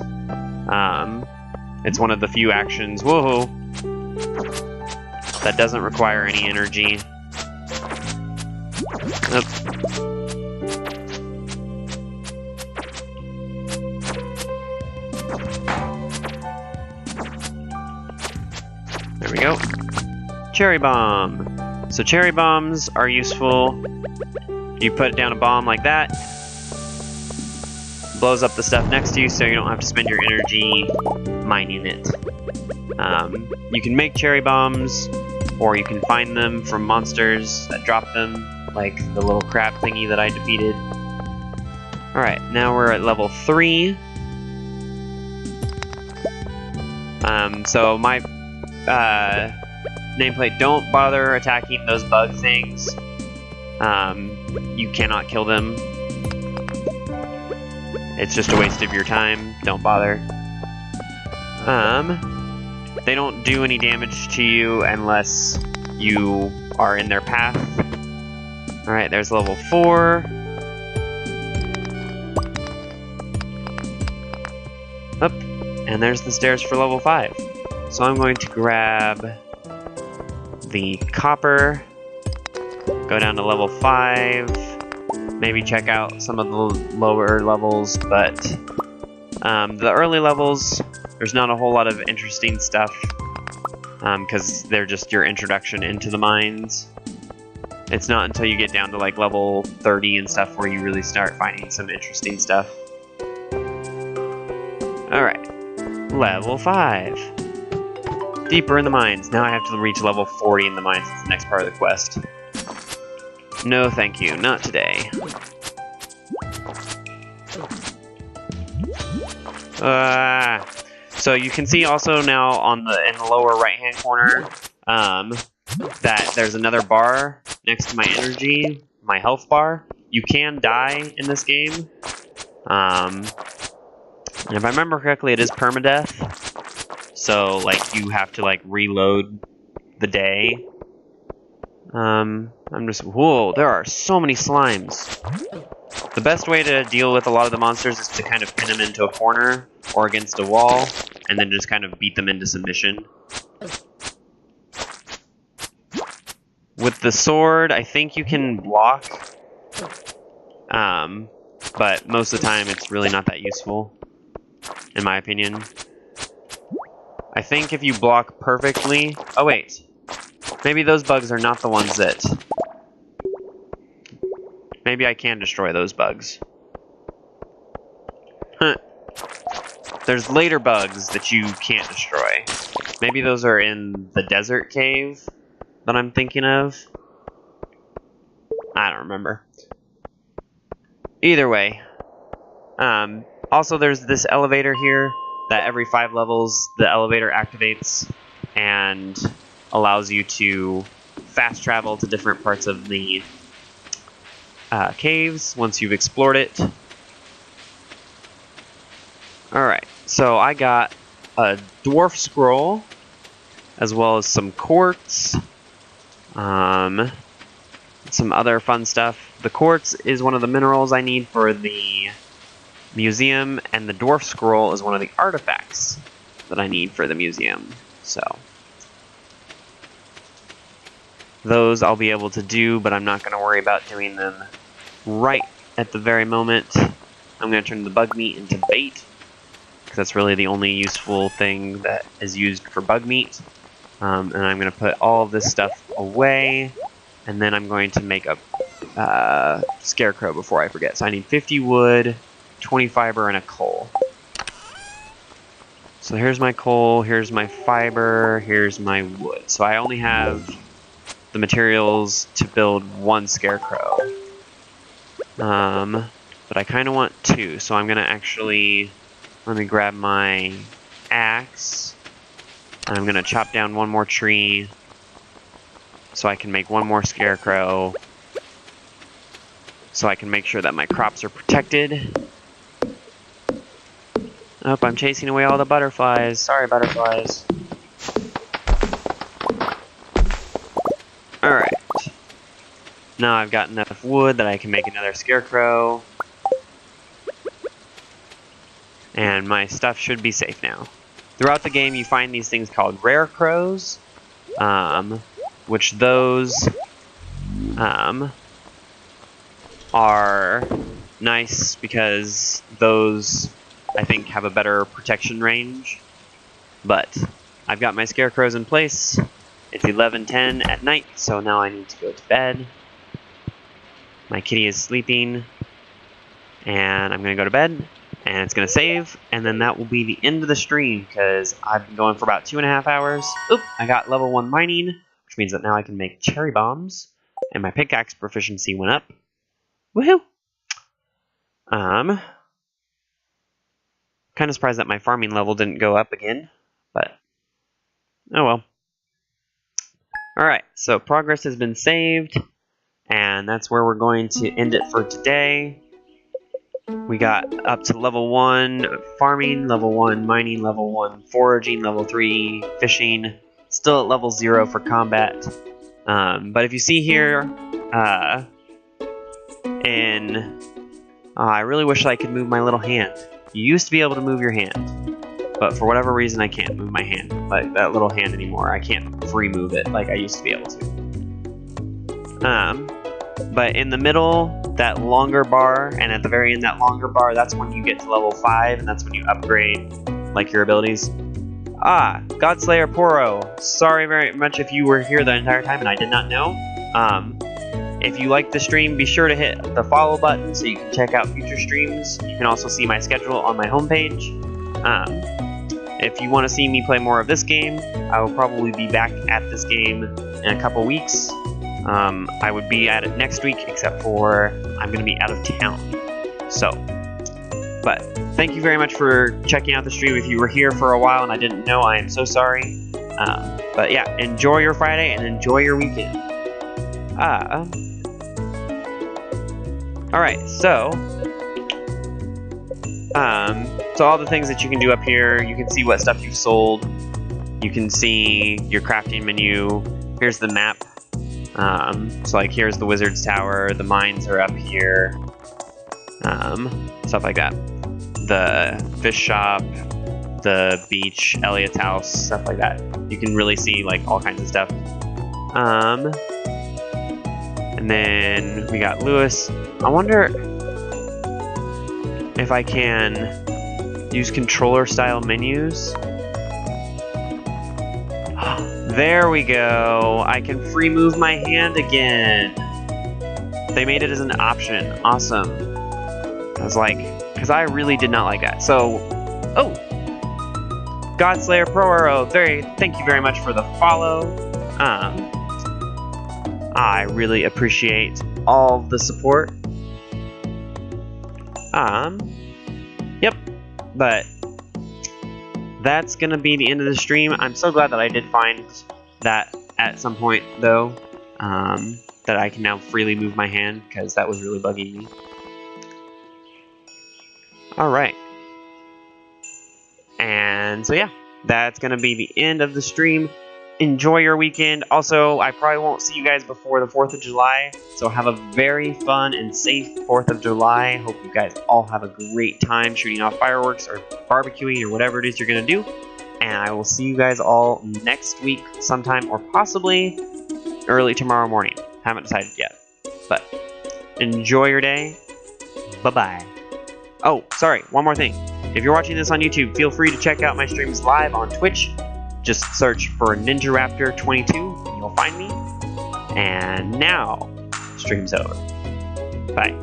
It's one of the few actions, whoa, that doesn't require any energy. Oop. There we go. Cherry bomb. So cherry bombs are useful. You put down a bomb like that, blows up the stuff next to you, so you don't have to spend your energy mining it. You can make cherry bombs, or you can find them from monsters that drop them, like the little crab thingy that I defeated. Alright, now we're at level 3. So my nameplate, don't bother attacking those bug things. You cannot kill them. It's just a waste of your time. Don't bother. They don't do any damage to you unless you are in their path. Alright, there's level 4. Up, and there's the stairs for level 5. So I'm going to grab the copper, go down to level 5, maybe check out some of the lower levels, but the early levels, there's not a whole lot of interesting stuff, because they're just your introduction into the mines. It's not until you get down to like level 30 and stuff where you really start finding some interesting stuff. Alright, level 5. Deeper in the mines. Now I have to reach level 40 in the mines. It's the next part of the quest. No, thank you. Not today. So you can see also now in the lower right-hand corner that there's another bar next to my energy, my health bar. You can die in this game. And if I remember correctly, it is permadeath. So, like, you have to, like, reload the day. I'm just... Whoa, there are so many slimes. The best way to deal with a lot of the monsters is to kind of pin them into a corner or against a wall, and then just kind of beat them into submission. With the sword, I think you can block. But most of the time, it's really not that useful, in my opinion. I think if you block perfectly... Oh, wait. Maybe those bugs are not the ones that... Maybe I can destroy those bugs. Huh. There's later bugs that you can't destroy. Maybe those are in the desert cave that I'm thinking of. I don't remember. Either way. Also, there's this elevator here that every 5 levels the elevator activates and allows you to fast travel to different parts of the caves once you've explored it. Alright, so I got a dwarf scroll as well as some quartz, some other fun stuff. The quartz is one of the minerals I need for the museum, and the dwarf scroll is one of the artifacts that I need for the museum. So those I'll be able to do, but I'm not going to worry about doing them right at the very moment. I'm going to turn the bug meat into bait, because that's really the only useful thing that is used for bug meat. And I'm going to put all of this stuff away, and then I'm going to make a scarecrow before I forget. So I need 50 wood, 20 fiber, and a coal. So here's my coal, here's my fiber, here's my wood. So I only have the materials to build 1 scarecrow. But I kind of want 2, so I'm going to actually... Let me grab my axe. I'm gonna chop down one more tree so I can make one more scarecrow, so I can make sure that my crops are protected. Oh, I'm chasing away all the butterflies. Sorry, butterflies. Alright. Now I've got enough wood that I can make another scarecrow. And my stuff should be safe now. Throughout the game, you find these things called rare crows, which those are nice because those, I think, have a better protection range. But I've got my scarecrows in place. It's 11:10 at night, so now I need to go to bed. My kitty is sleeping, and I'm going to go to bed. And it's going to save, and then that will be the end of the stream, because I've been going for about 2.5 hours. Oop, I got level 1 mining, which means that now I can make cherry bombs, and my pickaxe proficiency went up. Woohoo! Kind of surprised that my farming level didn't go up again, but oh well. Alright, so progress has been saved, and that's where we're going to end it for today. We got up to level 1 farming, level 1 mining, level 1 foraging, level 3 fishing, still at level 0 for combat. But if you see here, I really wish I could move my little hand. You used to be able to move your hand, but for whatever reason I can't move my hand, like that little hand anymore. I can't free move it like I used to be able to. But in the middle, that longer bar, and at the very end, that longer bar, that's when you get to level 5, and that's when you upgrade, like, your abilities. Godslayer Poro. Sorry very much if you were here the entire time and I did not know. If you like the stream, be sure to hit the follow button so you can check out future streams. You can also see my schedule on my homepage. If you want to see me play more of this game, I will probably be back at this game in a couple weeks. I would be at it next week, except for I'm going to be out of town. So, but thank you very much for checking out the stream. If you were here for a while and I didn't know, I am so sorry. But yeah, enjoy your Friday and enjoy your weekend. Alright, so all the things that you can do up here, you can see what stuff you've sold. You can see your crafting menu. Here's the map. So like here's the wizard's tower, the mines are up here, stuff like that. The fish shop, the beach, Elliot's house, stuff like that. You can really see like all kinds of stuff. And then we got Lewis. I wonder if I can use controller style menus. There we go. I can free move my hand again. They made it as an option. Awesome. I was like, because I really did not like that. So, oh, Godslayer Pro Arrow. Thank you very much for the follow. I really appreciate all the support. Yep. But that's gonna be the end of the stream. I'm so glad that I did find that at some point, though, that I can now freely move my hand, because that was really bugging me. Alright. And so yeah, that's gonna be the end of the stream. Enjoy your weekend. Also, I probably won't see you guys before the 4th of July, so have a very fun and safe 4th of July. Hope you guys all have a great time shooting off fireworks or barbecuing or whatever it is you're going to do. And I will see you guys all next week sometime, or possibly early tomorrow morning. Haven't decided yet. But enjoy your day. Bye-bye. Oh, sorry, one more thing. If you're watching this on YouTube, feel free to check out my streams live on Twitch. Just search for Ninja Raptor 22 and you'll find me. And now, stream's over. Bye.